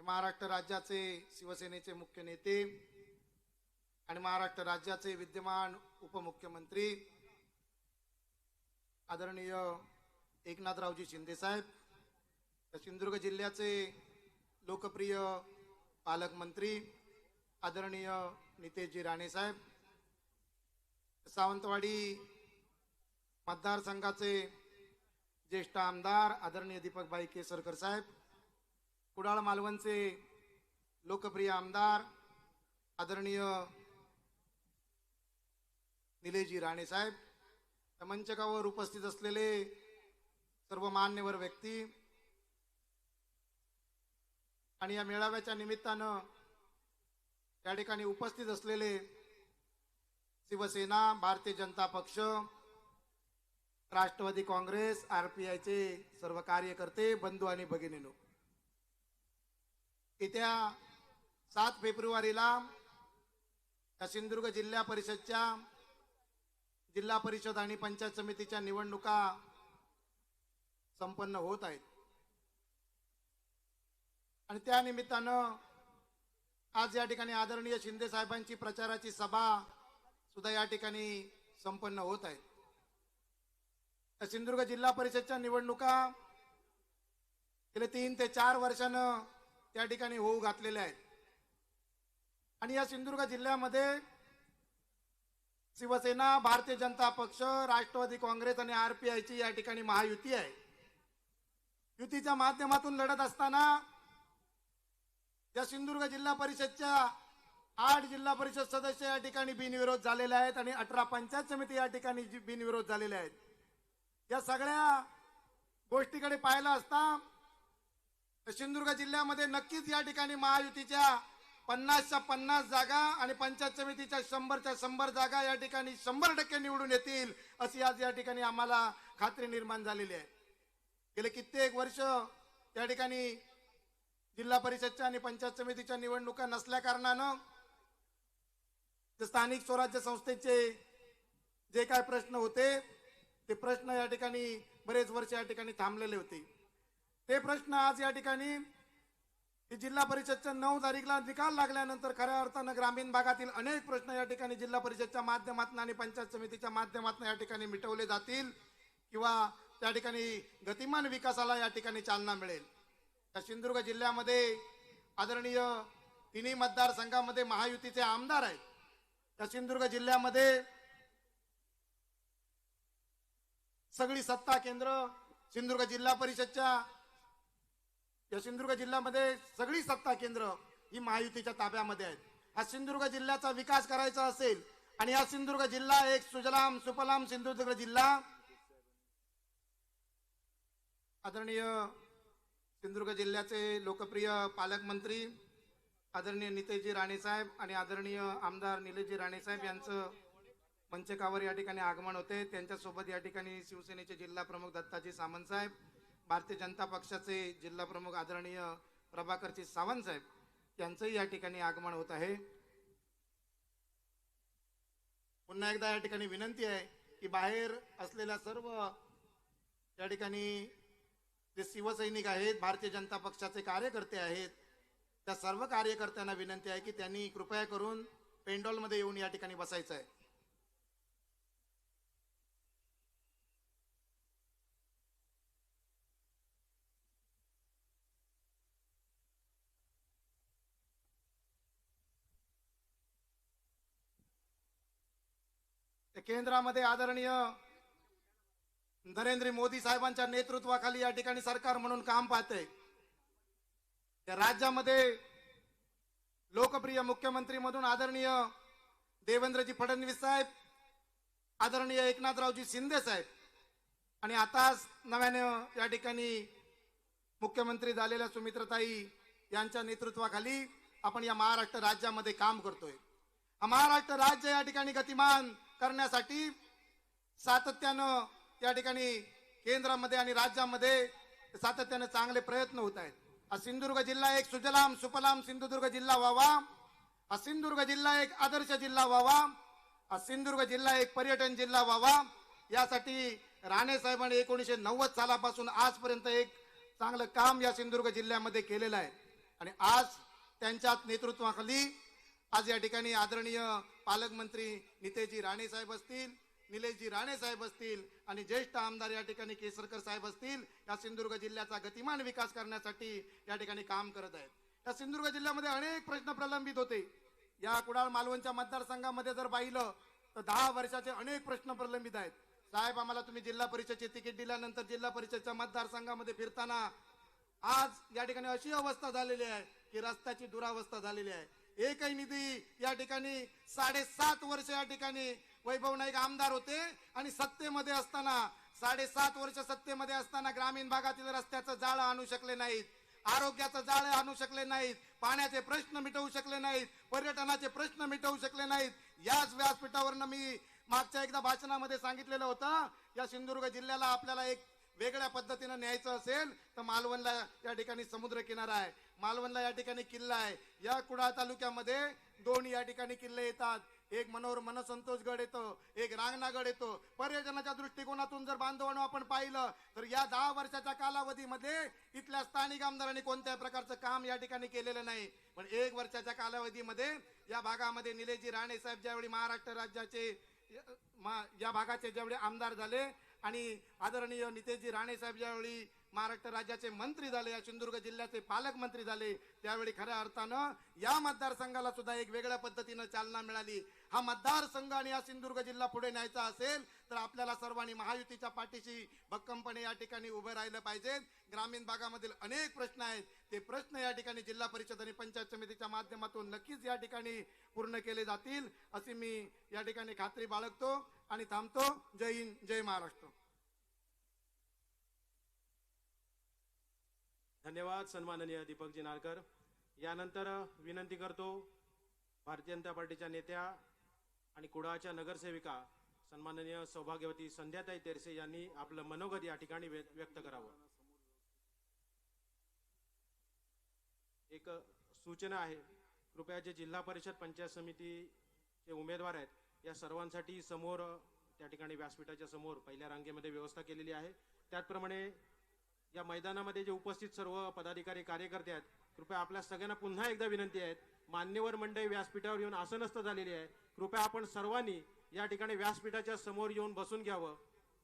महाराष्ट्र राज्याचे शिवसेनेचे मुख्य नेते आणि महाराष्ट्र राज्याचे विद्यमान उपमुख्यमंत्री आदरणीय एकनाथरावजी शिंदे साहेब, सिंधुदुर्ग जिल्ह्याचे लोकप्रिय पालकमंत्री आदरणीय नितेशजी राणे साहेब, सावंतवाडी मतदारसंघाचे ज्येष्ठ आमदार आदरणीय दीपकभाई केसरकर साहेब, कुडाळ मालवणचे लोकप्रिय आमदार आदरणीय निलेशजी राणे साहेब, मंचकावर उपस्थित असलेले सर्व मान्यवर व्यक्ती आणि या मेळाव्याच्या निमित्तानं या ठिकाणी उपस्थित असलेले शिवसेना, भारतीय जनता पक्ष, राष्ट्रवादी काँग्रेस, आरपीआयचे सर्व कार्यकर्ते, बंधू आणि भगिनींनो, येत्या 7 फेब्रुवारीला या सिंधुदुर्ग जिल्हा परिषदच्या जिल्हा परिषद आणि पंचायत समितीच्या निवडणुका संपन्न होत आहेत आणि त्या निमित्तानं आज या ठिकाणी आदरणीय शिंदे साहेबांची प्रचाराची सभा सुद्धा या ठिकाणी संपन्न होत आहे। सिंधुदुर्ग जिल्हा परिषदच्या निवडणुका गेल्या 3 ते 4 वर्षानं त्या ठिकाणी होऊ घातलेल्या आहेत आणि या सिंधुदुर्ग जिल्ह्यामध्ये शिवसेना, भारतीय जनता पक्ष, राष्ट्रवादी काँग्रेस आणि आरपीआयची या ठिकाणी महायुती आहे। युतीच्या माध्यमातून लढत असताना या सिंधुदुर्ग जिल्हा परिषदच्या 8 जिल्हा परिषद सदस्य या ठिकाणी बिनविरोध झालेले आहेत आणि 18 पंचायत समिती या ठिकाणी बिनविरोध झालेले आहेत। या सगळ्या गोष्टीकडे पाहिलं असता सिंधुदुर्ग जिल्ह्यामध्ये नक्कीच या ठिकाणी महायुतीच्या 50च्या 50 जागा आणि पंचायत समितीच्या 100च्या 100 जागा या ठिकाणी 100% निवडून येतील अशी आज या ठिकाणी आम्हाला खात्री निर्माण झालेली आहे। गेले कित्येक वर्ष त्या ठिकाणी जिल्हा परिषदच्या आणि पंचायत समितीच्या निवडणुका नसल्या कारणानं स्थानिक स्वराज्य संस्थेचे जे काय प्रश्न होते ते प्रश्न या ठिकाणी बरेच वर्ष या ठिकाणी थांबलेले होते। ते प्रश्न आज या ठिकाणी जिल्हा परिषदच्या 9 तारीखला निकाल लागल्यानंतर खऱ्या अर्थानं ग्रामीण भागातील अनेक प्रश्न या ठिकाणी जिल्हा परिषदच्या माध्यमातून आणि पंचायत समितीच्या माध्यमातून या ठिकाणी मिटवले जातील किंवा त्या ठिकाणी गतिमान विकासाला या ठिकाणी चालना मिळेल। या सिंधुदुर्ग जिल्ह्यामध्ये आदरणीय तिन्ही मतदारसंघामध्ये महायुतीचे आमदार आहेत। या सिंधुदुर्ग जिल्ह्यामध्ये सगळी सत्ता केंद्र सिंधुदुर्ग जिल्हा परिषदच्या या सिंधुदुर्ग जिल्ह्यामध्ये सगळी सत्ता केंद्र ही महायुतीच्या ताब्यामध्ये आहेत। हा सिंधुदुर्ग जिल्ह्याचा विकास करायचा असेल आणि हा सिंधुदुर्ग जिल्हा एक सुजलाम सुफलाम सिंधुदुर्ग जिल्हा आदरणीय सिंधुदुर्ग जिल्ह्याचे लोकप्रिय पालकमंत्री आदरणीय नितेशजी राणे साहेब आणि आदरणीय आमदार निलेशजी राणे साहेब यांचं मंचकावर या ठिकाणी आगमन होते। त्यांच्यासोबत या ठिकाणी शिवसेनेचे जिल्हा प्रमुख दत्ताजी सामंत साहेब, भारतीय जनता पक्षाचे जिल्हा प्रमुख आदरणीय प्रभाकरजी सावंत साहेब यांचंही या ठिकाणी आगमन होत आहे। पुन्हा एकदा या ठिकाणी विनंती आहे की बाहेर असलेल्या सर्व या ठिकाणी जे शिवसैनिक आहेत, भारतीय जनता पक्षाचे कार्यकर्ते आहेत, त्या सर्व कार्यकर्त्यांना विनंती आहे की त्यांनी कृपया करून पेंडॉलमध्ये येऊन या ठिकाणी बसायचं आहे। केंद्रामध्ये आदरणीय नरेंद्र मोदी साहेबांच्या नेतृत्वाखाली या ठिकाणी सरकार म्हणून काम पाहते। या राज्यामध्ये लोकप्रिय मुख्यमंत्री म्हणून आदरणीय देवेंद्रजी फडणवीस साहेब, आदरणीय एकनाथरावजी शिंदे साहेब आणि आताच नव्यानं या ठिकाणी मुख्यमंत्री झालेल्या सुमित्राताई यांच्या नेतृत्वाखाली आपण या महाराष्ट्र राज्यामध्ये काम करतोय। हा महाराष्ट्र राज्य या ठिकाणी गतिमान करण्यासाठी सातत्यानं या ठिकाणी केंद्रामध्ये आणि राज्यामध्ये सातत्याने चांगले प्रयत्न होत आहेत। हा सिंधुदुर्ग जिल्हा एक सुजलाम सुफलाम सिंधुदुर्ग जिल्हा व्हावा, हा सिंधुदुर्ग जिल्हा एक आदर्श जिल्हा व्हावा, हा सिंधुदुर्ग जिल्हा एक पर्यटन जिल्हा व्हावा, यासाठी राणे साहेबांनी 1990 सालापासून आजपर्यंत एक चांगलं काम या सिंधुदुर्ग जिल्ह्यामध्ये केलेलं आहे। आणि आज त्यांच्या नेतृत्वाखाली आज या ठिकाणी आदरणीय पालकमंत्री नितेशजी राणे साहेब असतील, निलेशजी राणे साहेब असतील आणि ज्येष्ठ आमदार या ठिकाणी केसरकर साहेब असतील, या सिंधुदुर्ग जिल्ह्याचा गतिमान विकास करण्यासाठी या ठिकाणी काम करत आहेत. या सिंधुदुर्ग जिल्ह्यामध्ये अनेक प्रश्न प्रलंबित होते. या कुडाळ मालवणच्या मतदारसंघामध्ये जर पाहिलं तर 10 वर्षाचे अनेक प्रश्न प्रलंबित आहेत. साहेब, आम्हाला तुम्ही जिल्हा परिषदचे तिकीट दिल्यानंतर जिल्हा परिषदच्या मतदारसंघामध्ये फिरताना आज या ठिकाणी अशी अवस्था झालेली आहे की रस्त्याची दुरावस्था झालेली आहे. एकही निधी या ठिकाणी 7.5 वर्ष या ठिकाणी वैभव नाईक आमदार होते आणि सत्तेमध्ये असताना 7.5 वर्ष सत्तेमध्ये असताना ग्रामीण भागातील रस्त्याचं जाळं आणू शकले नाहीत, आरोग्याचं जाळं आणू शकले नाहीत, पाण्याचे प्रश्न मिटवू शकले नाहीत, पर्यटनाचे प्रश्न मिटवू शकले नाहीत. याच व्यासपीठावरनं मी मागच्या एकदा भाषणामध्ये सांगितलेलं होतं, या सिंधुदुर्ग जिल्ह्याला आपल्याला एक वेगळ्या पद्धतीने न्यायचं असेल तर मालवणला या ठिकाणी समुद्र किनारा आहे, मालवणला या ठिकाणी किल्ला आहे. या कुडाळ तालुक्यामध्ये 2 या ठिकाणी किल्ले येतात. एक मनसंतोषगड येतो, एक रांगणागड येतो. पर्यटनाच्या दृष्टिकोनातून जर बांधवांनो आपण पाहिलं तर या 10 वर्षाच्या कालावधीमध्ये इथल्या स्थानिक आमदारांनी कोणत्याही प्रकारचं काम या ठिकाणी केलेलं नाही. पण 1 वर्षाच्या कालावधीमध्ये या भागामध्ये निलेशजी राणे साहेब ज्यावेळी महाराष्ट्र राज्याचे या भागाचे ज्यावेळी आमदार झाले आणि आदरणीय नितेशजी राणे साहेब ज्यावेळी महाराष्ट्र राज्याचे मंत्री झाले, या सिंधुदुर्ग जिल्ह्याचे पालकमंत्री झाले, त्यावेळी खऱ्या अर्थानं या मतदारसंघाला सुद्धा एक वेगळ्या पद्धतीनं चालना मिळाली. हा मतदारसंघ आणि हा सिंधुदुर्ग जिल्हा पुढे न्यायचा असेल तर आपल्याला सर्वांनी महायुतीच्या पाठीशी भक्कमपणे या ठिकाणी उभं राहिलं पाहिजे. ग्रामीण भागामधील अनेक प्रश्न आहेत, ते प्रश्न या ठिकाणी जिल्हा परिषद आणि पंचायत समितीच्या माध्यमातून नक्कीच या ठिकाणी पूर्ण केले जातील अशी मी या ठिकाणी खात्री बाळगतो आणि थांबतो. जय हिंद, जय महाराष्ट्र. धन्यवाद सन्माननीय दीपकजी नारकर. यानंतर विनंती करतो भारतीय जनता पार्टीच्या नेत्या आणि कुडाळच्या नगरसेविका सन्माननीय सौभाग्यवती संध्याताई तेरसे यांनी आपलं मनोगत या ठिकाणी व्यक्त करावं. एक सूचना आहे, कृपया जे जिल्हा परिषद पंचायत समितीचे उमेदवार आहेत या सर्वांसाठी समोर त्या ठिकाणी व्यासपीठाच्या समोर पहिल्या रांगेमध्ये व्यवस्था केलेली आहे. त्याचप्रमाणे या मैदानामध्ये जे उपस्थित सर्व पदाधिकारी कार्यकर्ते आहेत, कृपया आपल्या सगळ्यांना पुन्हा एकदा विनंती आहे, मान्यवर मंडळी व्यासपीठावर येऊन आसनस्थ झालेली आहे, कृपया आपण सर्वांनी या ठिकाणी व्यासपीठाच्या समोर येऊन बसून घ्यावं.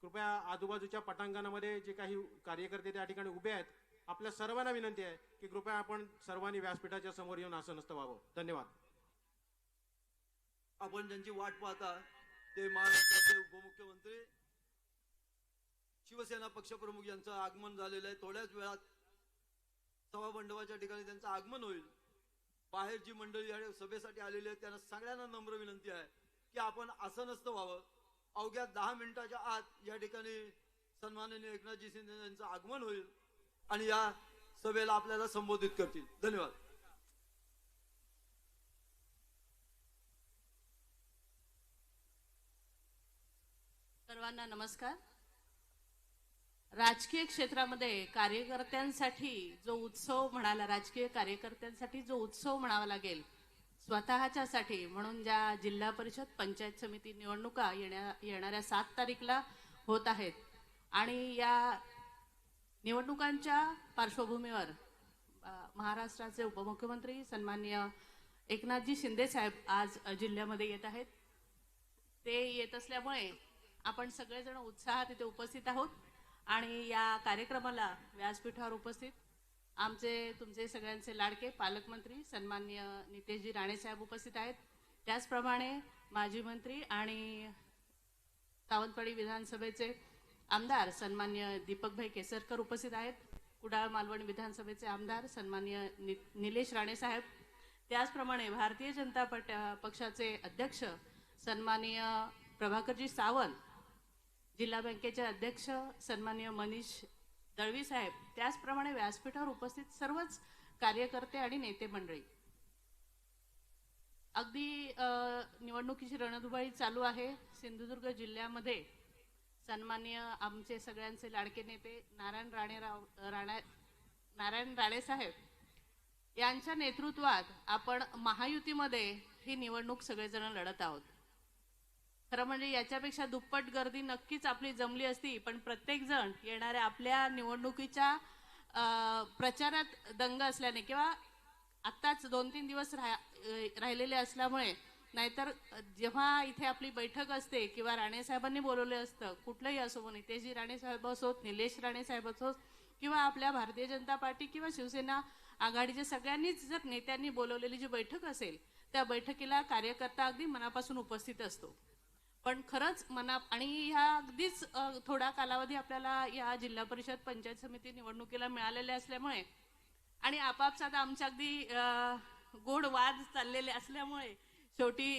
कृपया आजूबाजूच्या पटांगणामध्ये जे काही कार्यकर्ते त्या ठिकाणी उभे आहेत, आपल्या सर्वांना विनंती आहे की कृपया आपण सर्वांनी व्यासपीठाच्या समोर येऊन आसनस्थ व्हावं. धन्यवाद. आपण ज्यांची वाट पाहता ते महाराष्ट्राचे उपमुख्यमंत्री शिवसेना पक्षप्रमुख यांचं आगमन झालेलं आहे. थोड्याच वेळात सभामंडपाच्या ठिकाणी त्यांचं आगमन होईल. बाहेर जी मंडळी या सभेसाठी आलेली आहेत त्यांना सगळ्यांना नम्र विनंती आहे की आपण आसनस्थ व्हावं. अवघ्या 10 मिनिटाच्या आत या ठिकाणी सन्माननीय एकनाथजी शिंदे यांचं आगमन होईल आणि या सभेला आपल्याला संबोधित करतील. धन्यवाद. सर्वांना नमस्कार. राजकीय क्षेत्रामध्ये कार्यकर्त्यांसाठी जो उत्सव म्हणाला, राजकीय कार्यकर्त्यांसाठी जो उत्सव म्हणावा लागेल स्वतःच्यासाठी म्हणून ज्या जिल्हा परिषद पंचायत समिती निवडणुका येणाऱ्या 7 तारीखला होत आहेत आणि या निवडणुकांच्या पार्श्वभूमीवर महाराष्ट्राचे उपमुख्यमंत्री सन्माननीय एकनाथजी शिंदे साहेब आज जिल्ह्यामध्ये येत आहेत. ते येत असल्यामुळे आपण सगळेजण उत्साहात इथे उपस्थित आहोत आणि या कार्यक्रमाला व्यासपीठावर उपस्थित आमचे तुमचे सगळ्यांचे लाडके पालकमंत्री सन्माननीय नितेशजी राणे साहेब उपस्थित आहेत. त्याचप्रमाणे माजी मंत्री आणि सावंतवाडी विधानसभेचे आमदार सन्माननीय दीपकभाई केसरकर उपस्थित आहेत. कुडाळ मालवण विधानसभेचे आमदार सन्माननीय निलेश राणे साहेब, त्याचप्रमाणे भारतीय जनता पक्षाचे अध्यक्ष सन्माननीय प्रभाकरजी सावंत, जिल्हा बँकेचे अध्यक्ष सन्माननीय मनीष दळवी साहेब, त्याचप्रमाणे व्यासपीठावर उपस्थित सर्वच कार्यकर्ते आणि नेते मंडळी. अगदी निवडणुकीची रणधुमाळी चालू आहे. सिंधुदुर्ग जिल्ह्यामध्ये सन्माननीय आमचे सगळ्यांचे लाडके नेते नारायण राणे साहेब यांच्या नेतृत्वात आपण महायुतीमध्ये ही निवडणूक सगळेजण लढत आहोत. खरं म्हणजे याच्यापेक्षा दुप्पट गर्दी नक्कीच आपली जमली असती, पण प्रत्येक जण येणाऱ्या आपल्या निवडणुकीच्या प्रचारात दंग असल्याने किंवा आत्ताच 2-3 दिवस राहिलेले असल्यामुळे, नाहीतर जेव्हा इथे आपली बैठक असते किंवा राणे साहेबांनी बोलवले असतं, कुठलंही असो, मग नितेशजी राणे साहेब असोत, निलेश राणे साहेब असोत किंवा आपल्या भारतीय जनता पार्टी किंवा शिवसेना आघाडीच्या सगळ्यांनीच जर नेत्यांनी बोलवलेली जी बैठक असेल, त्या बैठकीला कार्यकर्ता अगदी मनापासून उपस्थित असतो. पण खरंच आणि ह्या अगदीच थोडा कालावधी आपल्याला या जिल्हा परिषद पंचायत समिती निवडणुकीला मिळालेल्या असल्यामुळे आणि आपापसात आमच्या अगदी गोड वाद चाललेले असल्यामुळे शेवटी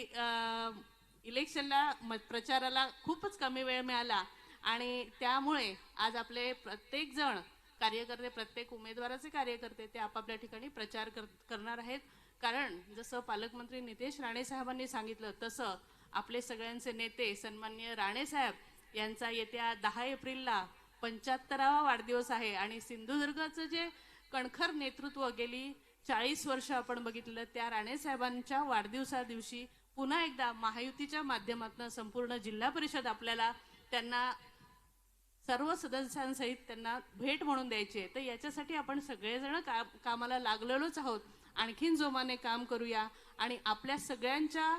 इलेक्शनला प्रचाराला खूपच कमी वेळ मिळाला आणि त्यामुळे आज आपले प्रत्येक जण कार्यकर्ते, प्रत्येक उमेदवाराचे कार्यकर्ते ते आपापल्या ठिकाणी प्रचार करणार आहेत. कारण जसं पालकमंत्री नितेश राणे साहेबांनी सांगितलं तसं आपले सगळ्यांचे नेते सन्माननीय राणे साहेब यांचा येत्या 10 एप्रिलला 75वा वाढदिवस आहे आणि सिंधुदुर्गाचं जे कणखर नेतृत्व गेली 40 वर्ष आपण बघितलं, त्या राणे साहेबांच्या वाढदिवसा दिवशी पुन्हा एकदा महायुतीच्या माध्यमातून संपूर्ण जिल्हा परिषद आपल्याला त्यांना सर्व सदस्यांसहित त्यांना भेट म्हणून द्यायची आहे. तर याच्यासाठी आपण सगळेजण कामाला लागलेलोच आहोत. आणखीन जोमाने काम करूया आणि आपल्या सगळ्यांच्या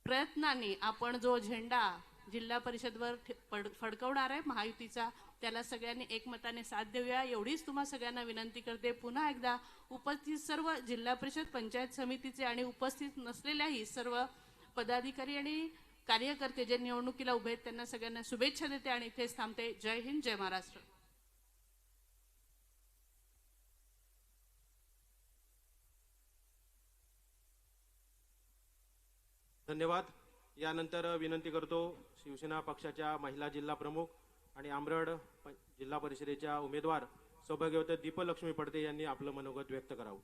प्रयत्नांनी आपण जो झेंडा जिल्हा परिषदवर फडकवणार आहे महायुतीचा, त्याला सगळ्यांनी एकमताने साथ देऊया एवढीच तुम्हा सगळ्यांना विनंती करते. पुन्हा एकदा उपस्थित सर्व जिल्हा परिषद पंचायत समितीचे आणि उपस्थित नसलेल्याही सर्व पदाधिकारी आणि कार्यकर्ते जे निवडणुकीला उभे आहेत त्यांना सगळ्यांना शुभेच्छा देते आणि इथेच थांबते. जय हिंद, जय महाराष्ट्र. धन्यवाद. यानंतर विनंती करतो शिवसेना पक्षाच्या महिला जिल्हा प्रमुख आणि आमरड जिल्हा परिषदेच्या उमेदवार सौभाग्यवती दीपलक्ष्मी पडते यांनी आपलं मनोगत व्यक्त करावं.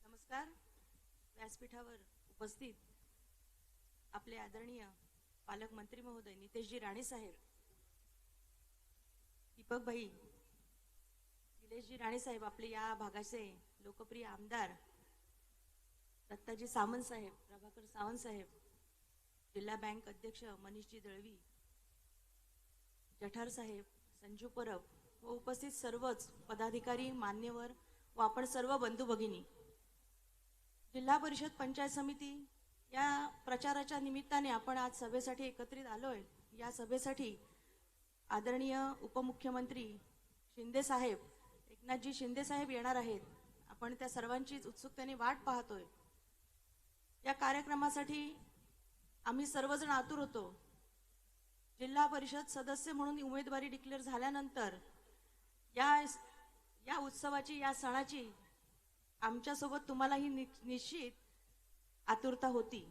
नमस्कार. व्यासपीठावर उपस्थित आपले आदरणीय पालकमंत्री महोदय नितेशजी राणे साहेब, दीपक भाई, निलेशजी राणे साहेब, आपले या भागाचे लोकप्रिय आमदार दत्ताजी सावंत साहेब, प्रभाकर सावंत साहेब, जिल्हा बँक अध्यक्ष मनीषजी दळवी, जठार साहेब, संजू परब व उपस्थित सर्वच पदाधिकारी, मान्यवर व आपण सर्व बंधू भगिनी, जिल्हा परिषद पंचायत समिती या प्रचाराच्या निमित्ताने आपण आज सभेसाठी एकत्रित आलोय. या सभेसाठी आदरणीय उपमुख्यमंत्री शिंदे साहेब, एकनाथजी शिंदे साहेब येणार आहेत. आपण त्या सर्वांचीच उत्सुकतेने वाट पाहतोय. या कार्यक्रमासाठी आम्ही सर्वजण आतुर होतो. जिल्हा परिषद सदस्य म्हणून उमेदवारी डिक्लेअर झाल्यानंतर या उत्सवाची, या सणाची आमच्यासोबत तुम्हालाही निश्चित आतुरता होती.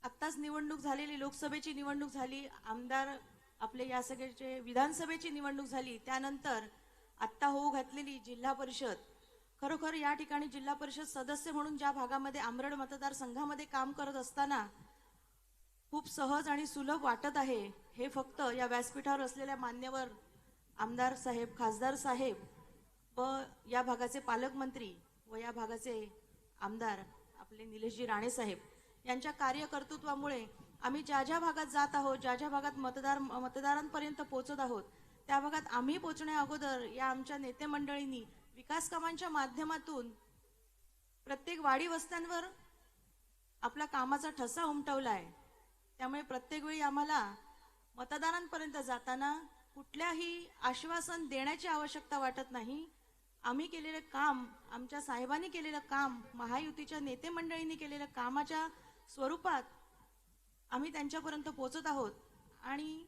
आत्ताच निवडणूक झालेली, लोकसभेची निवडणूक झाली, आमदार आपले या सगळ्याचे विधानसभेची निवडणूक झाली, त्यानंतर आत्ता होऊ घातलेली जिल्हा परिषद, खरोखर या ठिकाणी जिल्हा परिषद सदस्य म्हणून ज्या भागामध्ये आमरड मतदारसंघामध्ये काम करत असताना खूप सहज आणि सुलभ वाटत आहे. हे फक्त या व्यासपीठावर असलेल्या मान्यवर आमदार साहेब, खासदार साहेब व या भागाचे पालकमंत्री व या भागाचे आमदार आपले निलेशजी राणे साहेब यांच्या कार्यकर्तृत्वामुळे आम्ही ज्या ज्या भागात जात आहोत, ज्या ज्या भागात मतदारांपर्यंत पोहोचत आहोत, त्या भागात आम्ही पोहोचण्या अगोदर या आमच्या नेते मंडळींनी विकास कामांच्या माध्यमातून प्रत्येक वाडी वस्त्यांवर आपला कामाचा ठसा उमटवला आहे. त्यामुळे प्रत्येक वेळी आम्हाला मतदारांपर्यंत जाताना कुठल्याही आश्वासन देण्याची आवश्यकता वाटत नाही. आम्ही केलेलं काम, आमच्या साहेबांनी केलेलं काम, महायुतीच्या नेते मंडळींनी केलेलं कामाच्या स्वरूपात आम्ही त्यांच्यापर्यंत पोहोचत आहोत आणि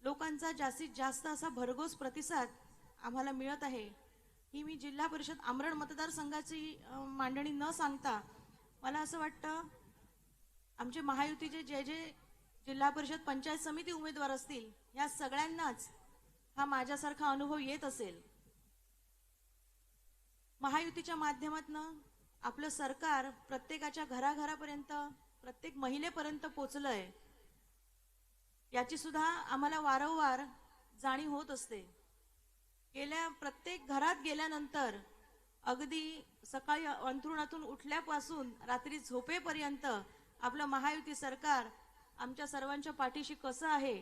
लोकांचा जास्तीत जास्त असा भरघोस प्रतिसाद आम्हाला मिळत आहे. ही मी जिल्हा परिषद आमरड मतदारसंघाची मांडणी न सांगता मला असं वाटतं आमचे महायुतीचे जे जे जिल्हा परिषद पंचायत समिती उमेदवार असतील या सगळ्यांनाच हा माझ्यासारखा अनुभव येत असेल. महायुतीच्या माध्यमातून आपलं सरकार प्रत्येकाच्या घराघरापर्यंत, प्रत्येक महिलेपर्यंत पोचलंय याची सुद्धा आम्हाला वारंवार जाणीव होत असते. प्रत्येक घरात गेल्यानंतर अगदी सकाळी अंथरुणातून उठल्यापासून रात्री झोपेपर्यंत आपलं महायुती सरकार आमच्या सर्वांच्या पाठीशी कसं आहे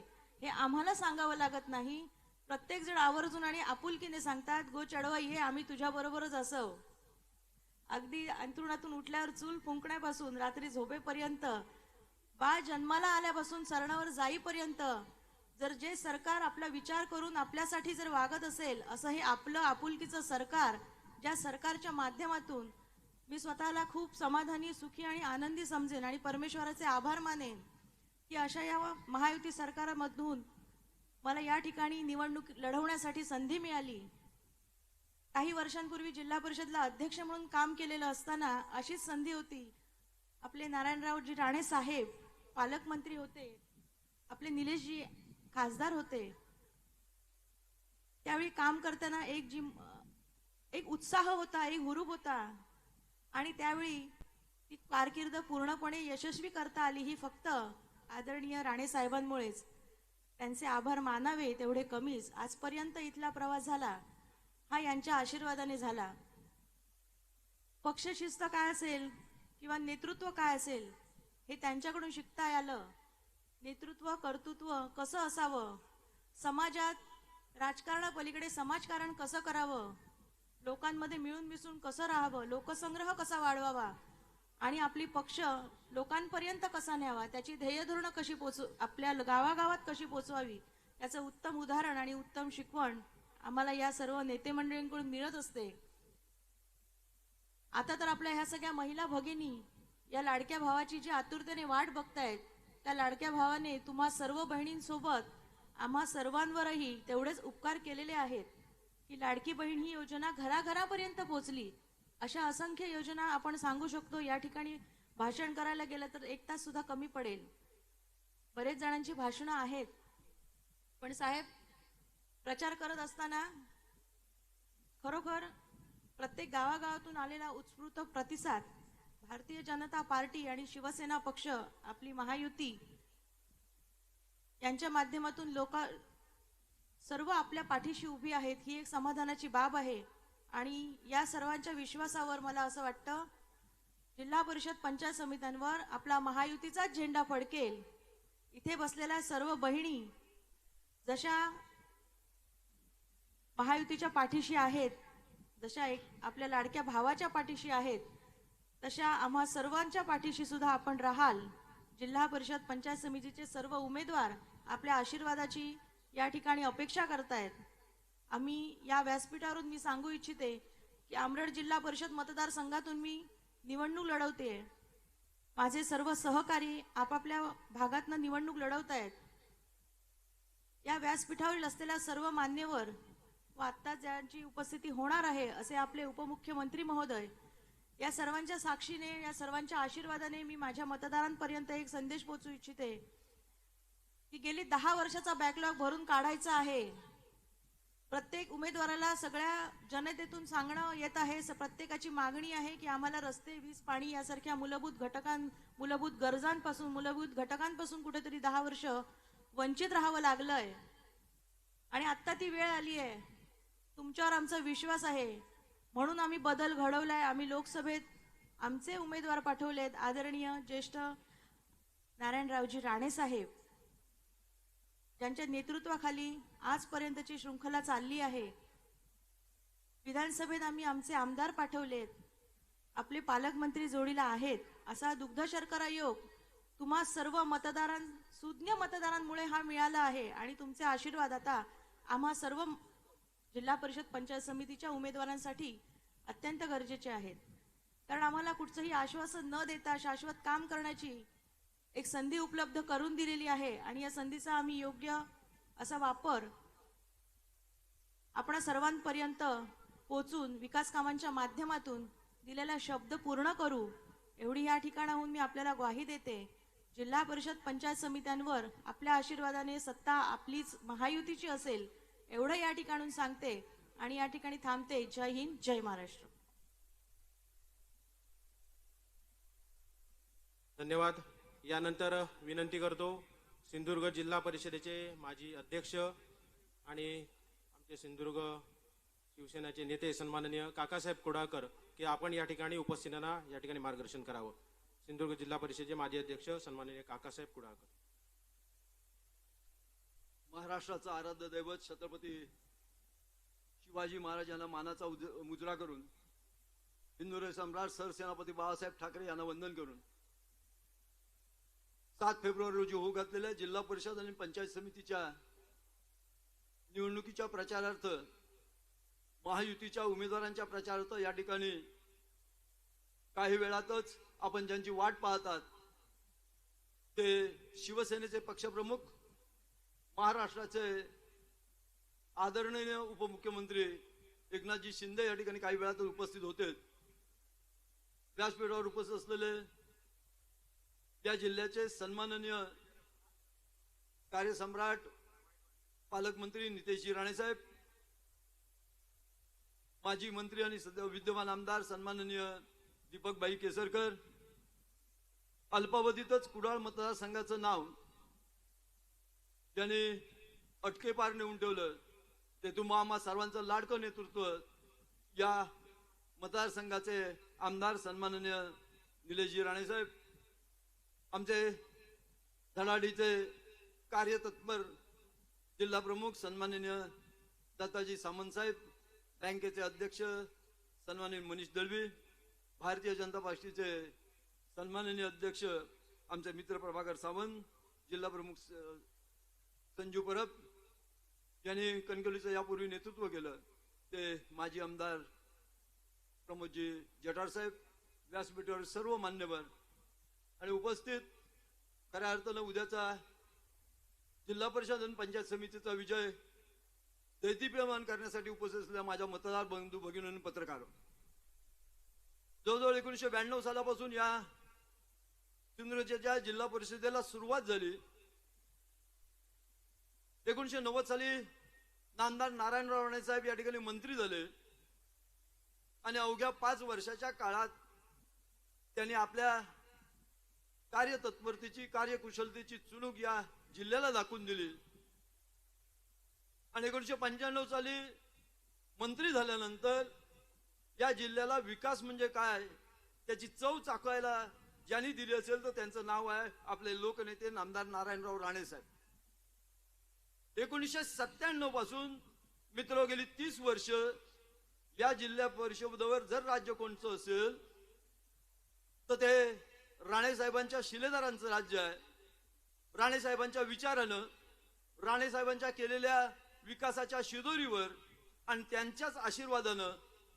हे आम्हाला सांगावं लागत नाही. प्रत्येक जण आवर्जून आणि आपुलकीने सांगतात, गो चढवाई हे आम्ही तुझ्या बरोबरच असव. अगदी अंथरुणातून उठल्यावर चूल फुंकण्यापासून रात्री झोपेपर्यंत, बाळ जन्माला आल्यापासून सरणावर जाईपर्यंत जर जे सरकार आपला विचार करून आपल्यासाठी जर वागत असेल, असं हे आपलं आपुलकीचं सरकार, ज्या सरकारच्या माध्यमातून मी स्वतःला खूप समाधानी, सुखी आणि आनंदी समजेन आणि परमेश्वराचे आभार मानेन की अशा या महायुती सरकारामधून मला या ठिकाणी निवडणूक लढवण्यासाठी संधी मिळाली. काही वर्षांपूर्वी जिल्हा परिषदला अध्यक्ष म्हणून काम केलेलं असताना अशीच संधी होती. आपले नारायणरावजी राणे साहेब पालकमंत्री होते, आपले निलेशजी खासदार होते. त्यावेळी काम करताना एक उत्साह होता, एक हुरूप होता आणि त्यावेळी ती कारकीर्द पूर्णपणे यशस्वी करता आली ही फक्त आदरणीय राणे साहेबांमुळेच. त्यांचे आभार मानावे तेवढे कमीच. आजपर्यंत इथला प्रवास झाला हा यांच्या आशीर्वादाने झाला. पक्षशिस्त काय असेल किंवा नेतृत्व काय असेल हे त्यांच्याकडून शिकता आलं. नेतृत्व, कर्तृत्व कसं असावं, समाजात राजकारणापलीकडे समाजकारण कसं करावं, लोकांमध्ये मिळून मिसळून कसं राहावं, लोकसंग्रह कसा वाढवावा आणि आपली पक्ष लोकांपर्यंत कसा न्यावा, त्याची ध्येयधोरणं कशी आपल्या गावागावात कशी पोचवावी, याचं उत्तम उदाहरण आणि उत्तम शिकवण आम्हाला या सर्व नेते मंडळींकडून मिळत असते. आता तर आपल्या ह्या सगळ्या महिला भगिनी या लाडक्या भावाची जी आतुरतेने वाट बघतायत, त्या लाडक्या भावाने तुम्हा सर्व बहिणींसोबत आम्हा सर्वांवरही तेवढेच उपकार केलेले आहेत की लाडकी बहीण ही योजना घराघरापर्यंत पोहोचली. अशा असंख्य योजना आपण सांगू शकतो. या ठिकाणी भाषण करायला गेलं तर 1 तास सुद्धा कमी पडेल. बरेच जणांची भाषणं आहेत, पण साहेब प्रचार करत असताना खरोखर प्रत्येक गावागावातून आलेला उत्स्फूर्त प्रतिसाद, भारतीय जनता पार्टी आणि शिवसेना पक्ष आपली महायुती यांच्या माध्यमातून सर्व आपल्या पाठीशी उभी आहेत ही एक समाधानाची बाब आहे. आणि या सर्वांच्या विश्वासावर मला असं वाटतं जिल्हा परिषद पंचायत समित्यांवर आपला महायुतीचाच झेंडा फडकेल. इथे बसलेल्या सर्व बहिणी जशा महायुतीच्या पाठीशी आहेत, जशा आपल्या लाडक्या भावाच्या पाठीशी आहेत, तशा आम्हा सर्वांच्या पाठीशी सुद्धा आपण राहाल. जिल्हा परिषद पंचायत समितीचे सर्व उमेदवार आपल्या आशीर्वादाची या ठिकाणी अपेक्षा करतायत. आम्ही या व्यासपीठावरून मी सांगू इच्छिते की आमरड जिल्हा परिषद मतदारसंघातून मी निवडणूक लढवते. माझे सर्व सहकारी आपापल्या भागातनं निवडणूक लढवत आहेत. या व्यासपीठावर असलेल्या सर्व मान्यवर व आत्ता ज्यांची उपस्थिती होणार आहे असे आपले उपमुख्यमंत्री महोदय, या सर्वांच्या साक्षीने, या सर्वांच्या आशीर्वादाने मी माझ्या मतदारांपर्यंत एक संदेश पोहोचू इच्छिते की गेली 10 वर्षाचा बॅकलॉग भरून काढायचा आहे. प्रत्येक उमेदवाराला सगळ्या जनतेतून सांगणं येत आहे, प्रत्येकाची मागणी आहे की आम्हाला रस्ते, वीज, पाणी यासारख्या मूलभूत गरजांपासून, मूलभूत घटकांपासून कुठेतरी 10 वर्ष वंचित राहावं लागलंय आणि आत्ता ती वेळ आली आहे. तुमच्यावर आमचा विश्वास आहे म्हणून आम्ही बदल घडवलाय. आम्ही लोकसभेत आमचे उमेदवार पाठवलेत, आदरणीय ज्येष्ठ नारायणरावजी राणे साहेब, ज्यांच्या नेतृत्वाखाली आजपर्यंतची शृंखला चालली आहे. विधानसभेत आम्ही आमचे आमदार पाठवलेत, आपले पालकमंत्री जोडीला आहेत. असा दुग्ध शर्करा योग तुम्हा सर्व सुज्ञ मतदारांमुळे हा मिळाला आहे आणि तुमचे आशीर्वाद आता आम्हा सर्व जिल्हा परिषद पंचायत समितीच्या उमेदवारांसाठी अत्यंत गरजेचे आहेत. कारण आम्हाला कुठचंही आश्वासन न देता शाश्वत काम करण्याची एक संधी उपलब्ध करून दिलेली आहे आणि या संधीचा आम्ही योग्य असा वापर आपण सर्वांपर्यंत पोहोचून विकास कामांच्या माध्यमातून दिलेला शब्द पूर्ण करू, एवढी या ठिकाणाहून मी आपल्याला ग्वाही देते. जिल्हा परिषद पंचायत समित्यांवर आपल्या आशीर्वादाने सत्ता आपलीच महायुतीची असेल एवढं या ठिकाणून सांगते आणि या ठिकाणी थांबते. जय हिंद, जय महाराष्ट्र. धन्यवाद. यानंतर विनंती करतो सिंधुदुर्ग जिल्हा परिषदेचे माजी अध्यक्ष आणि आमचे सिंधुदुर्ग शिवसेनेचे नेते सन्माननीय काकासाहेब कुडाळकर की आपण या ठिकाणी उपस्थितांना या ठिकाणी मार्गदर्शन करावं. सिंधुदुर्ग जिल्हा परिषदेचे माजी अध्यक्ष सन्माननीय काकासाहेब कुडाळकर. महाराष्ट्राचं आराध्य दैवत छत्रपती शिवाजी महाराजांना मानाचा मुजरा करून हिंदुराय सम्राट सरसेनापती बाळासाहेब ठाकरे यांना वंदन करून 7 फेब्रुवारी रोजी होऊ घातलेल्या जिल्हा परिषद आणि पंचायत समितीच्या निवडणुकीच्या प्रचारार्थ महायुतीच्या उमेदवारांच्या प्रचारार्थ या ठिकाणी काही वेळातच आपण ज्यांची वाट पाहतात ते शिवसेनेचे पक्षप्रमुख महाराष्ट्राचे आदरणीय उपमुख्यमंत्री एकनाथजी शिंदे या ठिकाणी काही वेळातच उपस्थित होते. व्यासपीठावर उपस्थित असलेले या जिल्ह्याचे सन्माननीय कार्यसम्राट पालकमंत्री नितेशजी राणे साहेब, माजी मंत्री आणि सध्या विद्यमान आमदार सन्माननीय दीपकभाई केसरकर, अल्पावधीतच कुडाळ मतदारसंघाचं नाव ज्यांनी अटकेपार नेऊन ठेवलं ते तुम्हा आम्हा सर्वांचं लाडकं नेतृत्व या मतदारसंघाचे आमदार सन्माननीय निलेशजी राणे साहेब, आमचे धडाडीचे कार्यतत्पर जिल्हा प्रमुख सन्माननीय दत्ताजी सामंत साहेब, बँकेचे अध्यक्ष सन्माननीय मनीष दळवी, भारतीय जनता पार्टीचे सन्माननीय अध्यक्ष आमचे मित्र प्रभाकर सावंत, जिल्हा प्रमुख संजू परब यांनी कणकवलीचं यापूर्वी नेतृत्व केलं ते माजी आमदार प्रमोदजी जठार साहेब, व्यासपीठावर सर्व मान्यवर आणि उपस्थित खऱ्या अर्थानं उद्याचा जिल्हा परिषद आणि पंचायत समितीचा विजय दैदिप्यमान करण्यासाठी उपस्थित असलेल्या माझ्या मतदार बंधू भगिनी आणि पत्रकार, जवळजवळ 1992 सालापासून या सिंधुदुर्गच्या जिल्हा परिषदेला सुरुवात झाली. 1990 साली नामदार नारायणराव राणे साहेब या ठिकाणी मंत्री झाले आणि अवघ्या 5 वर्षाच्या काळात त्यांनी आपल्या कार्यतत्परतेची कार्यकुशलतेची चुणूक या जिल्ह्याला दाखवून दिली आणि 1995 साली मंत्री झाल्यानंतर या जिल्ह्याला विकास म्हणजे काय त्याची चव चाखवायला ज्यांनी दिली असेल तर त्यांचं नाव आहे आपले लोकनेते नामदार नारायणराव राणे साहेब. 1997 पासून मित्र गेली 30 वर्ष या जिल्हा परिषदेवर जर राज्य कोणतं असेल तर ते राणे साहेबांच्या शिलेदारांचं राज्य आहे. राणे साहेबांच्या विचारानं, राणे साहेबांच्या केलेल्या विकासाच्या शिदोरीवर आणि त्यांच्याच आशीर्वादानं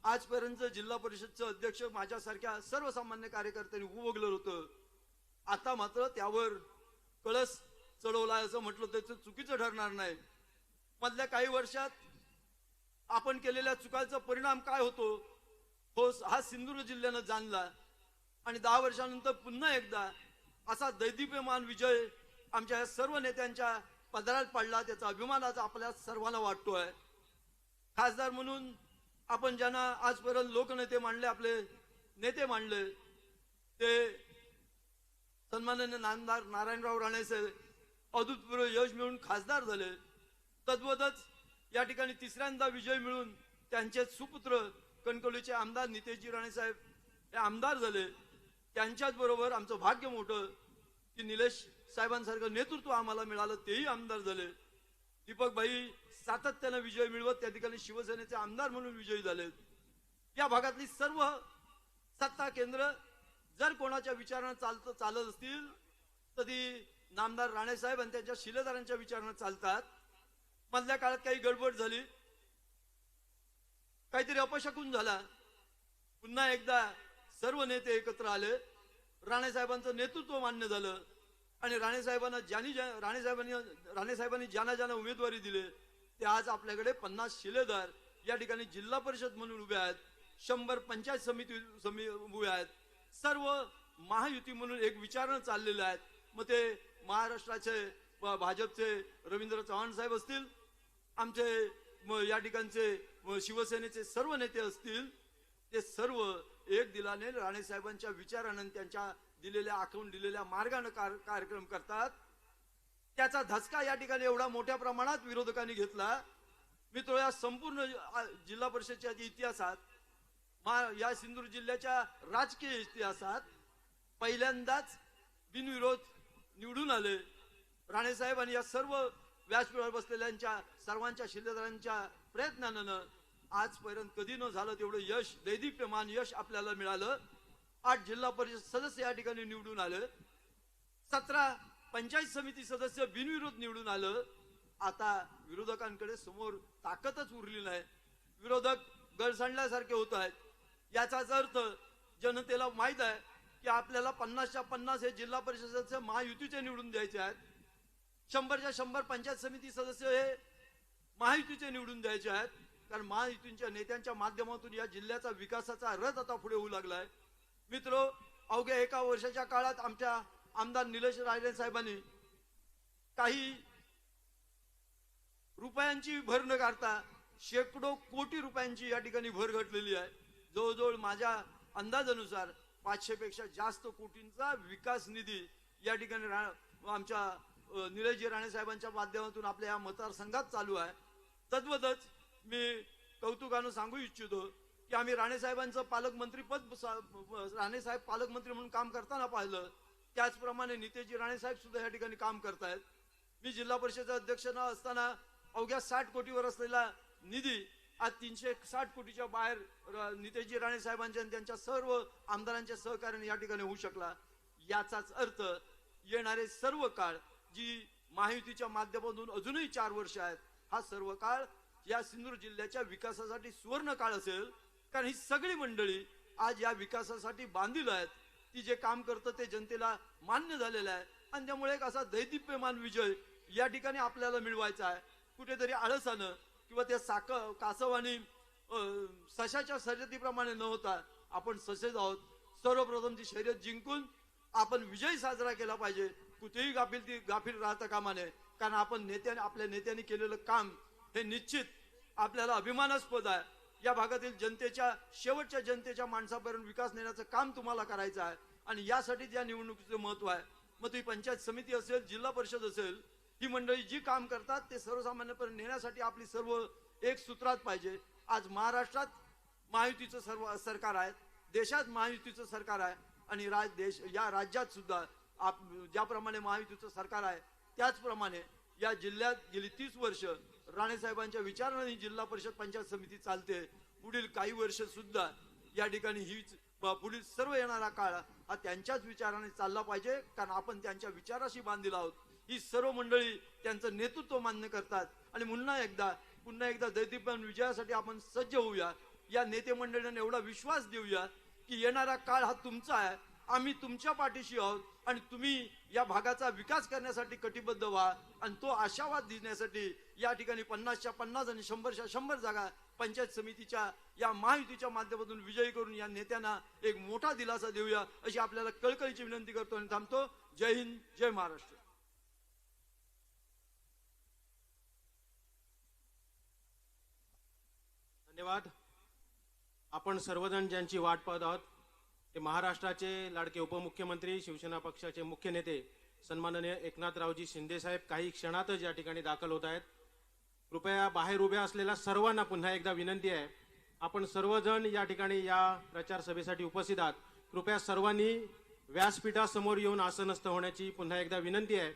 आजपर्यंत जिल्हा परिषदचं अध्यक्ष माझ्यासारख्या सर्वसामान्य कार्यकर्त्यांनी उभगलं होतं. आता मात्र त्यावर कळस चढवला असं म्हटलं त्याचं चुकीचं ठरणार नाही. मधल्या काही वर्षात आपण केलेल्या चुकांचा परिणाम काय होतो हो हा सिंधुदुर्ग जिल्ह्यानं जाणला आणि 10 वर्षानंतर पुन्हा एकदा असा दैदिप्यमान विजय आमच्या या सर्व नेत्यांच्या पदरात पडला. त्याचा अभिमान आज आपल्या सर्वांना वाटतोय. खासदार म्हणून आपण ज्यांना आजपर्यंत लोकनेते मानले, आपले नेते मानले ते सन्माननीय नामदार नारायणराव राणे साहेब अभूतपूर्व यश मिळून खासदार झाले. तद्वतच या ठिकाणी तिसऱ्यांदा विजय मिळून त्यांचे सुपुत्र कणकवलीचे आमदार नितेशजी राणे साहेब हे आमदार झाले. त्यांच्याच बरोबर आमचं भाग्य मोठं की निलेश साहेबांसारखं नेतृत्व आम्हाला मिळालं, तेही आमदार झाले. दीपकभाई सातत्यानं विजय मिळवत त्या ठिकाणी शिवसेनेचे आमदार म्हणून विजयी झाले. या भागातली सर्व सत्ता केंद्र जर कोणाच्या विचारानं चालत असतील तर ती नामदार राणे साहेब आणि त्यांच्या शिलेदारांच्या विचारानं चालतात. मधल्या काळात काही गडबड झाली, काहीतरी अपशकुन झाला. पुन्हा एकदा सर्व नेते एकत्र आले, राणे साहेबांचं नेतृत्व मान्य झालं आणि राणे साहेबांनी ज्यांना उमेदवारी दिली ते आज आपल्याकडे 50 शिलेदार या ठिकाणी जिल्हा परिषद म्हणून उभे आहेत, 100 पंचायत समिती उभे आहेत. सर्व महायुती म्हणून एक विचारणं चाललेले आहेत. मग ते महाराष्ट्राचे भाजपचे रवींद्र चव्हाण साहेब असतील, आमचे या ठिकाणचे शिवसेनेचे सर्व नेते असतील, ते सर्व एक दिलाने राणे साहेबांच्या विचारानं त्यांच्या आखून दिलेल्या मार्गाने कार्यक्रम करतात. त्याचा धसका या ठिकाणी एवढा मोठ्या प्रमाणात विरोधकांनी घेतला. मित्र, या संपूर्ण जिल्हा परिषदच्या इतिहासात या सिंधुदुर्ग जिल्ह्याच्या राजकीय इतिहासात पहिल्यांदाच बिनविरोध निवडून आले राणेसाहेब. आणि या सर्व व्यासपीठावर बसलेल्यांच्या सर्वांच्या शिलेदारांच्या प्रयत्नानं आजपर्यंत कधी न झालं तेवढं यश, दैदिप्यमान यश आपल्याला मिळालं. 8 जिल्हा परिषद सदस्य या ठिकाणी निवडून आलं, 17 पंचायत समिती सदस्य बिनविरोध निवडून आलं. आता विरोधकांकडे समोर ताकदच उरली नाही. विरोधक गळसंडल्यासारखे होत आहेत. याचाच अर्थ जनतेला माहित आहे की आपल्याला 50च्या 50 हे जिल्हा परिषद सदस्य महायुतीचे निवडून द्यायचे आहेत. 100च्या 100 पंचायत समिती सदस्य हे महायुतीचे निवडून द्यायचे आहेत. कारण महायुतीच्या नेत्यांच्या माध्यमातून या जिल्ह्याचा विकासाचा रथ आता पुढे होऊ लागलाय. मित्र, अवघ्या 1 वर्षाच्या काळात आमच्या आमदार निलेश राणे साहेबांनी काही रुपयांची भर न काढता शेकडो कोटी रुपयांची या ठिकाणी भर घडलेली आहे. जवळजवळ माझ्या अंदाजानुसार 500 पेक्षा जास्त कोटींचा विकास निधी या ठिकाणी आमच्या निलेशजी राणे साहेबांच्या माध्यमातून आपल्या या मतदारसंघात चालू आहे. तद्वतच मी कौतुकानं सांगू इच्छितो की आम्ही राणे साहेबांचं पालकमंत्री पद राणे साहेब पालकमंत्री म्हणून काम करताना पाहिलं. त्याचप्रमाणे नितेशजी राणे साहेब सुद्धा या ठिकाणी काम करतायत. मी जिल्हा परिषद अध्यक्ष असताना अवघ्या 60 कोटीवर असलेला निधी आज 360 कोटीच्या बाहेर नितेशजी राणे साहेबांच्या आणि त्यांच्या सर्व आमदारांच्या सहकार्याने या ठिकाणी होऊ शकला. याचाच अर्थ येणारे सर्व काळ, जी महायुतीच्या माध्यमातून अजूनही 4 वर्ष आहेत, हा सर्व काळ या सिंधुदुर्ग जिल्ह्याच्या विकासासाठी सुवर्ण काळ असेल. कारण ही सगळी मंडळी आज या विकासासाठी बांधील आहेत. ती जे काम करतं ते जनतेला मान्य झालेलं आहे आणि त्यामुळे एक असा दैदिप्यमान विजय या ठिकाणी आपल्याला मिळवायचा आहे. कुठेतरी आळसानं किंवा त्या कासव आणि सशाच्या शर्यतीप्रमाणे न होता आपण ससेच आहोत. सर्वप्रथम ती शर्यत जिंकून आपण विजय साजरा केला पाहिजे. कुठेही गाफील राहता कामा नये. कारण आपण आपल्या नेत्यांनी केलेलं काम हे निश्चित आपल्याला अभिमानास्पद आहे. या भागातील जनतेच्या शेवटच्या जनतेच्या माणसापर्यंत विकास नेण्याचं काम तुम्हाला करायचं आहे आणि यासाठी या निवडणुकीचं महत्व आहे. मग ती पंचायत समिती असेल, जिल्हा परिषद असेल, ही मंडळी जी काम करतात ते सर्वसामान्यपर्यंत नेण्यासाठी आपली सर्व एक सूत्रात पाहिजे. आज महाराष्ट्रात महायुतीचं सर्व सरकार आहे, देशात महायुतीचं सरकार आहे आणि या राज्यात सुद्धा ज्याप्रमाणे महायुतीचं सरकार आहे त्याचप्रमाणे या जिल्ह्यात गेली 30 वर्ष राणेसाहेबांच्या विचाराने जिल्हा परिषद पंचायत समिती चालते. पुढील काही वर्ष सुद्धा या ठिकाणी हीच पुढील सर्व येणारा काळ हा त्यांच्याच विचाराने चालला पाहिजे. कारण आपण त्यांच्या विचाराशी बांधील आहोत. ही सर्व मंडळी त्यांचं नेतृत्व मान्य करतात आणि पुन्हा एकदा दैदिप्यमान विजयासाठी आपण सज्ज होऊया. या नेते मंडळींना एवढा विश्वास देऊया की येणारा काळ हा तुमचा आहे, आम्ही तुमच्या पाठीशी आहोत आणि तुम्ही या भागाचा विकास करण्यासाठी कटिबद्ध व्हा. आणि तो आशावाद देण्यासाठी या ठिकाणी 50च्या 50 आणि 100च्या 100 जागा पंचायत समितीच्या या महायुतीच्या माध्यमातून विजयी करून या नेत्यांना एक मोठा दिलासा देऊया अशी आपल्याला कळकळीची विनंती करतो आणि थांबतो. जय हिंद, जय महाराष्ट्र. धन्यवाद. आपण सर्वजण ज्यांची वाट पाहत आहोत ते महाराष्ट्राचे लाडके उपमुख्यमंत्री, शिवसेना पक्षाचे मुख्य नेते सन्माननीय एकनाथरावजी शिंदे साहेब काही क्षणातच या ठिकाणी दाखल होत आहेत. कृपया बाहेर उभ्या असलेल्या सर्वांना पुन्हा एकदा विनंती आहे, आपण सर्वजण या ठिकाणी या प्रचार सभेसाठी उपस्थित आहात. कृपया सर्वांनी व्यासपीठासमोर येऊन आसनस्थ होण्याची पुन्हा एकदा विनंती आहे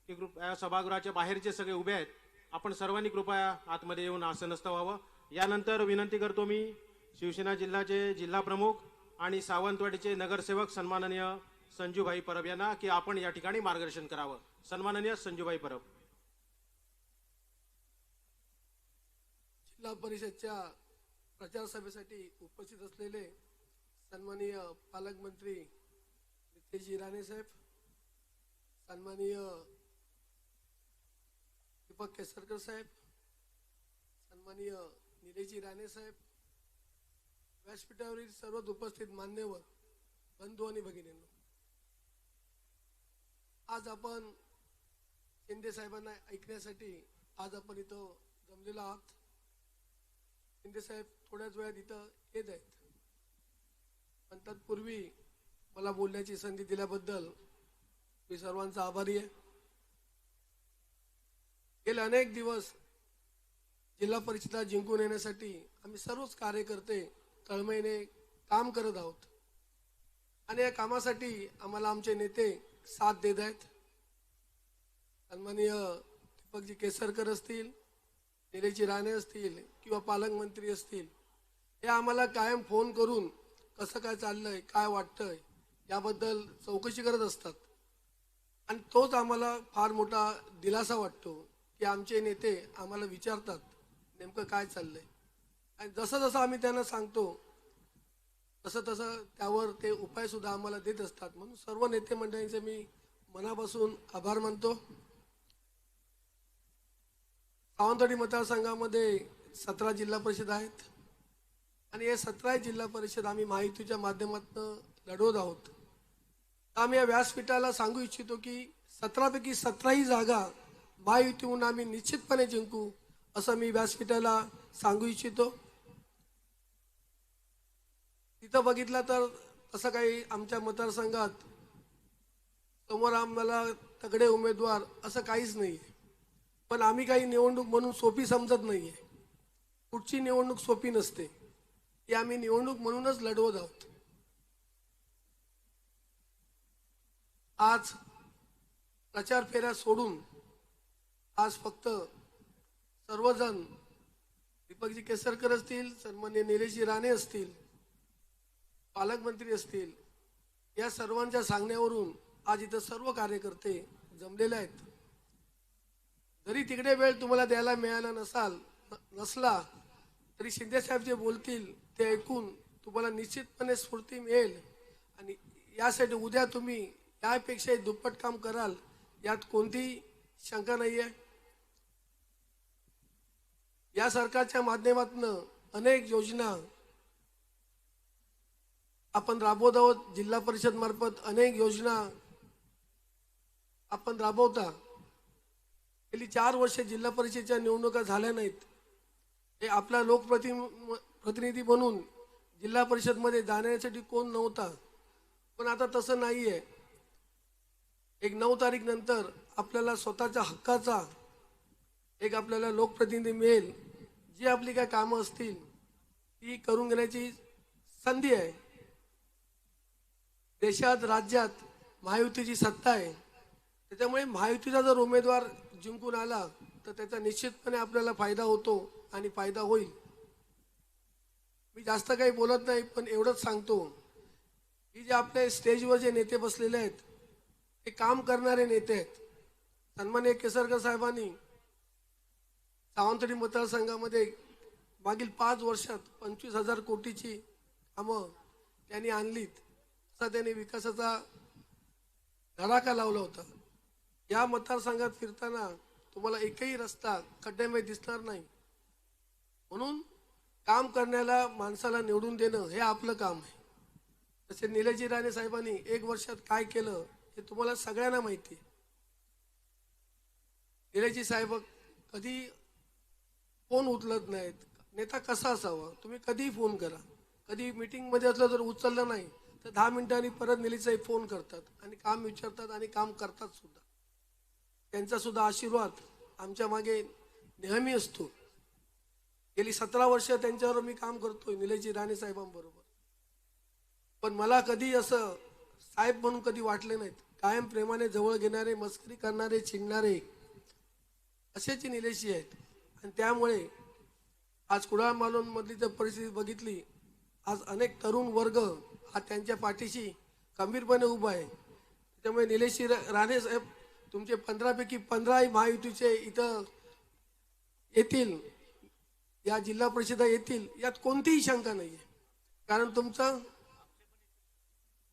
की कृपया सभागृहाच्या बाहेरचे सगळे उभे आहेत, आपण सर्वांनी कृपया आतमध्ये येऊन आसनस्थ व्हावं. यानंतर विनंती करतो मी शिवसेना जिल्ह्याचे जिल्हा प्रमुख आणि सावंतवाडीचे नगरसेवक सन्माननीय संजूभाई परब यांना की आपण या ठिकाणी मार्गदर्शन करावं. सन्माननीय संजूभाई परब. जिल्हा परिषदच्या प्रचार सभेसाठी उपस्थित असलेले सन्माननीय पालकमंत्री नितेशजी राणे साहेब, सन्माननीय दीपक केसरकर साहेब, सन्माननीय निलेशजी राणे साहेब, व्यासपीठावरील सर्व उपस्थित मान्यवर बंधू आणि भगिनींनो, आज आपण शिंदे साहेबांना ऐकण्यासाठी आज आपण इथं जमलेलो आहोत. शिंदे साहेब थोड्याच वेळात इथं येत आहेत, पण तत्पूर्वी मला बोलण्याची संधी दिल्याबद्दल मी सर्वांचा आभारी आहे. गेले अनेक दिवस जिल्हा परिषदा जिंकून येण्यासाठी आम्ही सर्वच कार्यकर्ते तळमळीने काम करत आहोत आणि या कामासाठी आम्हाला आमचे नेते साथ देत आहेत. सन्माननीय दीपकजी केसरकर असतील, निलेशजी राणे असतील किंवा पालकमंत्री असतील, हे आम्हाला कायम फोन करून कसं काय चाललंय, काय वाटतंय याबद्दल चौकशी करत असतात आणि तोच आम्हाला फार मोठा दिलासा वाटतो की आमचे नेते आम्हाला विचारतात नेमकं काय चाललंय आणि जसं जसं आम्ही त्यांना सांगतो तसं तसं त्यावर ते उपाय सुद्धा आम्हाला देत असतात. म्हणून सर्व नेते मंडळींचे मी मनापासून आभार मानतो. सावंतवाडी मतदारसंघामध्ये 17 जिल्हा परिषद आहेत आणि हे 17 जिल्हा परिषद आम्ही महायुतीच्या माध्यमातून लढवत आहोत. आम्ही या व्यासपीठाला सांगू इच्छितो की 17 पैकी 17 जागा महायुतीहून आम्ही निश्चितपणे जिंकू असं मी व्यासपीठाला सांगू इच्छितो. तिथं बघितलं तर तसं काही आमच्या मतदारसंघात समोर आम्हाला तगडे उमेदवार असं काहीच नाही आहे, पण आम्ही काही निवडणूक म्हणून सोपी समजत नाही आहे. कुठची निवडणूक सोपी नसते, ही आम्ही निवडणूक म्हणूनच लढवत आहोत. आज प्रचार फेऱ्या सोडून आज फक्त सर्वजण दीपकजी केसरकर असतील, सन्माननीय निलेशजी राणे असतील, पालकमंत्री असतील, या सर्वांच्या सांगण्यावरून आज इथं सर्व कार्यकर्ते जमलेले आहेत. जरी तिकडे वेळ तुम्हाला द्यायला मिळाला नसला तरी शिंदे साहेब जे बोलतील ते ऐकून तुम्हाला निश्चितपणे स्फूर्ती मिळेल आणि यासाठी उद्या तुम्ही यापेक्षाही दुप्पट काम कराल यात कोणतीही शंका नाही आहे. या सरकारच्या माध्यमातून अनेक योजना आपण राबवत आहोत. जिल्हा परिषद मार्फत अनेक योजना आपण राबवता. गेली 4 वर्ष जिल्हा परिषदेच्या निवडणुका झाल्या नाहीत. हे आपला लोकप्रतिनिधी बनून जिल्हा परिषदमध्ये जाण्यासाठी कोण नव्हता, पण आता तसं नाही आहे. एक 9 तारीख नंतर आपल्याला स्वतःच्या हक्काचा एक आपल्याला लोकप्रतिनिधी मिळेल. जी आपली काय कामं असतील ती करून घेण्याची संधी आहे. देशात राज्यात महायुतीची सत्ता आहे, त्याच्यामुळे महायुतीचा जर उमेदवार जिंकून आला तर त्याचा निश्चितपणे आपल्याला फायदा होतो आणि फायदा होईल. मी जास्त काही बोलत नाही, पण एवढंच सांगतो की जे आपल्या स्टेजवर जे नेते बसलेले आहेत ते काम करणारे नेते आहेत. सन्माननीय केसरकर साहेबांनी सावंतवाडी मतदारसंघामध्ये मागील 5 वर्षात 25,000 कोटीची कामं त्यांनी आणलीत. असा त्यांनी विकासाचा धडाका लावला होता. या मतदारसंघात फिरताना तुम्हाला एकही रस्ता खड्ड्यामध्ये दिसणार नाही. म्हणून काम करण्याला माणसाला निवडून देणं हे आपलं काम आहे. तसे निलेशजी राणे साहेबांनी 1 वर्षात काय केलं हे तुम्हाला सगळ्यांना माहिती आहे. निलेशजी साहेब कधी फोन उचलत नाहीत. नेता कसा असावा, तुम्ही कधीही फोन करा. कधी मीटिंगमध्ये असलं जर उचललं नाही तर 10 मिनिटांनी परत निलेश साहेब फोन करतात आणि काम विचारतात आणि काम करतात सुद्धा. त्यांचा सुद्धा आशीर्वाद आमच्या मागे नेहमी असतो. गेली 17 वर्ष त्यांच्यावर मी काम करतोय निलेशजी राणे साहेबांबरोबर, पण मला कधी असं साहेब म्हणून कधी वाटले नाहीत. कायम प्रेमाने जवळ घेणारे, मस्करी करणारे, चिडणारे असेच निलेशजी आहेत. आणि त्यामुळे आज कुडाळ मालवण मधली जर परिस्थिती बघितली, आज अनेक तरुण वर्ग हा त्यांच्या पाठीशी खंबीरपणे उभा आहे. त्यामुळे निलेशजी राणे साहेब तुमचे 15 पैकी 15 महायुतीचे इथं येतील, या जिल्हा परिषदा येतील, यात कोणतीही शंका नाही आहे. कारण तुमचं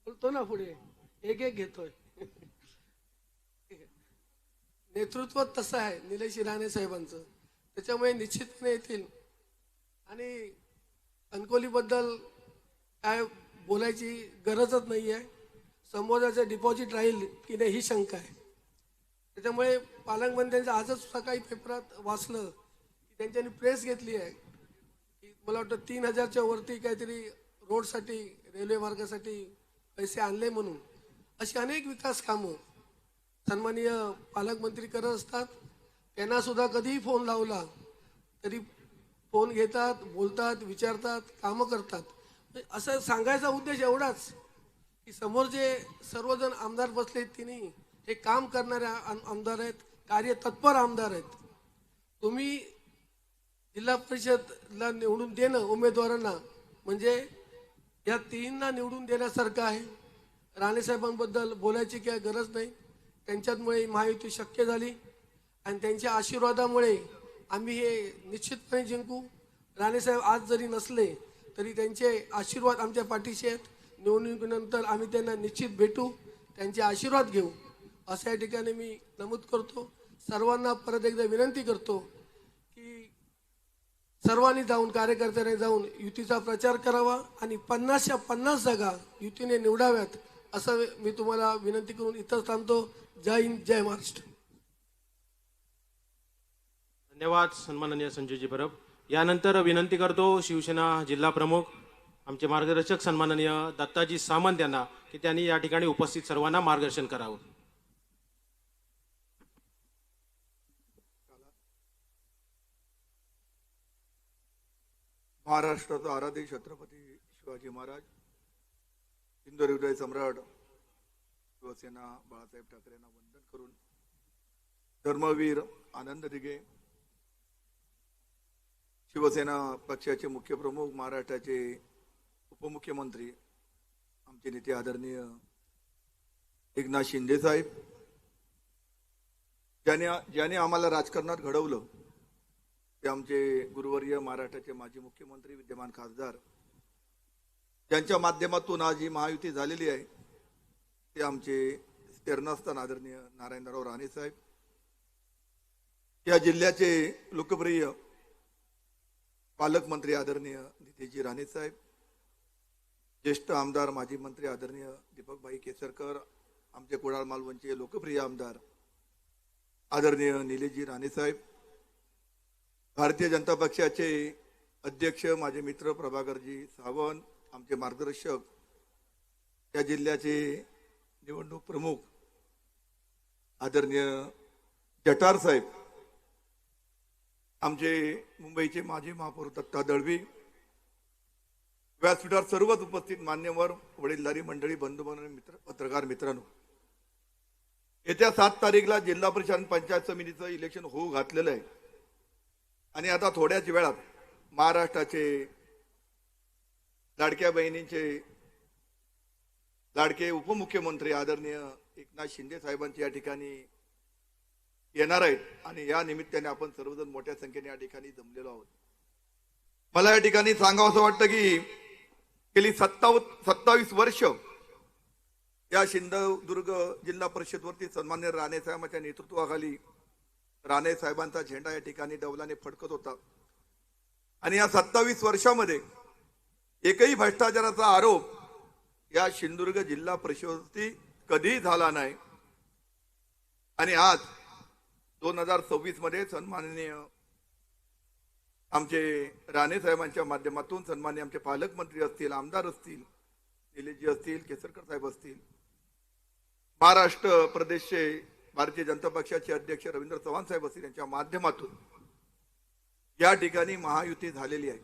बोलतो ना पुढे एक घेतोय नेतृत्व तसं आहे निलेश राणे साहेबांचं. त्याच्यामुळे निश्चितपणे येतील. आणि कणकवलीबद्दल काय बोलायची गरजच नाही आहे. समोरचं डिपॉझिट राहील की नाही ही शंका आहे. त्याच्यामुळे पालकमंत्र्यांचं आजच सकाळी पेपरात वाचलं की त्यांच्यानी प्रेस घेतली आहे की मला वाटतं 3,000च्या वरती काहीतरी रोडसाठी, रेल्वे मार्गासाठी पैसे आणले म्हणून. अशी अनेक विकास कामं सन्माननीय पालकमंत्री करत असतात. त्यांना सुद्धा कधीही फोन लावला तरी फोन घेतात, बोलतात, विचारतात, कामं करतात. असं सांगायचा उद्देश एवढाच की समोर जे सर्वजण आमदार बसलेत तिन्ही हे काम करणारे आमदार आहेत, कार्यतत्पर आमदार आहेत. तुम्ही जिल्हा परिषदला निवडून देणं उमेदवारांना म्हणजे या तिन्हींना निवडून देण्यासारखं आहे. राणेसाहेबांबद्दल बोलायची काय गरज नाही. त्यांच्यामुळे महायुती शक्य झाली आणि त्यांच्या आशीर्वादामुळे आम्ही हे निश्चितपणे जिंकू. राणेसाहेब आज जरी नसले तरी त्यांचे आशीर्वाद आमच्या पाठीशी आहेत. निवडणुकीनंतर आम्ही त्यांना निश्चित भेटू, त्यांचे आशीर्वाद घेऊ असं या ठिकाणी मी नमूद करतो. सर्वांना परत एकदा विनंती करतो की सर्वांनी जाऊन, कार्यकर्त्यांनी जाऊन युतीचा प्रचार करावा आणि 50च्या 50 जागा युतीने निवडाव्यात असं मी तुम्हाला विनंती करून इथंच थांबतो. जय हिंद, जय महाराष्ट्र. धन्यवाद सन्माननीय संजूजी परब. यानंतर विनंती करतो शिवसेना जिल्हा प्रमुख आमचे मार्गदर्शक सन्माननीय दत्ताजी सामंत यांना की त्यांनी या ठिकाणी उपस्थित सर्वांना मार्गदर्शन करावं. महाराष्ट्राचा आराध्य छत्रपती शिवाजी महाराज, हिंदू सम्राट शिवसेना बाळासाहेब ठाकरेंना वंदन करून धर्मवीर आनंद दिघे, शिवसेना पक्षाचे मुख्य प्रमुख, महाराष्ट्राचे उपमुख्यमंत्री आमचे नेते आदरणीय एकनाथ शिंदे साहेब, ज्याने आम्हाला राजकारणात घडवलं ते आमचे गुरुवर्य महाराष्ट्राचे माजी मुख्यमंत्री विद्यमान खासदार, ज्यांच्या माध्यमातून आज ही महायुती झालेली आहे ते आमचे स्टेरनास्थान आदरणीय नारायणराव राणे साहेब, या जिल्ह्याचे लोकप्रिय पालकमंत्री आदरणीय नितेशजी राणे साहेब, ज्येष्ठ आमदार माजी मंत्री आदरणीय दीपकभाई केसरकर, आमचे कुडाळ मालवणचे लोकप्रिय आमदार आदरणीय निलेशजी राणे साहेब, भारतीय जनता पक्षाचे अध्यक्ष माझे मित्र प्रभाकरजी सावंत, आमचे मार्गदर्शक, या जिल्ह्याचे निवडणूक प्रमुख आदरणीय जटार साहेब, आमचे मुंबईचे माजी महापौर दत्ता दळवी, व्यासपीठावर सर्वच उपस्थित मान्यवर, वडीलधारी मंडळी, बंधुबांधव, मित्र, पत्रकार मित्रांनो, येत्या 7 तारीखला जिल्हा परिषद आणि पंचायत समितीचं इलेक्शन होऊ घातलेलं आहे आणि आता थोड्याच वेळात महाराष्ट्राचे लाडक्या बहिणींचे लाडके उपमुख्यमंत्री आदरणीय एकनाथ शिंदे साहेबांचे या ठिकाणी येणार आहेत आणि या निमित्ताने आपण सर्वजण मोठ्या संख्येने या ठिकाणी जमलेलो आहोत. मला या ठिकाणी सांगावं असं वाटतं की गेली 27 वर्ष या सिंधुदुर्ग जिल्हा परिषदवरती सन्मान्य राणे साहेबांच्या नेतृत्वाखाली राणे साहेबांचा झेंडा या ठिकाणी डौलाने फडकत होता आणि या 27 वर्षामध्ये एकही भ्रष्टाचाराचा आरोप या सिंधुदुर्ग जिल्हा परिषदेवरती कधीही झाला नाही आणि आज 2026 मध्ये सन्माननीय आमचे राणे साहेबांच्या माध्यमातून सन्माननीय आमचे पालकमंत्री असतील, आमदार असतील, निलेशजी असतील, केसरकर साहेब असतील, महाराष्ट्र प्रदेशचे भारतीय जनता पक्षाचे अध्यक्ष रवींद्र चव्हाण साहेब असतील, यांच्या माध्यमातून या ठिकाणी महायुती झालेली आहे.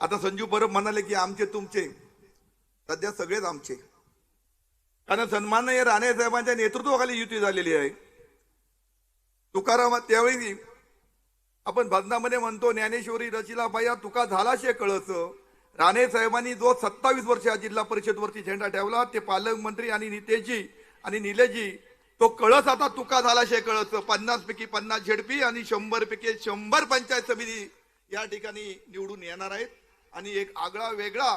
आता संजू परब म्हणाले की आमचे तुमचे, सध्या सगळेच आमचे, कारण सन्माननीय राणे साहेबांच्या नेतृत्वाखाली युती झालेली आहे. तुकाराम त्यावेळी आपण भजनामध्ये म्हणतो, ज्ञानेश्वरी रचिला पाया तुका झालाशे कळस. राणे साहेबांनी जो 27 वर्ष या जिल्हा परिषदवरती झेंडा ठेवला, ते पालकमंत्री आणि नितेशजी आणि निलेशजी, तो कळस आता तुका झालाशे कळस. 50 पैकी 50 झेडपी आणि 100 पैकी 100 पंचायत समिती या ठिकाणी निवडून येणार आहेत आणि एक आगळा वेगळा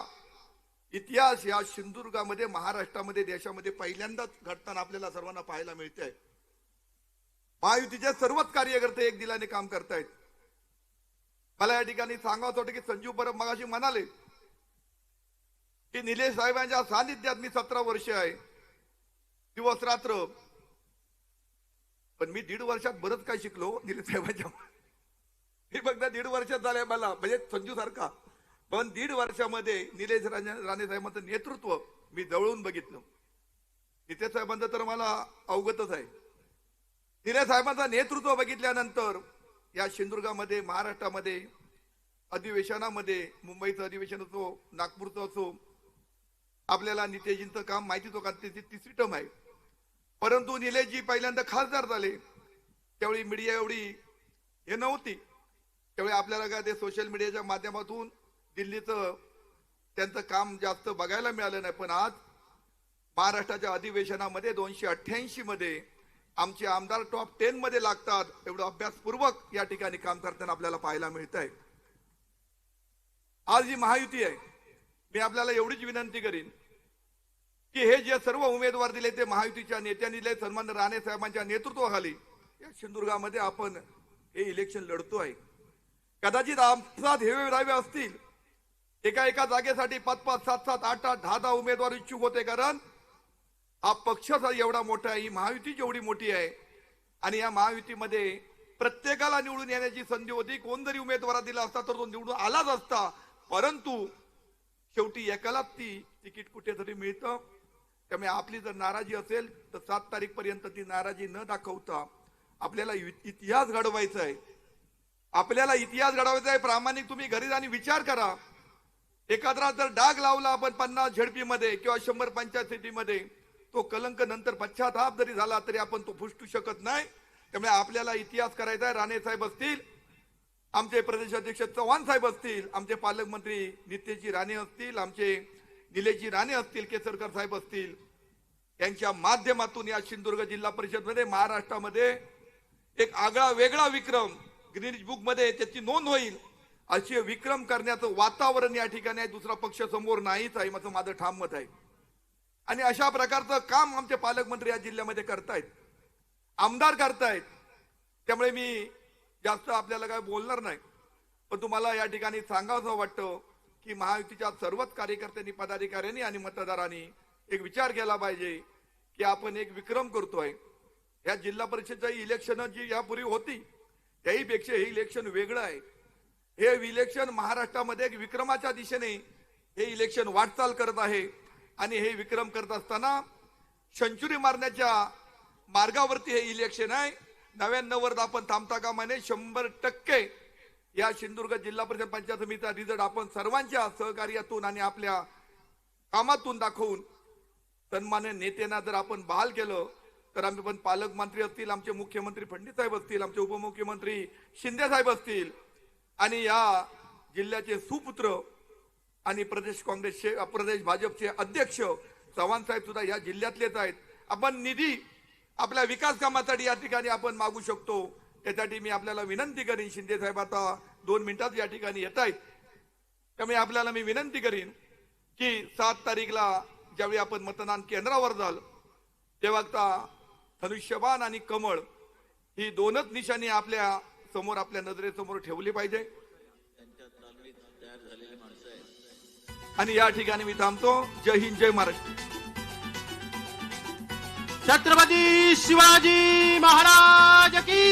इतिहास या सिंधुदुर्गामध्ये, महाराष्ट्रामध्ये, देशामध्ये पहिल्यांदाच घडताना आपल्याला सर्वांना पाहायला मिळते आहे. महायुतीचे सर्वच कार्यकर्ते एक दिलाने काम करतायत. मला या ठिकाणी सांगावं होतं की संजू परब मगाशी म्हणाले की निलेश साहेबांच्या सानिध्यात मी 17 वर्ष आहे, दिवस रात्र, पण मी 1.5 वर्षात बरंच काय शिकलो निलेश साहेबांच्या. मी फक्त 1.5 वर्षात झालंय मला, म्हणजे संजू सारखा, पण 1.5 वर्षामध्ये निलेश राणे साहेबांचं नेतृत्व मी जवळून बघितलं. नितेश साहेबांचं तर मला अवगतच आहे. निलेश साहेबांचं नेतृत्व बघितल्यानंतर या सिंधुदुर्गामध्ये, महाराष्ट्रामध्ये अधिवेशनामध्ये, मुंबईचं अधिवेशन असो, नागपूरचं असो, आपल्याला नितेशजींचं काम माहितीच हो, कारण त्याची तिसरी टर्म आहे. परंतु निलेशजी पहिल्यांदा खासदार झाले त्यावेळी मीडिया एवढी हे नव्हती. त्यावेळी आपल्याला काय ते सोशल मीडियाच्या माध्यमातून दिल्लीचं त्यांचं काम जास्त बघायला मिळालं नाही. पण आज महाराष्ट्राच्या अधिवेशनामध्ये 288 मध्ये आमचे आमदार टॉप 10 मध्ये लागतात. एवढं अभ्यासपूर्वक या ठिकाणी काम करताना आपल्याला पाहायला मिळत आहे. आज ही महायुती आहे. मी आपल्याला एवढीच विनंती करीन की हे जे सर्व उमेदवार दिले ते महायुतीच्या नेत्यांनी दिले. सन्माननीय राणे साहेबांच्या नेतृत्वाखाली या सिंधुदुर्गामध्ये आपण हे इलेक्शन लढतो आहे. कदाचित आमच्यात हेवे रावे असतील, एका जागेसाठी 5-5, 7-7, 8-8, 10-10 उमेदवार इच्छुक होते. कारण हा पक्ष एवढा मोठा आहे, ही महायुती जेवढी मोठी आहे आणि या महायुतीमध्ये प्रत्येकाला निवडून येण्याची संधी होती. कोण जरी उमेदवार दिला असता तर तो निवडून आलाच असता. परंतु शेवटी एकालाच ती तिकीट कुठेतरी मिळतं. त्यामुळे आपली जर नाराजी असेल तर 7 तारीख पर्यंत ती नाराजी न दाखवता आपल्याला इतिहास घडवायचा आहे. आपल्याला इतिहास घडवायचा आहे. प्रामाणिक तुम्ही घरी जाऊन विचार करा. एखादा जर डाग लावला आपण 50 झडपीमध्ये किंवा 100 पंचायतीमध्ये, तो कलंक नंतर पश्चाताप जरी झाला तरी आपण तो पुसू शकत नाही. त्यामुळे आपल्याला इतिहास करायचा आहे. राणे साहेब असतील, आमचे प्रदेश अध्यक्ष चव्हाण साहेब असतील, आमचे पालकमंत्री नितेशजी राणे असतील, आमचे निलेशजी राणे असतील, केसरकर साहेब असतील, यांच्या माध्यमातून या सिंधुदुर्ग जिल्हा परिषद मध्ये महाराष्ट्रामध्ये एक आगळा वेगळा विक्रम गिनीज बुक मध्ये त्याची नोंद होईल. असे विक्रम करण्याचं वातावरण या ठिकाणी आहे. दुसरा पक्ष समोर नाहीच आहे, माझं ठाम मत आहे. आणि अशा प्रकारचं काम आमचे पालकमंत्री या जिल्ह्यामध्ये करतायत, आमदार करतायत. त्यामुळे मी जास्त आपल्याला काय बोलणार नाही. पण तुम्हाला या ठिकाणी सांगावं वाटतं की महायुतीच्या सर्वच कार्यकर्त्यांनी, पदाधिकाऱ्यांनी आणि मतदारांनी एक विचार केला पाहिजे की आपण एक विक्रम करतोय. या जिल्हा परिषदच्या इलेक्शन जी यापूर्वी होती त्याहीपेक्षा हे इलेक्शन वेगळं आहे. हे इलेक्शन महाराष्ट्रामध्ये एक विक्रमाच्या दिशेने हे इलेक्शन वाटचाल करत आहे. आणि हे विक्रम करत असताना सेंचुरी मारण्याच्या मार्गावरती हे इलेक्शन आहे. 99 वर आपण थांबता कामा नये. 100% या सिंधुदुर्ग जिल्हा परिषद पंचायत समितीचा रिझल्ट आपण सर्वांच्या सहकार्यातून आणि आपल्या कामातून दाखवून सन्मान्य नेत्यांना जर आपण बहाल केलं तर आम्ही पण पालकमंत्री असतील, आमचे मुख्यमंत्री फडणवीस साहेब असतील, आमचे उपमुख्यमंत्री शिंदे साहेब असतील आणि या जिल्ह्याचे सुपुत्र आणि प्रदेश काँग्रेसचे, प्रदेश भाजपचे अध्यक्ष चव्हाण साहेब सुद्धा या जिल्ह्यातलेच आहेत. आपण निधी आपल्या विकास कामासाठी या ठिकाणी आपण मागू शकतो. त्यासाठी मी आपल्याला विनंती करीन, शिंदे साहेब आता 2 मिनिटात या ठिकाणी येत आहेत, त्यामुळे आपल्याला मी विनंती करीन की 7 तारीखला ज्यावेळी आपण मतदान केंद्रावर जाल तेव्हा धनुष्यबाण आणि कमळ ही 2च निशाणी आपल्या समोर, आपल्या नजरेसमोर ठेवली पाहिजे. आणि या ठिकाणी मी थांबतो. जय हिंद, जय महाराष्ट्र. छत्रपती शिवाजी महाराज की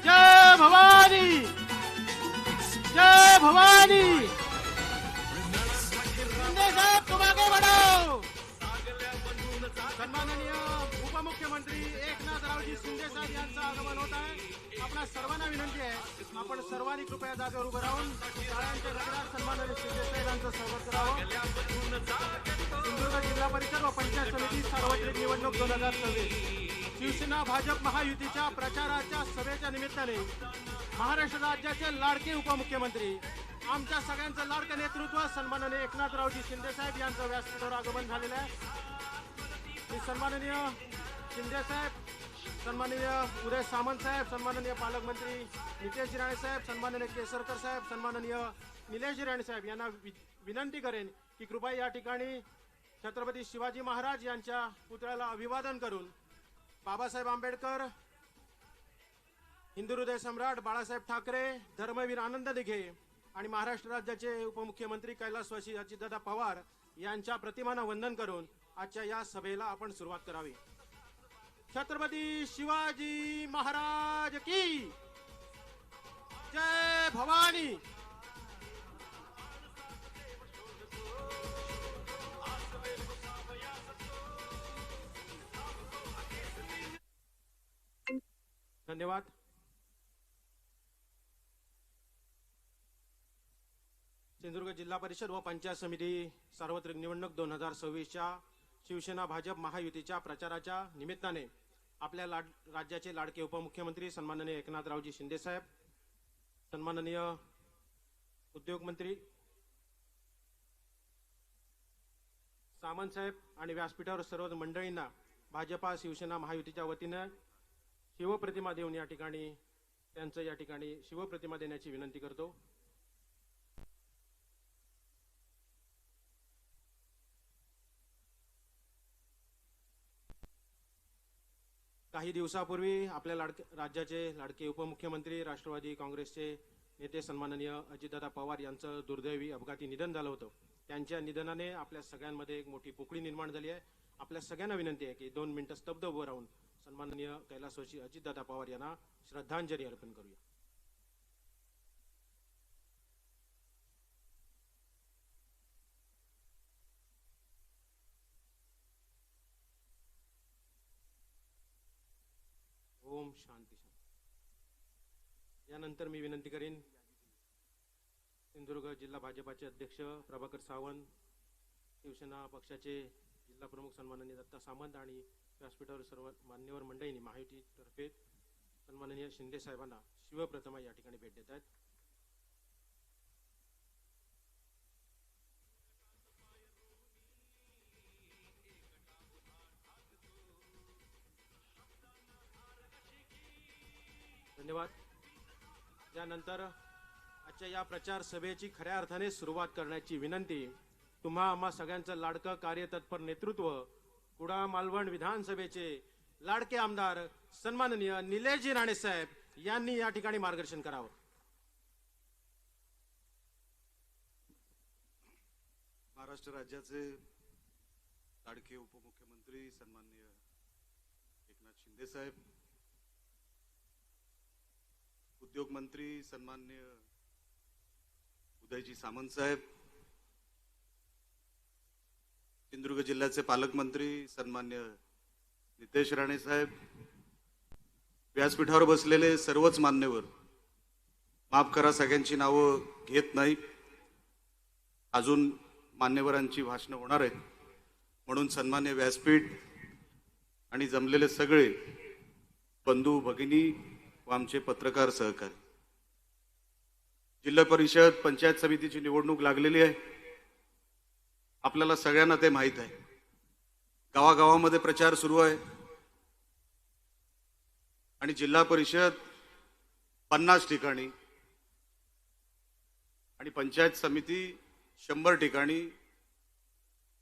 जय. भवानी जय. भवानी. शिंदे साहेब तुम आगे बढ़ो. सन्माननीय उपमुख्यमंत्री एकनाथरावजी शिंदे साहेब यांचं आगमन होत आहे. आपल्या सर्वांना विनंती आहे आपण सर्वांनी कृपया जागेवर उभं राहून टाळ्यांच्या गजरात सन्माननीय शिंदे साहेबांचं स्वागत करावं. सिंधुदुर्ग जिल्हा परिषद व पंचायत समिती सार्वत्रिक निवडणूक 2024 शिवसेना भाजप महायुतीच्या प्रचाराच्या सभेच्या निमित्ताने महाराष्ट्र राज्याचे लाडके उपमुख्यमंत्री, आमच्या सगळ्यांचं लाडकं नेतृत्व सन्माननीय एकनाथरावजी शिंदे साहेब यांचं व्यासपीठावर आगमन झालेलं आहे. सन्माननीय शिंदे साहेब, सन्माननीय उदय सामंत साहेब, सन्माननीय पालकमंत्री नितेश राणे साहेब, सन्माननीय केसरकर साहेब, सन्माननीय निलेश राणे साहेब यांना विनंती करेन की कृपया या ठिकाणी छत्रपती शिवाजी महाराज यांच्या पुतळ्याला अभिवादन करून बाबासाहेब आंबेडकर, हिंदू हृदय सम्राट बाळासाहेब ठाकरे, धर्मवीर आनंद दिघे आणि महाराष्ट्र राज्याचे उपमुख्यमंत्री कैलासवासी अजितदादा पवार यांच्या प्रतिमांना वंदन करून आजच्या या सभेला आपण सुरुवात करावी. छत्रपती शिवाजी महाराज की जय. भवानी. धन्यवाद. सिंधुदुर्ग जिल्हा परिषद व पंचायत समिती सार्वत्रिक निवडणूक 2026च्या शिवसेना भाजप महायुतीच्या प्रचाराच्या निमित्ताने आपल्या राज्याचे लाडके उपमुख्यमंत्री सन्माननीय एकनाथरावजी शिंदे साहेब, सन्माननीय उद्योगमंत्री सामंत साहेब आणि व्यासपीठावर सर्व मंडळींना भाजपा शिवसेना महायुतीच्या वतीनं शिवप्रतिमा देऊन या ठिकाणी शिवप्रतिमा देण्याची विनंती करतो. काही दिवसापूर्वी आपल्या राज्याचे लाडके उपमुख्यमंत्री राष्ट्रवादी काँग्रेसचे नेते सन्माननीय अजितदादा पवार यांचं दुर्दैवी अपघाती निधन झालं होतं. त्यांच्या निधनाने आपल्या सगळ्यांमध्ये एक मोठी पोकळी निर्माण झाली आहे. आपल्या सगळ्यांना विनंती आहे की 2 मिनिटं स्तब्ध उभं राहून सन्माननीय कैलासवासी अजितदादा पवार यांना श्रद्धांजली अर्पण करूया. ओम शांती शांती. यानंतर मी विनंती करेन सिंधुदुर्ग जिल्हा भाजपाचे अध्यक्ष प्रभाकर सावंत, शिवसेना पक्षाचे जिल्हा प्रमुख सन्माननीय दत्ता सामंत आणि व्यासपीठावर सर्व मान्यवर मंडळींनी महायुतीतर्फे सन्माननीय शिंदे साहेबांना शिवप्रतिमा या ठिकाणी भेट देत आहेत. धन्यवाद. यानंतर आजच्या या प्रचार सभेची खऱ्या अर्थाने सुरुवात करण्याची विनंती तुम्हा आम्हा सगळ्यांचं लाडकं कार्यतत्पर नेतृत्व कुडाळ मालवण विधानसभेचे लाडके आमदार सन्माननीय निलेशजी राणे साहेब यांनी या ठिकाणी मार्गदर्शन करावं. महाराष्ट्र राज्याचे लाडके उपमुख्यमंत्री सन्माननीय एकनाथ शिंदे साहेब, उद्योग मंत्री सन्माननीय उदयजी सामंत साहेब, सिंधुदुर्ग जिल्ह्याचे पालकमंत्री सन्मान्य नितेश राणे साहेब, व्यासपीठावर बसलेले सर्वच मान्यवर, माफ करा सगळ्यांची नावं घेत नाही, अजून मान्यवरांची भाषणं होणार आहेत, म्हणून सन्मान्य व्यासपीठ आणि जमलेले सगळे बंधू भगिनी व आमचे पत्रकार सहकारी. जिल्हा परिषद पंचायत समितीची निवडणूक लागलेली आहे. आपल्याला सगळ्यांना ते माहीत आहे. गावागावामध्ये प्रचार सुरू आहे आणि जिल्हा परिषद 50 ठिकाणी आणि पंचायत समिती 100 ठिकाणी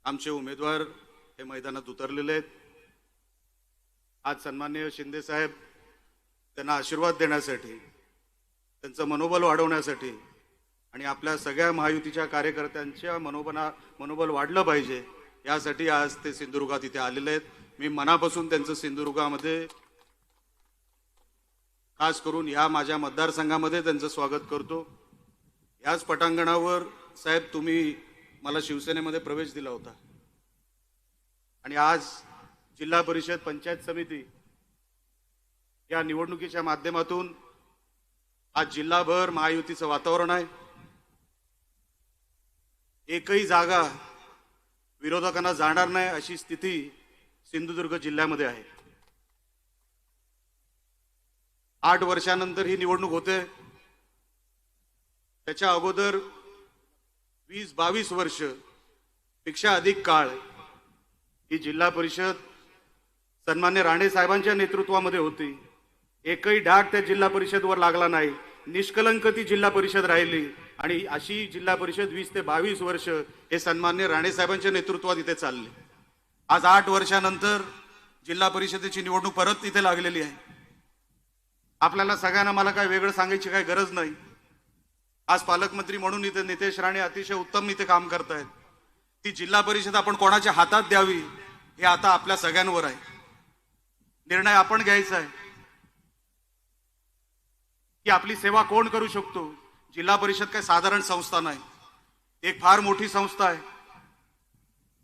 आमचे उमेदवार हे मैदानात उतरलेले आहेत. आज सन्माननीय शिंदे साहेब त्यांना आशीर्वाद देण्यासाठी, त्यांचं मनोबल वाढवण्यासाठी आणि आपल्या सगळ्या महायुतीच्या कार्यकर्त्यांच्या मनोबल वाढलं पाहिजे यासाठी आज ते सिंधुदुर्गात इथे आलेले आहेत. मी मनापासून त्यांचं सिंधुदुर्गामध्ये खास करून या माझ्या मतदारसंघामध्ये त्यांचं स्वागत करतो. याच पटांगणावर साहेब तुम्ही मला शिवसेनेमध्ये प्रवेश दिला होता आणि आज जिल्हा परिषद पंचायत समिती या निवडणुकीच्या माध्यमातून आज जिल्हाभर महायुतीचं वातावरण आहे. एकही जागा विरोधकांना जाणार नाही अशी स्थिती सिंधुदुर्ग जिल्ह्यामध्ये आहे. 8 वर्षानंतर ही निवडणूक होते. त्याच्या अगोदर 20-22 वर्ष पेक्षा अधिक काळ ही जिल्हा परिषद सन्मान्य राणे साहेबांच्या नेतृत्वामध्ये होती. एकही डाग त्या जिल्हा परिषदवर लागला नाही. निष्कलंक ती जिल्हा परिषद राहिली आणि अशी जिल्हा परिषद 20 ते 22 वर्ष हे सन्मान्य राणे साहेबांच्या नेतृत्वात इथे चालले. आज 8 वर्षानंतर जिल्हा परिषदेची निवडणूक परत इथे लागलेली आहे. आपल्याला सगळ्यांना मला काय वेगळं सांगायची काही गरज नाही. आज पालकमंत्री म्हणून इथे नितेश राणे अतिशय उत्तम इथे काम करतायत. ती जिल्हा परिषद आपण कोणाच्या हातात द्यावी हे आता आपल्या सगळ्यांवर आहे. निर्णय आपण घ्यायचा आहे की आपली सेवा कोण करू शकतो. जिल्हा परिषद काही साधारण संस्था नाही, एक फार मोठी संस्था आहे.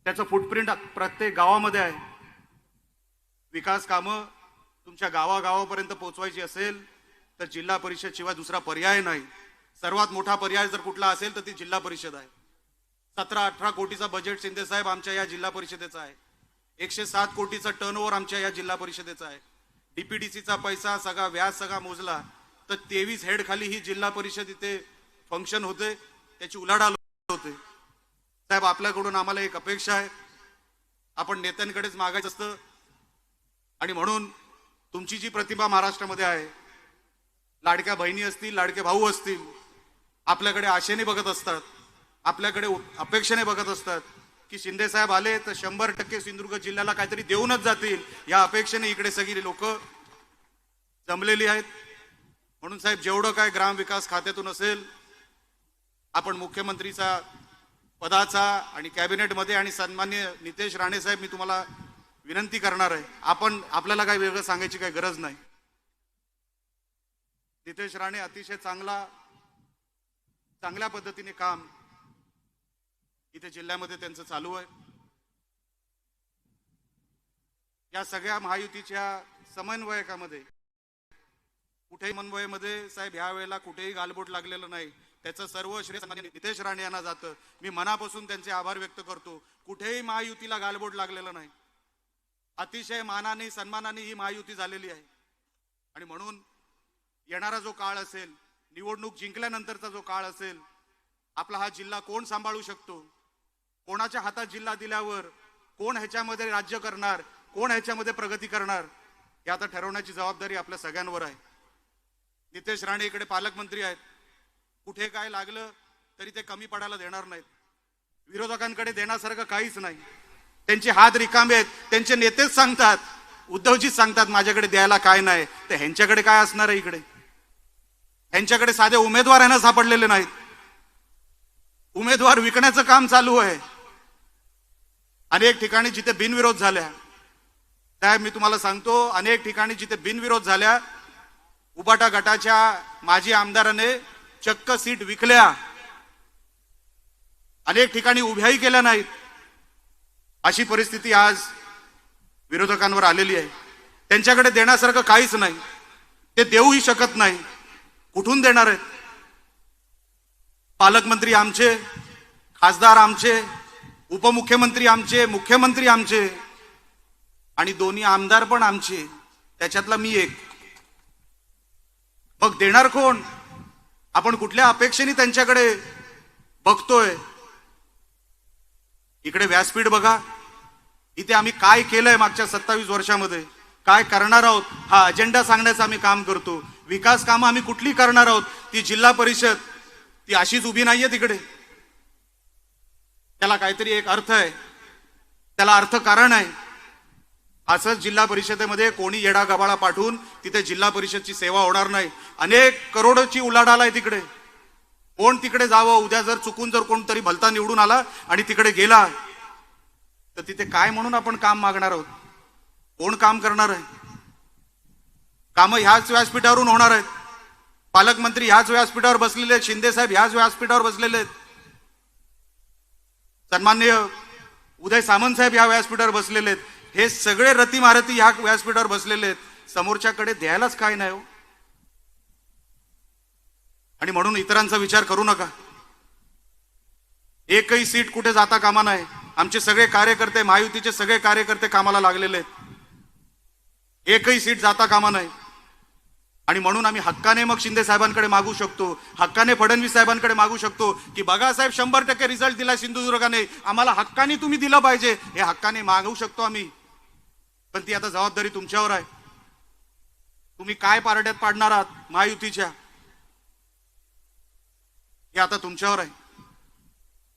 त्याचं फुटप्रिंट प्रत्येक गावामध्ये आहे. विकास कामं तुमच्या गावागावापर्यंत पोहोचवायची असेल तर जिल्हा परिषद शिवाय दुसरा पर्याय नाही. सर्वात मोठा पर्याय जर कुठला असेल तर ती जिल्हा परिषद आहे. 17-18 कोटीचा बजेट शिंदे साहेब आमच्या या जिल्हा परिषदेचा आहे. 107 कोटीचा टर्नओव्हर आमच्या या जिल्हा परिषदेचा आहे. डीपीडीसीचा पैसा सगळा व्याज सगळा मोजला तर 23 हेड खाली ही जिल्हा परिषद इथे फंक्शन होते, त्याची उलाढाल होते. साहेब आपल्याकडून आम्हाला एक अपेक्षा आहे, आपण नेत्यांकडेच मागायचं असतं आणि म्हणून तुमची जी प्रतिभा महाराष्ट्रामध्ये आहे, लाडक्या बहिणी असतील, लाडके भाऊ असतील, आपल्याकडे आशेने बघत असतात, आपल्याकडे अपेक्षेने बघत असतात की शिंदे साहेब आले तर 100% सिंधुदुर्ग जिल्ह्याला काहीतरी देऊनच जातील, या अपेक्षेने इकडे सगळी लोक जमलेली आहेत. म्हणून साहेब जेवढं काय ग्रामविकास खात्यातून असेल, आपण मुख्यमंत्रीचा पदाचा आणि कॅबिनेटमध्ये आणि सन्माननीय नितेश राणे साहेब, मी तुम्हाला विनंती करणार आहे, आपल्याला काही वेगळं सांगायची काही गरज नाही. नितेश राणे अतिशय चांगल्या पद्धतीने काम इथे जिल्ह्यामध्ये त्यांचं चालू आहे. या सगळ्या महायुतीच्या समन्वयकामध्ये कुठेही समन्वयामध्ये साहेब ह्या वेळेला कुठेही गालबोट लागलेलं नाही. त्याचं सर्व श्रेय सन्माननीय नितेश राणे यांना जातं. मी मनापासून त्यांचे आभार व्यक्त करतो. कुठेही महायुतीला गालबोट लागलेलं नाही. अतिशय मानाने सन्मानाने ही महायुती झालेली आहे. आणि म्हणून येणारा जो काळ असेल, निवडणूक जिंकल्यानंतरचा जो काळ असेल, आपला हा जिल्हा कोण सांभाळू शकतो, कोणाच्या हातात जिल्हा दिल्यावर कोण ह्याच्यामध्ये राज्य करणार, कोण ह्याच्यामध्ये प्रगती करणार, हे आता ठरवण्याची जबाबदारी आपल्या सगळ्यांवर आहे. नितेश राणे इकडे पालकमंत्री आहेत. कुठे काय लागलं तरी ते कमी पडायला देणार नाहीत. विरोधकांकडे देण्यासारखं काहीच नाही. त्यांचे हात रिकामे आहेत. त्यांचे नेतेच सांगतात, उद्धवजीच सांगतात माझ्याकडे द्यायला काय नाही. तर ह्यांच्याकडे काय असणार आहे इकडे? ह्यांच्याकडे साधे उमेदवार यांना सापडलेले नाहीत. उमेदवार विकण्याचं काम चालू आहे. अनेक ठिकाणी जिथे बिनविरोध झाल्या, साहेब मी तुम्हाला सांगतो, अनेक ठिकाणी जिथे बिनविरोध झाल्या, उबाटा गटाच्या माजी आमदाराने चक्क सीट विकल्या. अनेक ठिकाणी उभ्याही केल्या नाहीत. अशी परिस्थिती आज विरोधकांवर आलेली आहे. त्यांच्याकडे देण्यासारखं काहीच नाही. ते देऊही शकत नाही. कुठून देणार आहेत? पालकमंत्री आमचे, खासदार आमचे, उपमुख्यमंत्री आमचे, मुख्यमंत्री आमचे आणि दोन्ही आमदार पण आमचे, त्याच्यातला मी एक. मग देणार कोण? आपण कुठल्या अपेक्षेने त्यांच्याकडे बघतोय? इकडे व्यासपीठ बघा. इथे आम्ही काय केलंय मागच्या 27 वर्षामध्ये, काय करणार आहोत, हा अजेंडा सांगण्याचं आम्ही काम करतो. विकास कामं आम्ही कुठली करणार आहोत, ती जिल्हा परिषद ती अशीच उभी नाहीये तिकडे. त्याला काहीतरी एक अर्थ आहे, त्याला अर्थकारण आहे. असंच जिल्हा परिषदेमध्ये कोणी येडा गबाळा पाठवून तिथे जिल्हा परिषदची सेवा होणार नाही. अनेक करोडची उलाढाल आहे तिकडे. कोण तिकडे जावं? उद्या जर चुकून जर कोणतरी भलता निवडून आला आणि तिकडे गेला तर तिथे काय म्हणून आपण काम मागणार आहोत? कोण काम करणार आहे? कामं ह्याच व्यासपीठावरून होणार आहेत. पालकमंत्री ह्याच व्यासपीठावर बसलेले आहेत. शिंदे साहेब ह्याच व्यासपीठावर बसलेले आहेत. सन्माननीय उदय सामंत साहेब ह्या व्यासपीठावर बसलेले आहेत. हे सगळे रती महारथी ह्या व्यासपीठावर बसलेले आहेत. समोरच्याकडे द्यायलाच काय नाही हो. आणि म्हणून इतरांचा विचार करू नका. एकही सीट कुठे जाता कामा नाही. आमचे सगळे कार्यकर्ते, महायुतीचे सगळे कार्यकर्ते कामाला लागलेले आहेत. एकही सीट जाता कामा नाही. आणि म्हणून आम्ही हक्काने मग शिंदे साहेबांकडे मागू शकतो, हक्काने फडणवीस साहेबांकडे मागू शकतो की बघा साहेब 100% रिझल्ट दिला सिंधुदुर्गाने, आम्हाला हक्काने तुम्ही दिलं पाहिजे. हे हक्काने मागू शकतो आम्ही. पण ती आता जबाबदारी तुमच्यावर आहे. तुम्ही काय पारड्यात पाडणार आहात महायुतीच्या, हे आता तुमच्यावर आहे.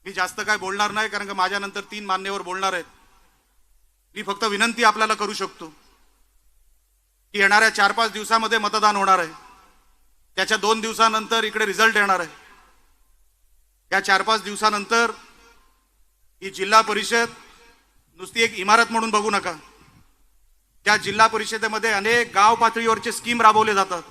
मी जास्त काय बोलणार नाही, कारण का माझ्यानंतर 3 मान्यवर बोलणार आहेत. मी फक्त विनंती आपल्याला करू शकतो की येणाऱ्या 4-5 दिवसामध्ये मतदान होणार आहे. त्याच्या 2 दिवसानंतर इकडे रिझल्ट येणार आहे. या 4-5 दिवसानंतर ही जिल्हा परिषद नुसती एक इमारत म्हणून बघू नका. त्या जिल्हा परिषदेमध्ये अनेक गाव पातळीवरचे स्कीम राबवले जातात.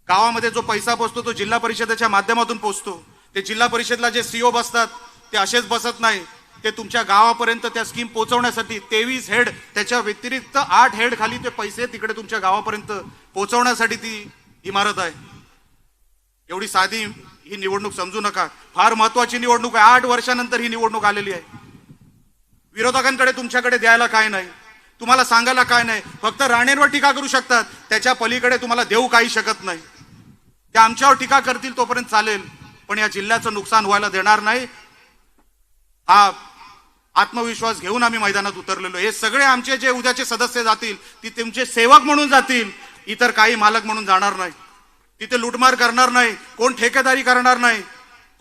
गावामध्ये जो पैसा पोचतो तो जिल्हा परिषदेच्या माध्यमातून पोचतो. ते जिल्हा परिषदला जे सीओ बसतात ते असेच बसत नाही. ते तुमच्या गावापर्यंत त्या स्कीम पोहोचवण्यासाठी 23 हेड, त्याच्या व्यतिरिक्त 8 हेड खाली ते पैसे तिकडे तुमच्या गावापर्यंत पोहोचवण्यासाठी ती इमारत आहे. एवढी साधी ही निवडणूक समजू नका. फार महत्वाची निवडणूक आहे. 8 वर्षानंतर ही निवडणूक आलेली आहे. विरोधकांकडे तुमच्याकडे द्यायला काय नाही, तुम्हाला सांगायला काय नाही. फक्त राणेंवर टीका करू शकतात, त्याच्या पलीकडे तुम्हाला देऊ काही शकत नाही. ते आमच्यावर टीका करतील तोपर्यंत चालेल, पण या जिल्ह्याचं नुकसान व्हायला देणार नाही. हा आत्मविश्वास घेऊन आम्ही मैदानात उतरलेलो. हे सगळे आमचे जे उद्याचे सदस्य जातील ते तुमचे सेवक म्हणून जातील, इतर काही मालक म्हणून जाणार नाही. तिथे लुटमार करणार नाही, कोण ठेकेदारी करणार नाही,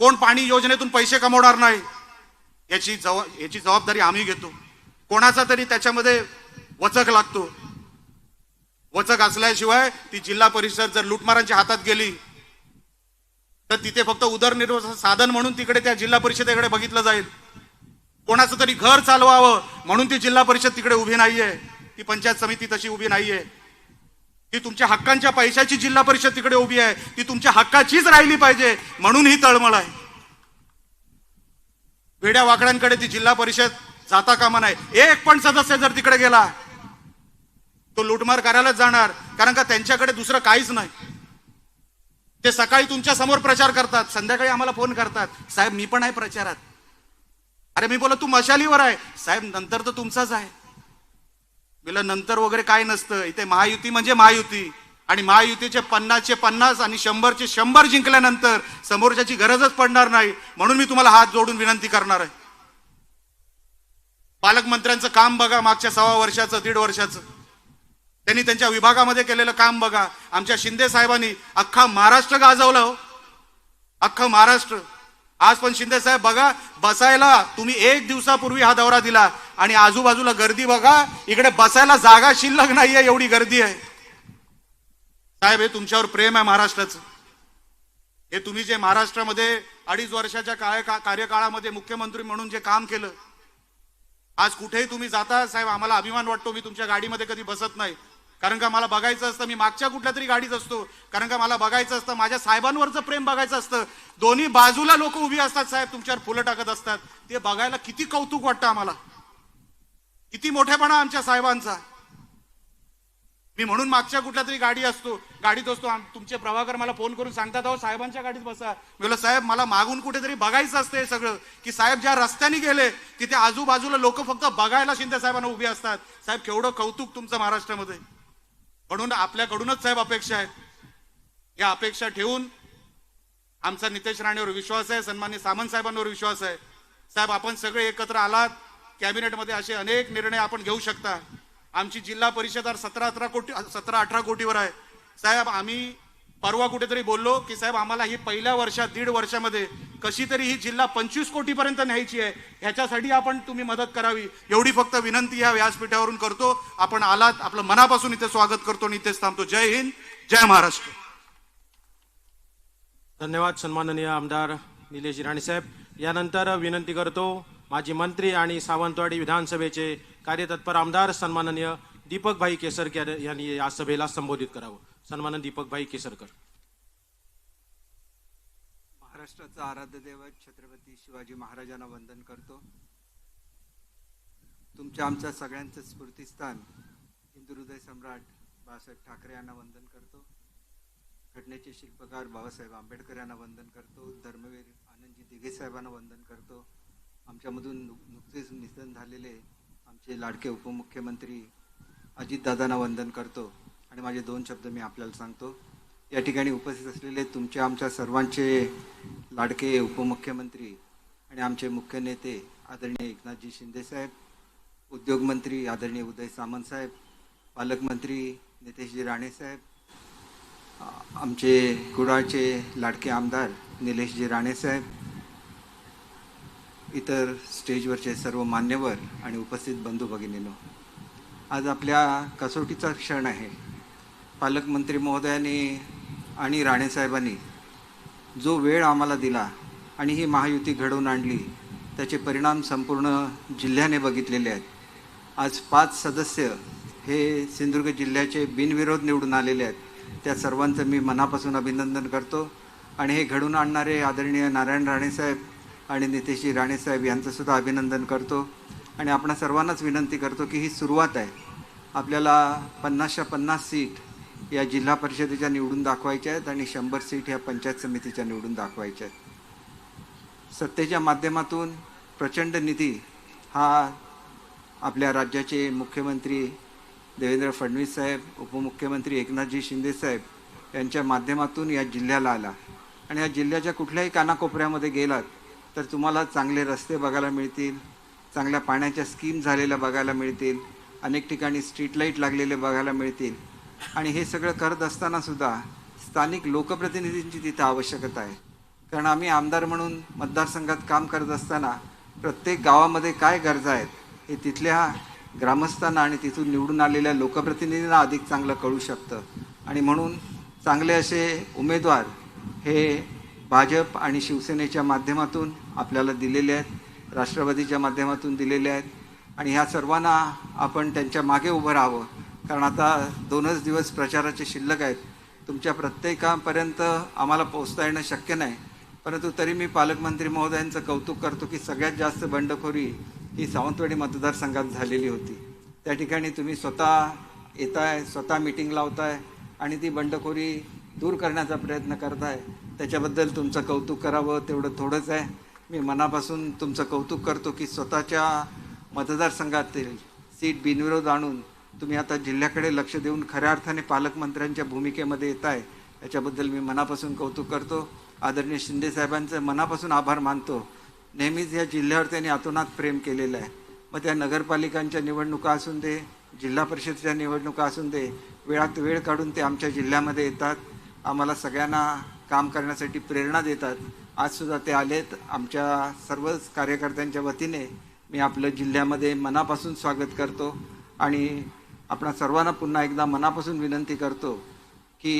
कोण पाणी योजनेतून पैसे कमवणार नाही. याची जबाबदारी आम्ही घेतो. कोणाचा तरी त्याच्यामध्ये वचक लागतो. वचक असल्याशिवाय ती जिल्हा परिषद जर लुटमारांच्या हातात गेली तर तिथे फक्त उदरनिर्वाहाचं साधन म्हणून तिकडे त्या जिल्हा परिषदेकडे बघितलं जाईल. कोणाचं तरी घर चालवावं म्हणून ती जिल्हा परिषद तिकडे उभी नाहीये, ती पंचायत समिती तशी उभी नाहीये. ती तुमच्या हक्कांच्या पैशाची जिल्हा परिषद तिकडे उभी आहे, ती तुमच्या हक्काचीच राहिली पाहिजे म्हणून ही तळमळ आहे. वेड्या वाकड्यांकडे ती जिल्हा परिषद जाता कामा नाही. एक पण सदस्य जर तिकडे गेला तो लुटमार करायलाच जाणार, कारण का त्यांच्याकडे दुसरं काहीच नाही. ते सकाळी तुमच्या समोर प्रचार करतात, संध्याकाळी आम्हाला फोन करतात, साहेब मी पण आहे प्रचारात. अरे मी बोला तू मशालीवर आहे, साहेब नंतर तर तुमचाच आहे. बिला नंतर वगैरे काय नसतं. इथे महायुती म्हणजे महायुती, आणि महायुतीचे 50चे 50 आणि 100चे 100 जिंकल्यानंतर समोरच्याची गरजच पडणार नाही. म्हणून मी तुम्हाला हात जोडून विनंती करणार आहे. पालकमंत्र्यांचं काम बघा, मागच्या 1.25 वर्षाचं 1.5 वर्षाचं त्यांनी त्यांच्या विभागामध्ये केलेलं काम बघा. आमच्या शिंदे साहेबांनी अख्खा महाराष्ट्र गाजवलं हो, अख्खं महाराष्ट्र. आज पण शिंदे साहेब बघा, बसायला तुम्ही 1 दिवसापूर्वी हा दौरा दिला आणि आजूबाजूला गर्दी बघा, इकडे बसायला जागा शिल्लक नाहीये एवढी गर्दी आहे. साहेब हे तुमच्यावर प्रेम आहे महाराष्ट्राचं. हे तुम्ही जे महाराष्ट्रामध्ये 2.5 वर्षाच्या कार्यकाळामध्ये मुख्यमंत्री म्हणून जे काम केलं, आज कुठेही तुम्ही जाता साहेब आम्हाला अभिमान वाटतो. मी तुमच्या गाडीमध्ये कधी बसत नाही, कारण का मला बघायचं असतं, मी मागच्या कुठल्या तरी गाडीत असतो, कारण का मला बघायचं असतं, माझ्या साहेबांवरचं प्रेम बघायचं असतं. दोन्ही बाजूला लोक उभी असतात साहेब, तुमच्यावर फुलं टाकत असतात. ते बघायला किती कौतुक वाटतं आम्हाला, किती मोठेपणा आमच्या साहेबांचा. मी म्हणून मागच्या कुठल्या तरी गाडीत असतो. तुमचे प्रभाकर मला फोन करून सांगतात, अहो साहेबांच्या गाडीत बसा. मी बोललो साहेब मला मागून कुठेतरी बघायचं असतं हे सगळं, की साहेब ज्या रस्त्याने गेले तिथे आजूबाजूला लोक फक्त बघायला शिंदे साहेबांना उभी असतात. साहेब केवढं कौतुक तुमचं महाराष्ट्रामध्ये. म्हणून आपल्याकडूनच साहेब अपेक्षा आहेत. या अपेक्षा ठेवून आमचा नितेश राणेवर विश्वास आहे, सन्माननीय सामंत साहेबांवर विश्वास आहे. साहेब आपण सगळे एकत्र आलात, कॅबिनेटमध्ये असे अनेक निर्णय आपण घेऊ शकता. आमची जिल्हा परिषद 17-18 कोटीवर आहे. साहेब आम्ही परवा कुठेतरी बोललो की साहेब आम्हाला ही पहिल्या वर्षात 1.5 वर्षामध्ये कशी तरी ही जिल्हा 25 कोटीपर्यंत न्यायची आहे, ह्याच्यासाठी आपण तुम्ही मदत करावी, एवढी फक्त विनंती या व्यासपीठावरून करतो. आपण आलात, आपलं मनापासून इथे स्वागत करतो आणि इथेच थांबतो. जय हिंद, जय महाराष्ट्र. धन्यवाद सन्माननीय आमदार निलेश राणे साहेब. यानंतर विनंती करतो माजी मंत्री आणि सावंतवाडी विधानसभेचे कार्यतत्पर आमदार सन्माननीय दीपकभाई केसरकर यांनी या सभेला संबोधित करावं. सन्माननीय दीपकभाई केसरकर. महाराष्ट्राचा आराध्य दैवत छत्रपती शिवाजी महाराजांना वंदन करतो. तुमच्या आमच्या सगळ्यांचं स्फूर्तिस्थान हिंदू हृदय सम्राट बाळासाहेब ठाकरे यांना वंदन करतो. घटनेचे शिल्पकार बाबासाहेब आंबेडकर यांना वंदन करतो. धर्मवीर आनंदजी दिघे साहेबांना वंदन करतो. आमच्यामधून नुकतेच निधन झालेले आमचे लाडके उपमुख्यमंत्री अजितदादांना वंदन करतो. आणि माझे 2 शब्द मी आपल्याला सांगतो. या ठिकाणी उपस्थित असलेले तुमच्या आमच्या सर्वांचे लाडके उपमुख्यमंत्री आणि आमचे मुख्य नेते आदरणीय एकनाथजी शिंदे साहेब, उद्योगमंत्री आदरणीय उदय सामंत साहेब, पालकमंत्री नितेशजी राणे साहेब, आमचे कुडाळचे लाडके आमदार निलेशजी राणे साहेब, इतर स्टेजवरचे सर्व मान्यवर आणि उपस्थित बंधू भगिनींनो, आज आपल्या कसोटीचा क्षण आहे. पालकमंत्री महोदयांनी आणि राणेसाहेबांनी जो वेळ आम्हाला दिला आणि ही महायुती घडवून आणली त्याचे परिणाम संपूर्ण जिल्ह्याने बघितलेले आहेत. आज 5 सदस्य हे सिंधुदुर्ग जिल्ह्याचे बिनविरोध निवडून आलेले आहेत. त्या सर्वांचं मी मनापासून अभिनंदन करतो. आणि हे घडवून आणणारे आदरणीय नारायण राणेसाहेब आणि नितेशजी राणेसाहेब यांचंसुद्धा अभिनंदन करतो. आणि आपणा सर्वांनाच विनंती करतो की ही सुरुवात आहे. आपल्याला 50च्या 50 सीट या जिल्हा परिषदेच्या निवडून दाखवायच्या आहेत आणि 100 सीट ह्या पंचायत समितीच्या निवडून दाखवायच्या आहेत. सत्तेच्या माध्यमातून प्रचंड निधी हा आपल्या राज्याचे मुख्यमंत्री देवेंद्र फडणवीस साहेब, उपमुख्यमंत्री एकनाथजी शिंदे साहेब यांच्या माध्यमातून या जिल्ह्याला आला. आणि या जिल्ह्याच्या कुठल्याही कानाकोपऱ्यामध्ये गेलात तर तुम्हाला चांगले रस्ते बघायला मिळतील, चांगल्या पाण्याच्या स्कीम झालेल्या बघायला मिळतील, अनेक ठिकाणी स्ट्रीट लाईट लागलेले बघायला मिळतील. आणि हे सगळं करत असताना सुद्धा स्थानिक लोकप्रतिनिधींची तिथं आवश्यकता आहे. कारण आम्ही आमदार म्हणून मतदारसंघात काम करत असताना प्रत्येक गावामध्ये काय गरजा आहेत हे तिथल्या ग्रामस्थांना आणि तिथून निवडून आलेल्या लोकप्रतिनिधींना अधिक चांगलं कळू शकतं. आणि म्हणून चांगले असे उमेदवार हे भाजप आणि शिवसेनेच्या माध्यमातून आपल्याला दिलेले आहेत, राष्ट्रवादीच्या माध्यमातून दिलेले आहेत. आणि ह्या सर्वांना आपण त्यांच्या मागे उभं राहावं. कारण आता 2च दिवस प्रचाराचे शिल्लक आहेत. तुमच्या प्रत्येकापर्यंत आम्हाला पोहोचता येणं शक्य नाही, परंतु तरी मी पालकमंत्री महोदयांचं कौतुक करतो की सगळ्यात जास्त बंडखोरी ही सावंतवाडी मतदारसंघात झालेली होती. त्या ठिकाणी तुम्ही स्वतः येताय, स्वतः मीटिंग लावताय आणि ती बंडखोरी दूर करण्याचा प्रयत्न करताय. त्याच्याबद्दल तुमचं कौतुक करावं तेवढं थोडंच आहे. मी मनापासून तुमचं कौतुक करतो की स्वतःच्या मतदारसंघातील सीट बिनविरोध आणून तुम्ही आता जिल्ह्याकडे लक्ष देऊन खऱ्या अर्थाने पालकमंत्र्यांच्या भूमिकेमध्ये येत आहे. याच्याबद्दल मी मनापासून कौतुक करतो. आदरणीय शिंदे साहेबांचं मनापासून आभार मानतो. नेहमीच या जिल्ह्यावर त्यांनी अतोनात प्रेम केलेलं आहे. मग त्या नगरपालिकांच्या निवडणुका असून दे, जिल्हा परिषदेच्या निवडणुका असून दे, वेळात वेळ काढून ते आमच्या जिल्ह्यामध्ये येतात, आम्हाला सगळ्यांना काम करण्यासाठी प्रेरणा देतात. आजसुद्धा ते आलेत. आमच्या सर्वच कार्यकर्त्यांच्या वतीने मी आपलं जिल्ह्यामध्ये मनापासून स्वागत करतो. आणि आपणा सर्वांना पुन्हा एकदा मनापासून विनंती करतो की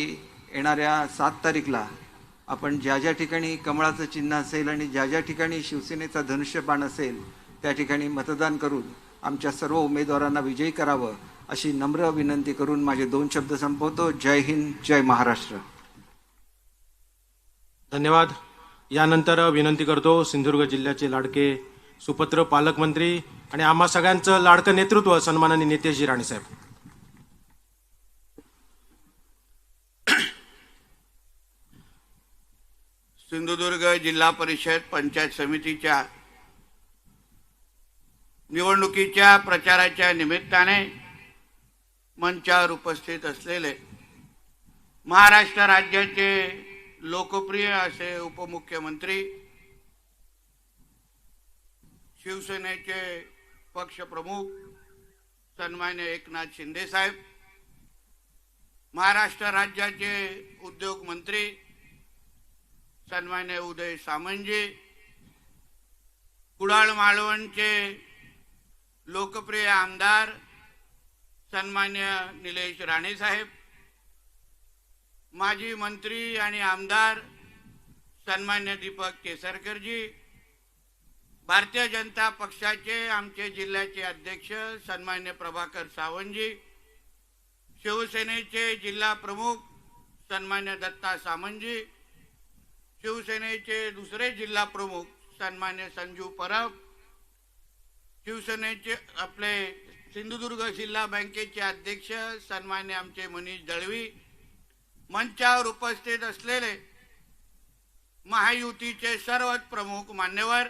येणाऱ्या 7 तारीखला आपण ज्या ज्या ठिकाणी कमळाचं चिन्ह असेल आणि ज्या ज्या ठिकाणी शिवसेनेचा धनुष्यबाण असेल त्या ठिकाणी मतदान करून आमच्या सर्व उमेदवारांना विजयी करावं अशी नम्र विनंती करून माझे 2 शब्द संपवतो. जय हिंद, जय महाराष्ट्र. धन्यवाद. यानंतर विनंती करतो सिंधुदुर्ग जिल्ह्याचे लाडके सुपुत्र पालकमंत्री आणि आम्हा सगळ्यांचं लाडकं नेतृत्व सन्माननीय नितेशजी राणे साहेब. सिंधुदुर्ग जिल्हा परिषद पंचायत समितीच्या निवडणुकीच्या प्रचाराच्या निमित्ताने मंचावर उपस्थित असलेले महाराष्ट्र राज्याचे लोकप्रिय असे उपमुख्यमंत्री, शिवसेनेचे पक्षप्रमुख सन्मान्य एकनाथ शिंदे साहेब, महाराष्ट्र राज्याचे उद्योग मंत्री सन्मान्य उदय सामंतजी, कुडाळ मालवणचे लोकप्रिय आमदार सन्मान्य निलेश राणे साहेब, माजी मंत्री आणि आमदार सन्मान्य दीपक केसरकरजी, भारतीय जनता पक्षाचे आमचे जिल्ह्याचे अध्यक्ष सन्मान्य प्रभाकर सावंतजी, शिवसेनेचे जिल्हा प्रमुख सन्मान्य दत्ता सामंतजी, शिवसेनेचे दुसरे जिल्हा प्रमुख सन्मान्य संजू परब, शिवसेनेचे आपले सिंधुदुर्ग जिल्हा बँकेचे अध्यक्ष सन्मान्य आमचे मनीष दळवी, मंचावर उपस्थित असलेले महायुतीचे सर्वच प्रमुख मान्यवर,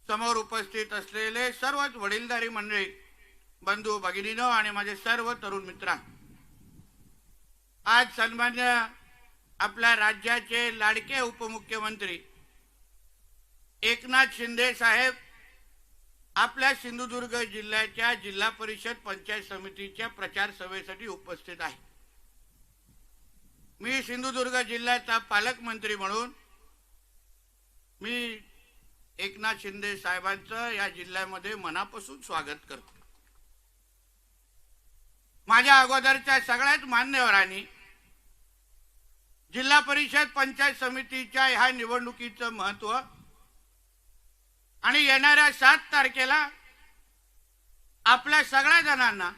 समोर उपस्थित असलेले सर्वच वडीलधारी मंडळी, बंधू भगिनीनो आणि माझे सर्व तरुण मित्र, आज सन्मान्य आपल्या राज्याचे लाडके उपमुख्यमंत्री एकनाथ शिंदे साहेब आपल्या सिंधुदुर्ग जिल्ह्याच्या जिल्हा परिषद पंचायत समितीच्या प्रचार सभेसाठी उपस्थित आहे. मी सिंधुदुर्ग जिल्ह्याचा पालकमंत्री म्हणून मी एकनाथ शिंदे साहेबांचं या जिल्ह्यामध्ये मनापासून स्वागत करतो. माझ्या अगोदरच्या सगळ्याच मान्यवरांनी जिल्हा परिषद पंचायत समितीच्या ह्या निवडणुकीचं महत्त्व आणि येणाऱ्या 7 तारखेला आपल्या सगळ्या जणांना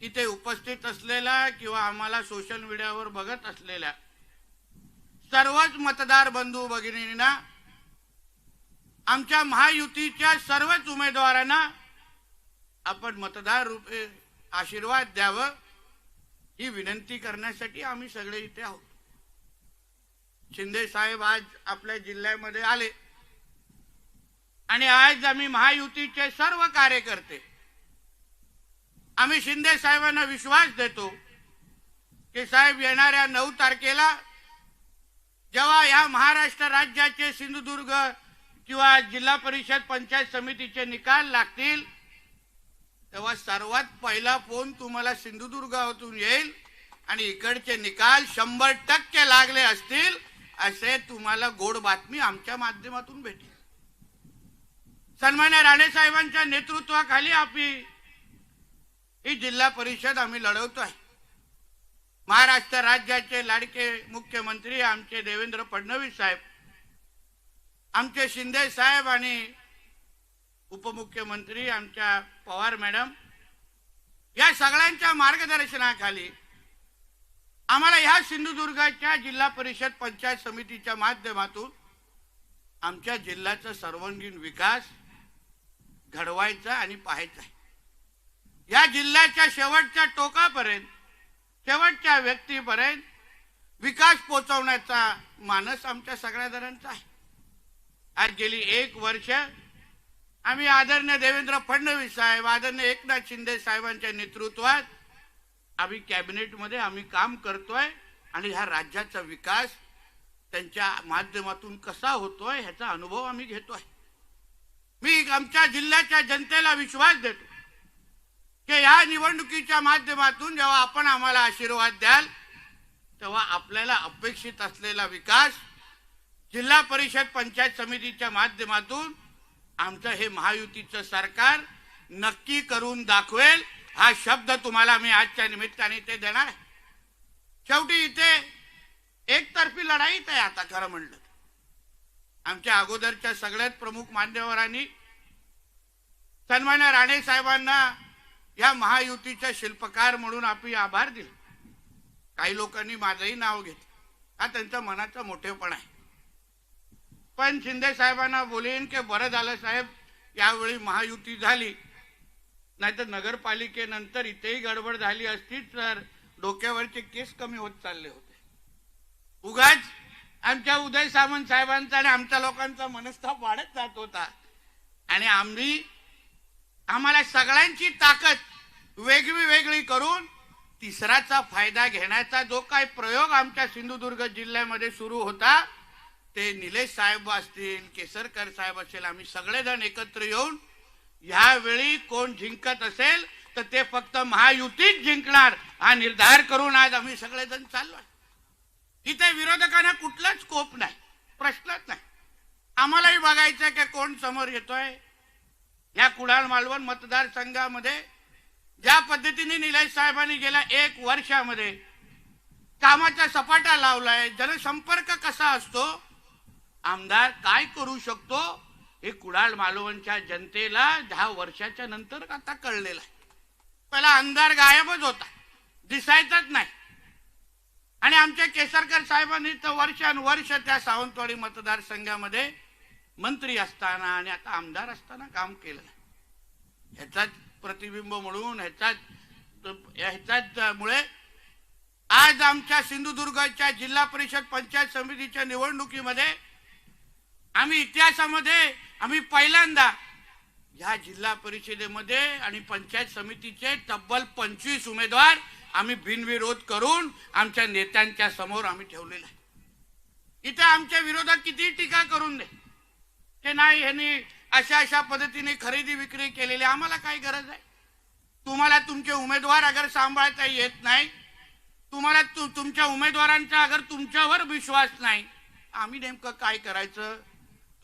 इथे उपस्थित असलेला किंवा आम्हाला सोशल मीडियावर बघत असलेल्या सर्वच मतदार बंधू भगिनींना, आमच्या महायुतीच्या सर्वच उमेदवारांना आपण मतदार रूपे आशीर्वाद द्यावं, ही विनंती करण्यासाठी आम्ही सगळे इथे आहोत. शिंदे साहेब आज आपल्या जिल्ह्यामध्ये आले आणि आज आम्ही महायुतीचे सर्व कार्यकर्ते आम्ही शिंदे साहेबांना विश्वास देतो की साहेब येणाऱ्या 9 तारखेला जेव्हा या महाराष्ट्र राज्याचे सिंधुदुर्ग किंवा जिल्हा परिषद पंचायत समितीचे निकाल लागतील तेव्हा सर्वात पहिला फोन तुम्हाला सिंधुदुर्गातून येईल आणि इकडचे निकाल 100% लागले असतील असे तुम्हाला गोड बातमी आमच्या माध्यमातून भेटेल. सन्मान्य राणे साहेबांच्या नेतृत्वाखाली ही जिल्हा परिषद आम्ही लढवतोय. महाराष्ट्र राज्याचे लाडके मुख्यमंत्री आमचे देवेंद्र फडणवीस साहेब, आमचे शिंदे साहेब आणि उपमुख्यमंत्री आमच्या पवार मॅडम या सगळ्यांच्या मार्गदर्शनाखाली आम्हाला ह्या सिंधुदुर्गाच्या जिल्हा परिषद पंचायत समितीच्या माध्यमातून आमच्या जिल्ह्याचा सर्वांगीण विकास घडवायचा आणि पाहायचा आहे. या जिल्ह्याच्या शेवटच्या टोकापर्यंत शेवटच्या व्यक्तीपर्यंत विकास पोहोचवण्याचा मानस आमच्या सगळ्या जणांचा आहे. आज गेली 1 वर्ष आम्ही आदरणीय देवेंद्र फडणवीस साहेब, आदरणीय एकनाथ शिंदे साहेबांच्या नेतृत्वात आम्ही कॅबिनेटमध्ये आम्ही काम करतोय आणि ह्या राज्याचा विकास त्यांच्या माध्यमातून कसा होतोय ह्याचा अनुभव आम्ही घेतोय. मी आमच्या जिल्ह्याच्या जनतेला विश्वास देतो की या निवडणुकीच्या माध्यमातून जेव्हा आपण आम्हाला आशीर्वाद द्याल तेव्हा आपल्याला अपेक्षित असलेला विकास जिल्हा परिषद पंचायत समितीच्या माध्यमातून आमचं हे महायुतीचं सरकार नक्की करून दाखवेल हा शब्द तुम्हाला मी आजच्या निमित्ताने ते देणार. शेवटी इथे एकतर्फी लढाईच आहे. आता खरं म्हणलं आमच्या अगोदरच्या सगळ्यात प्रमुख मान्यवरांनी सन्मान्य राणे साहेबांना या महायुतीच्या शिल्पकार म्हणून आपली आभार दिले. काही लोकांनी माझंही नाव घेतलं. हा त्यांचा मनाचा मोठेपणा आहे. पण शिंदे साहेबांना बोलेन की बरं झालं साहेब यावेळी महायुती झाली, नाहीतर नगरपालिकेनंतर इथेही गडबड झाली असती तर डोक्यावरचे केस कमी होत चालले होते. उगाच आमच्या उदय सामंत साहेबांचा आणि आमच्या लोकांचा मनस्ताप वाढत जात होता आणि आम्हाला सगळ्यांची ताकद वेगळी करून तिसराचा फायदा घेण्याचा जो काही प्रयोग आमच्या सिंधुदुर्ग जिल्ह्यामध्ये सुरू होता ते निलेश साहेब असतील, केसरकर साहेब असेल, आम्ही सगळेजण एकत्र येऊन यावेळी कोण जिंकत असेल तर ते फक्त महायुतीच जिंकणार हा निर्धार करून आज आम्ही सगळेजण चाललोय. इथे विरोधकांना कुठलाच स्कोप नाही, प्रश्नच नाही. आम्हालाही बघायचं की कोण समोर येतोय. या कुडाळ मालवण मतदारसंघामध्ये ज्या पद्धतीने निलेश साहेबांनी गेल्या 1 वर्षामध्ये कामाचा सपाटा लावलाय, जनसंपर्क कसा असतो, आमदार काय करू शकतो हे कुडाळ मालवणच्या जनतेला 10 वर्षाच्या नंतर आता कळलेलं आहे. पहिला आमदार गायबच होता, दिसायचाच नाही. आणि आमच्या केसरकर साहेबांनी तर वर्षानुवर्ष त्या सावंतवाडी मतदारसंघामध्ये मंत्री असताना आणि आता आमदार असताना काम केलं. ह्याचाच प्रतिबिंब म्हणून ह्याचाच मुळे आज आमच्या सिंधुदुर्गाच्या जिल्हा परिषद पंचायत समितीच्या निवडणुकीमध्ये आम्ही इतिहासामध्ये आम्ही पहिल्यांदा या जिल्हा परिषदेमध्ये आणि पंचायत समितीचे तब्बल 25 उमेदवार आम्ही बिनविरोध करून आमच्या नेत्यांच्या समोर आम्ही ठेवलेला आहे. इथे आमच्या विरोधात किती टीका करून दे की नाही ह्यांनी अशा पद्धतीने खरेदी विक्री केलेली, आम्हाला काय गरज आहे. तुम्हाला तुमचे उमेदवार अगर सांभाळता येत नाही, तुम्हाला तुमच्या उमेदवारांचा अगर तुमच्यावर विश्वास नाही, आम्ही नेमकं काय करायचं.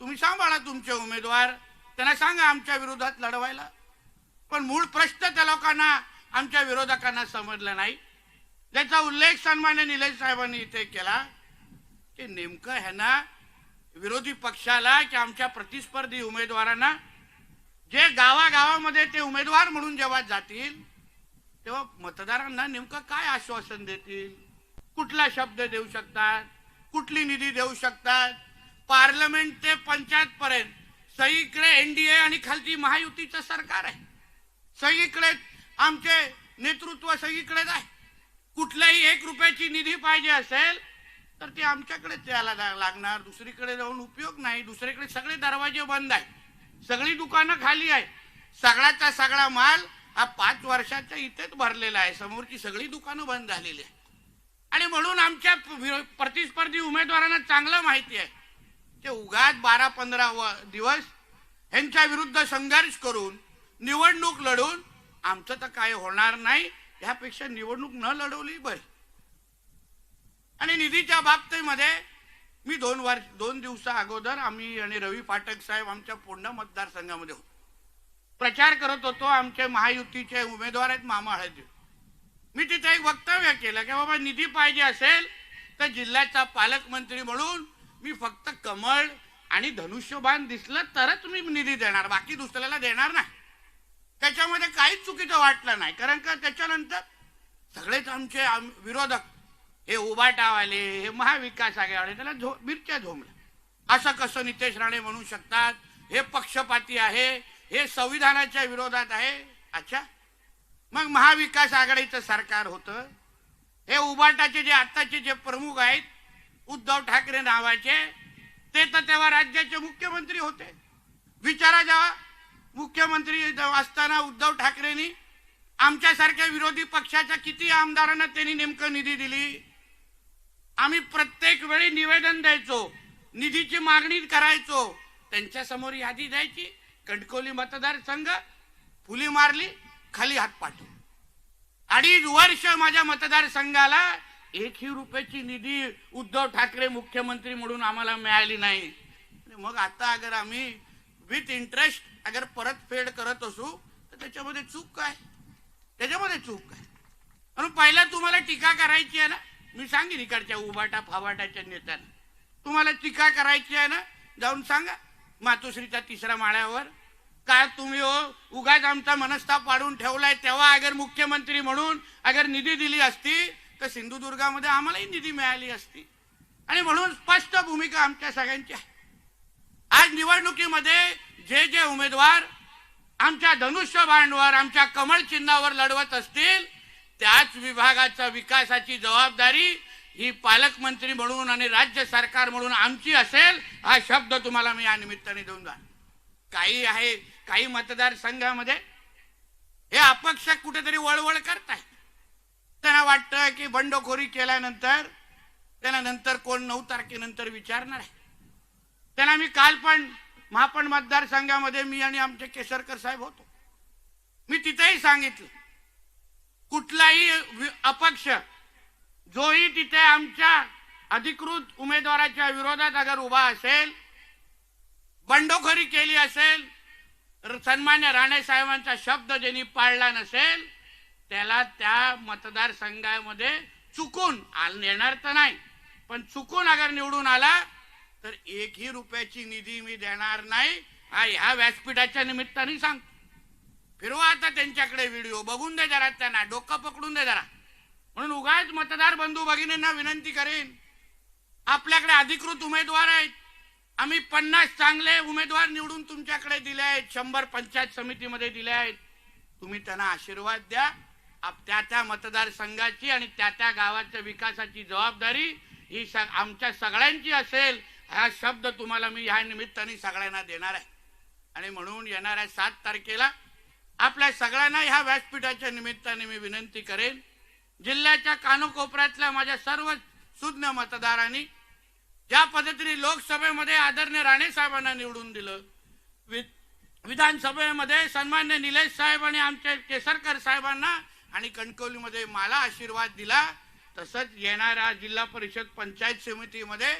तुम्ही सांभाळा तुमचे उमेदवार, त्यांना सांगा आमच्या विरोधात लढवायला. पण मूळ प्रश्न त्या लोकांना आमच्या विरोधकांना समजला नाही. ज्याचा उल्लेख सन्मान्य निलेश साहेबांनी इथे केला की नेमकं ह्यांना विरोधी पक्षाला की आमच्या प्रतिस्पर्धी उमेदवारांना जे गावागावामध्ये ते उमेदवार म्हणून जेव्हा जातील तेव्हा मतदारांना नेमकं काय आश्वासन देतील, कुठला शब्द देऊ शकतात, कुठली निधी देऊ शकतात. पार्लमेंट ते पंचायत पर्यंत सगळीकडे एनडीए आणि खालती महायुतीचं सरकार आहे. सगळीकडे आमचे नेतृत्व सगळीकडेच आहे. कुठल्याही 1 रुपयाची निधी पाहिजे असेल तर ते आमच्याकडे द्यायला लागणार, दुसरीकडे जाऊन उपयोग नाही. दुसरीकडे सगळे दरवाजे बंद आहेत, सगळी दुकानं खाली आहे, सगळ्याचा सगळा माल हा 5 वर्षाच्या इथेच भरलेला आहे, समोरची सगळी दुकानं बंद झालेली आहे. आणि म्हणून आमच्या प्रतिस्पर्धी उमेदवारांना चांगलं माहिती आहे ते उगाच 12-15 दिवस ह्यांच्या विरुद्ध संघर्ष करून निवडणूक लढून आमचं तर काय होणार नाही, ह्यापेक्षा निवडणूक न लढवली बरी. आणि निधीच्या बाबतीमध्ये मी 2 दिवसा अगोदर आम्ही आणि रवी पाठक साहेब आमच्या पूर्ण मतदारसंघामध्ये होतो, प्रचार करत होतो. आमचे महायुतीचे उमेदवार आहेत मामा हळदी. मी तिथे एक वक्तव्य केलं की बाबा निधी पाहिजे असेल तर जिल्ह्याचा पालकमंत्री म्हणून मी फक्त कमळ आणि धनुष्यबाण दिसलं तरच मी निधी देणार, बाकी दुसऱ्याला देणार नाही. त्याच्यामध्ये काहीच चुकीचं वाटलं नाही, कारण का त्याच्यानंतर सगळेच आमचे विरोधक हे उबाटावाले, हे महाविकास आघाडी त्याला मिरच्या झोंबल्या. असं कसं नितेश राणे म्हणू शकतात, हे पक्षपाती आहे, हे संविधानाच्या विरोधात आहे. अच्छा, मग महाविकास आघाडीचं सरकार होतं, हे उबाटाचे जे आताचे जे प्रमुख आहेत उद्धव ठाकरे नावाचे, ते तर तेव्हा राज्याचे मुख्यमंत्री होते. विचारा जेव्हा मुख्यमंत्री असताना उद्धव ठाकरेंनी आमच्यासारख्या विरोधी पक्षाच्या किती आमदारांना त्यांनी नेमकं निधी दिली. आम्ही प्रत्येक वेळी निवेदन द्यायचो, निधीची मागणी करायचो, त्यांच्या समोर यादी द्यायची, कणकवली मतदारसंघ फुली मारली, खाली हात पाठव. 2.5 वर्ष माझ्या मतदारसंघाला 1 रुपयाची निधी उद्धव ठाकरे मुख्यमंत्री म्हणून आम्हाला मिळाली नाही. मग आता अगर आम्ही विथ इंटरेस्ट अगर परतफेड करत असू तर त्याच्यामध्ये चूक काय, त्याच्यामध्ये चूक काय. म्हणून पहिला तुम्हाला टीका करायची आहे ना, मी सांगेन इकडच्या उबाटा फावाटाच्या नेत्यांना, तुम्हाला टीका करायची आहे ना, जाऊन सांगा मातोश्रीच्या 3ऱ्या माळ्यावर काय तुम्ही उगाच आमचा मनस्ताप वाढून ठेवलाय. तेव्हा अगर मुख्यमंत्री म्हणून अगर निधी दिली असती तर सिंधुदुर्गामध्ये आम्हालाही निधी मिळाली असती. आणि म्हणून स्पष्ट भूमिका आमच्या सगळ्यांची आहे. आज निवडणुकीमध्ये जे जे उमेदवार आमच्या धनुष्यबाणवर, आमच्या कमळ चिन्हावर लढवत असतील त्याच विभागाच्या विकासाची जबाबदारी ही पालकमंत्री म्हणून आणि राज्य सरकार म्हणून आमची असेल, हा शब्द तुम्हाला मी या निमित्ताने देऊन जा. काही आहे काही मतदारसंघामध्ये हे अपक्ष कुठेतरी वळवळ करताय, त्यांना वाटतं की बंडखोरी केल्यानंतर त्यांना नंतर कोण 9 तारखेनंतर विचारणार आहे. त्यांना मी काल पण महापण मतदारसंघामध्ये मी आणि आमचे केसरकर साहेब होतो, मी तिथेही सांगितलं कुठलाही अपक्ष जोही तिथे आमच्या अधिकृत उमेदवाराच्या विरोधात अगर उभा असेल, बंडखोरी केली असेल, सन्मान्य राणे साहेबांचा शब्द ज्यांनी पाळला नसेल त्याला त्या मतदारसंघामध्ये चुकून येणार तर नाही पण चुकून अगर निवडून आला तर 1 रुपयाची निधी मी देणार नाही. हा ह्या व्यासपीठाच्या निमित्ताने सांगतो. फिरवा आता त्यांच्याकडे व्हिडिओ, बघून दे जरा, त्यांना डोकं पकडून दे जरा. म्हणून उगाच मतदार बंधू भगिनींना विनंती करेन, आपल्याकडे अधिकृत उमेदवार आहेत, आम्ही 50 चांगले उमेदवार निवडून तुमच्याकडे दिले आहेत, 100 पंचायत समितीमध्ये दिले आहेत. तुम्ही त्यांना आशीर्वाद द्या. त्या मतदारसंघाची आणि त्या गावाच्या विकासाची जबाबदारी ही आमच्या सगळ्यांची असेल, हा शब्द तुम्हाला मी या निमित्ताने सगळ्यांना देणार आहे. आणि म्हणून येणाऱ्या 7 तारखेला आपल्या सगळ्यांना ह्या व्यासपीठाच्या निमित्ताने मी विनंती करेन, जिल्ह्याच्या कानकोपऱ्यातल्या माझ्या सर्व सुज्ञ मतदारांनी ज्या पद्धतीने लोकसभेमध्ये आदरणीय राणे साहेबांना निवडून दिलं, विधानसभेमध्ये सन्मान्य निलेश साहेब आणि आमचे केसरकर साहेबांना आणि कणकवलीमध्ये मला आशीर्वाद दिला, तसंच येणाऱ्या जिल्हा परिषद पंचायत समितीमध्ये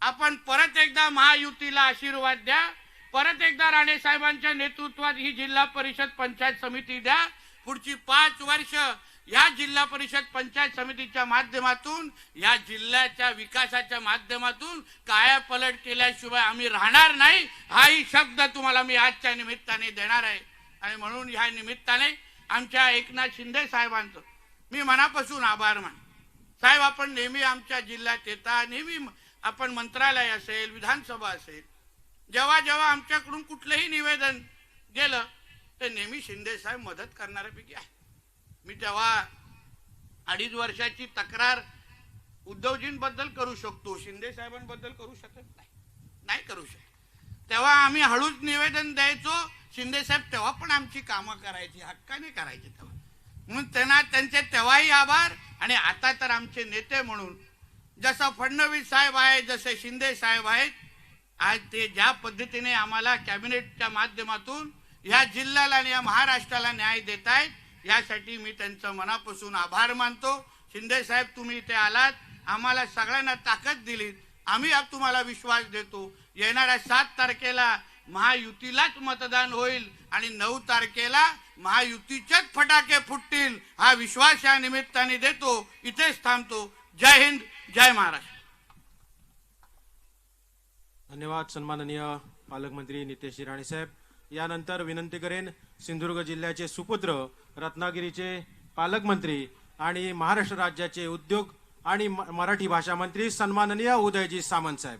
आपण परत एकदा महायुतीला आशीर्वाद द्या, परत एकदा राणे साहेबांच्या नेतृत्वात ही जिल्हा परिषद पंचायत समिती द्या. पुढची 5 वर्ष या जिल्हा परिषद पंचायत समितीच्या माध्यमातून या जिल्ह्याच्या विकासाच्या माध्यमातून कायापलट केल्याशिवाय आम्ही राहणार नाही, हाही शब्द तुम्हाला मी आजच्या निमित्ताने देणार आहे. आणि म्हणून ह्या निमित्ताने आमच्या एकनाथ शिंदे साहेबांचं मी मनापासून आभार मानतो. साहेब, आपण नेहमी आमच्या जिल्ह्यात येता, नेहमी आपण मंत्रालय असेल, विधानसभा असेल, जेव्हा जेव्हा आमच्याकडून कुठलंही निवेदन गेलं तर नेहमी शिंदे साहेब मदत करणाऱ्यापैकी आहे. मी तेव्हा 2.5 वर्षाची तक्रार उद्धवजींबद्दल करू शकतो, शिंदे साहेबांबद्दल करू शकत नाही करू शकत. तेव्हा आम्ही हळूच निवेदन द्यायचो, शिंदे साहेब तेव्हा पण आमची कामं करायची, हक्काने करायची तेव्हा. म्हणून त्यांचे तेव्हाही आभार. आणि आता तर आमचे नेते म्हणून जसं फडणवीस साहेब आहेत, जसे शिंदे साहेब आहेत, आज ते ज्या पद्धतीने आम्हाला कॅबिनेटच्या माध्यमातून या जिल्ह्याला आणि या महाराष्ट्राला न्याय देत आहेत, यासाठी मी त्यांचं मनापासून आभार मानतो. शिंदे साहेब, तुम्ही इथे आलात, आम्हाला सगळ्यांना ताकद दिलीत, आम्ही तुम्हाला विश्वास देतो. येणाऱ्या 7 तारखेला महायुतीलाच मतदान होईल आणि 9 तारखेला महायुतीचेच फटाके फुटतील, हा विश्वास या निमित्ताने देतो. इथेच थांबतो. जय हिंद, जय महाराष्ट्र. धन्यवाद सन्माननीय पालकमंत्री नितेश राणे साहेब. यानंतर विनंती करेन सिंधुदुर्ग जिल्ह्याचे सुपुत्र, रत्नागिरीचे पालकमंत्री आणि महाराष्ट्र राज्याचे उद्योग आणि मराठी भाषा मंत्री सन्माननीय उदयजी सामंत साहेब.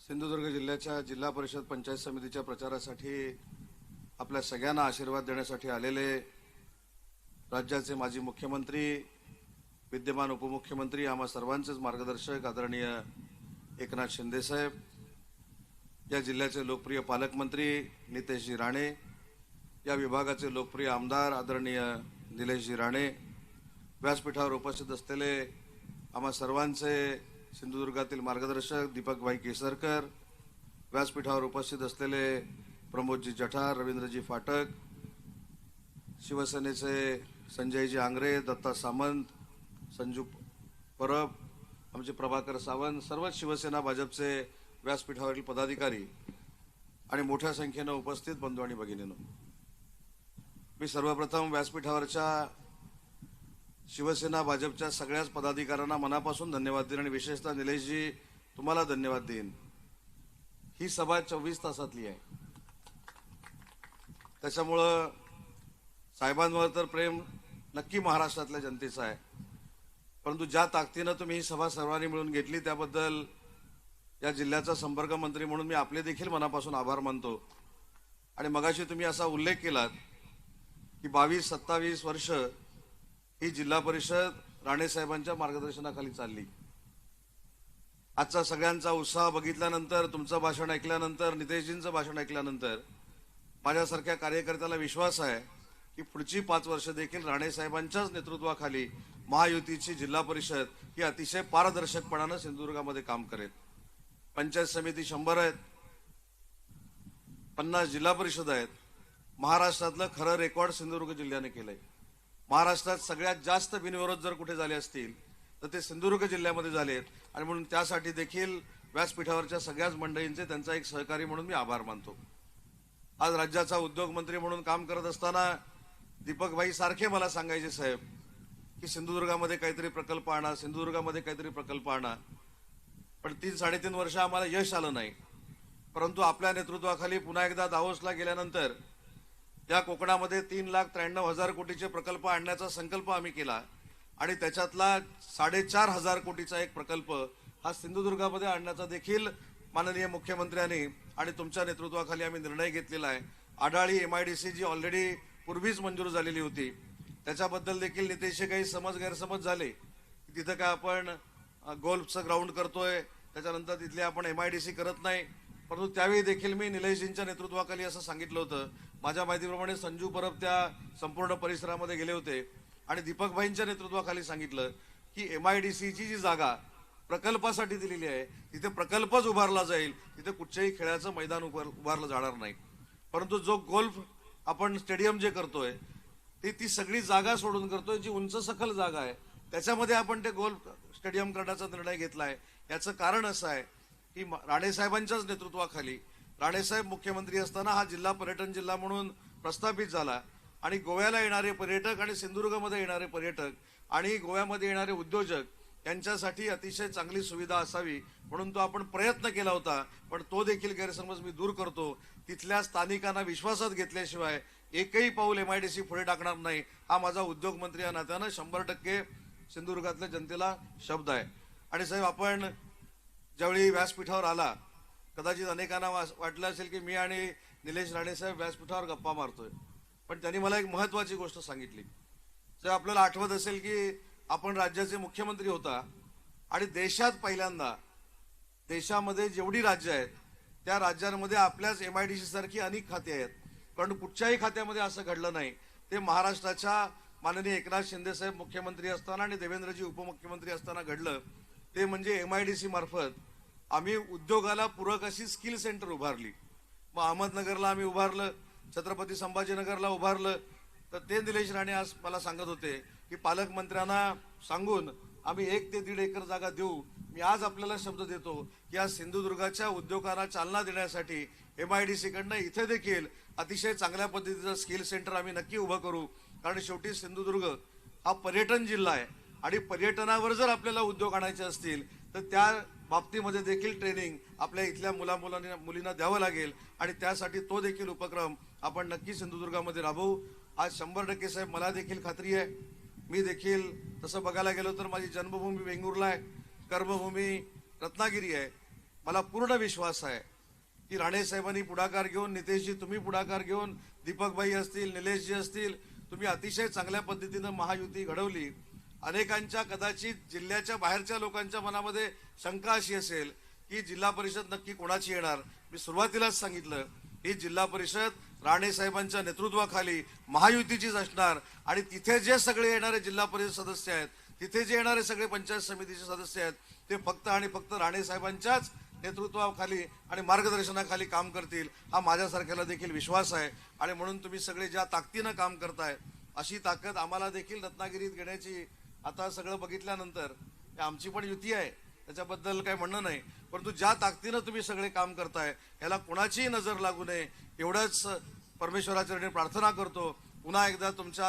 सिंधुदुर्ग जिल्ह्याच्या जिल्हा परिषद पंचायत समितीच्या प्रचारासाठी आपल्या सगळ्यांना आशीर्वाद देण्यासाठी आलेले राज्याचे माजी मुख्यमंत्री, विद्यमान उपमुख्यमंत्री, आम्हा सर्वांचेच मार्गदर्शक आदरणीय एकनाथ शिंदे साहेब, या जिल्ह्याचे लोकप्रिय पालकमंत्री नितेशजी राणे, या विभागाचे लोकप्रिय आमदार आदरणीय निलेशजी राणे, व्यासपीठावर उपस्थित असलेले आम्हा सर्वांचे सिंधुदुर्गातील मार्गदर्शक दीपकभाई केसरकर, व्यासपीठावर उपस्थित असलेले प्रमोदजी जठार, रवींद्रजी फाटक, शिवसेनेचे संजयजी आंग्रे, दत्ता सामंत, संजू परब, आमचे प्रभाकर सावंत, सर्वच शिवसेना भाजपचे व्यासपीठावरील पदाधिकारी आणि मोठ्या संख्येनं उपस्थित बंधू आणि भगिनींनो, मी सर्वप्रथम व्यासपीठावरच्या शिवसेना भाजपच्या सगळ्याच पदाधिकाऱ्यांना मनापासून धन्यवाद देईन आणि विशेषतः निलेशजी तुम्हाला धन्यवाद देईन. ही सभा 24 तासातली आहे, त्याच्यामुळं साहेबांवर तर प्रेम नक्की महाराष्ट्रातल्या जनतेचं आहे, परंतु ज्या ताकदीनं तुम्ही ही सभा सर्वांनी मिळून घेतली त्याबद्दल या जिल्ह्याचा संपर्क मंत्री म्हणून मी आपले देखील मनापासून आभार मानतो. आणि मगाशी तुम्ही असा उल्लेख केलात की 22-27 वर्ष ही जिल्हा परिषद राणेसाहेबांच्या मार्गदर्शनाखाली चालली. आजचा सगळ्यांचा उत्साह बघितल्यानंतर, तुमचं भाषण ऐकल्यानंतर, नितेशजींचं भाषण ऐकल्यानंतर माझ्यासारख्या कार्यकर्त्याला विश्वास आहे की पुढची 5 वर्ष देखील राणेसाहेबांच्याच नेतृत्वाखाली महायुतीची जिल्हा परिषद ही अतिशय पारदर्शकपणानं सिंधुदुर्गामध्ये काम करेल. पंचायत समिती 100 आहेत, 50 जिल्हा परिषद आहेत. महाराष्ट्रातलं खरं रेकॉर्ड सिंधुदुर्ग जिल्ह्याने केलंय. महाराष्ट्रात सगळ्यात जास्त बिनविरोध जर कुठे झाले असतील तर ते सिंधुदुर्ग जिल्ह्यामध्ये झालेत. आणि म्हणून त्यासाठी देखील व्यासपीठावरच्या सगळ्याच मंडळींचे त्यांचा एक सहकारी म्हणून मी आभार मानतो. आज राज्याचा उद्योग मंत्री म्हणून काम करत असताना दीपकभाई सारखे मला सांगायचे, साहेब, की सिंधुदुर्गामध्ये काहीतरी प्रकल्प आणा, सिंधुदुर्गामध्ये काहीतरी प्रकल्प आणा. पण 3-3.5 वर्ष आम्हाला यश आलं नाही. परंतु आपल्या नेतृत्वाखाली पुन्हा एकदा दावोसला गेल्यानंतर या कोकणामध्ये 3,93,000 कोटीचे प्रकल्प आणण्याचा संकल्प आम्ही केला आणि त्याच्यातला 4,500 कोटीचा एक प्रकल्प हा सिंधुदुर्गामध्ये आणण्याचा देखील माननीय मुख्यमंत्र्यांनी आणि तुमच्या नेतृत्वाखाली आम्ही निर्णय घेतलेला आहे. आडाळी MIDC जी ऑलरेडी पूर्वीच मंजूर झालेली होती, त्याच्याबद्दल देखील नितेशचे काही गैरसमज झाले की तिथं काय आपण गोल्फचं ग्राउंड करतोय, त्याच्यानंतर तिथले आपण MIDC करत नाही. परंतु त्यावेळी देखील मी निलेशजींच्या नेतृत्वाखाली असं सांगितलं होतं. माझ्या माहितीप्रमाणे संजू परब त्या संपूर्ण परिसरामध्ये गेले होते आणि दीपकभाईंच्या नेतृत्वाखाली सांगितलं की MIDCची जी जागा प्रकल्पासाठी दिलेली आहे तिथे प्रकल्पच उभारला जाईल, तिथे कुठच्याही खेळाचं मैदान उभारलं जाणार नाही. परंतु जो गोल्फ आपण स्टेडियम जे करतोय ती सगळी जागा सोडून करतोय जी उंच सखल जागा आहे, त्याच्यामध्ये आपण ते गोल्फ स्टेडियम करण्याचा निर्णय घेतलाय. याचं कारण असं आहे की राणेसाहेबांच्याच नेतृत्वाखाली राणेसाहेब मुख्यमंत्री असताना हा जिल्हा पर्यटन जिल्हा म्हणून प्रस्थापित झाला आणि गोव्याला येणारे पर्यटक आणि सिंधुदुर्गमध्ये येणारे पर्यटक आणि गोव्यामध्ये येणारे उद्योजक यांच्यासाठी अतिशय चांगली सुविधा असावी म्हणून तो आपण प्रयत्न केला होता. पण तो देखील गैरसमज मी दूर करतो. तिथल्या स्थानिकांना विश्वासात घेतल्याशिवाय एकही पाऊल MIDC पुढे टाकणार नाही, हा माझा उद्योग मंत्री या नात्यानं 100% सिंधुदुर्गातल्या जनतेला शब्द आहे. आणि साहेब, आपण ज्यावेळी व्यासपीठावर आला, कदाचित अनेकांना वाटलं असेल की मी आणि निलेश राणे साहेब व्यासपीठावर गप्पा मारतोय. पण त्यांनी मला एक महत्वाची गोष्ट सांगितली. जर आपल्याला आठवत असेल की आपण राज्याचे मुख्यमंत्री होता आणि देशात पहिल्यांदा देशामध्ये जेवढी राज्य आहेत त्या राज्यांमध्ये आपल्याच MIDC सारखी अनेक खाती आहेत, पण कुठच्याही खात्यामध्ये असं घडलं नाही. ते महाराष्ट्राच्या माननीय एकनाथ शिंदे साहेब मुख्यमंत्री असताना आणि देवेंद्रजी उपमुख्यमंत्री असताना घडलं. ते म्हणजे MIDC मार्फत आम्ही उद्योगाला पूरक अशी स्किल सेंटर उभारली. मग अहमदनगरला आम्ही उभारलं, छत्रपती संभाजीनगरला उभारलं. तर ते निलेश राणे आज मला सांगत होते की पालकमंत्र्यांना सांगून आम्ही 1 ते 1.5 एकर जागा देऊ. मी आज आपल्याला शब्द देतो की आज सिंधुदुर्गाच्या उद्योगाला चालना देण्यासाठी MIDC कडनं इथे देखील अतिशय चांगल्या पद्धतीचं स्किल सेंटर आम्ही नक्की उभं करू. कारण शेवटी सिंधुदुर्ग हा पर्यटन जिल्हा आहे आणि पर्यटनावर जर आपल्याला उद्योग आणायचे असतील तर त्या बाबतीमध्ये देखील ट्रेनिंग आपल्या इथल्या मुलींना द्यावं लागेल आणि त्यासाठी तो देखील उपक्रम आपण नक्की सिंधुदुर्गामध्ये राबवू. आज 100% साहेब मला देखील खात्री आहे, मी देखील तसं बघायला गेलो तर माझी जन्मभूमी वेंगुर्ला आहे, कर्मभूमी रत्नागिरी आहे. मला पूर्ण विश्वास आहे की राणे साहेबांनी पुढाकार घेऊन, नितेशजी तुम्ही पुढाकार घेऊन, दीपकभाई असतील, निलेशजी असतील, तुम्ही अतिशय चांगल्या पद्धतीनं महायुती घडवली. अनेकांच्या कदाचित जिल्ह्याच्या बाहेरच्या लोकांच्या मनामध्ये शंका अशी असेल की जिल्हा परिषद नक्की कोणाची येणार. मी सुरुवातीलाच सांगितलं ही जिल्हा परिषद राणे साहेबांच्या नेतृत्वाखाली महायुतीचीच असणार आणि तिथे जे सगळे येणारे जिल्हा परिषद सदस्य आहेत, तिथे जे येणारे सगळे पंचायत समितीचे सदस्य आहेत ते फक्त आणि फक्त राणे साहेबांच्याच नेतृत्वाखाली आणि मार्गदर्शनाखाली काम करतील हा माझ्यासारख्याला देखील विश्वास आहे. आणि म्हणून तुम्ही सगळे ज्या ताकदीनं काम करताय अशी ताकद आम्हाला देखील रत्नागिरीत घेण्याची, आता सगळं बघितल्यानंतर आमची पण युती आहे त्याच्याबद्दल काही म्हणणं नाही, परंतु ज्या ताकदीनं तुम्ही सगळे काम करताय याला कोणाचीही नजर लागू नये एवढंच परमेश्वराचरणी प्रार्थना करतो. पुन्हा एकदा तुमच्या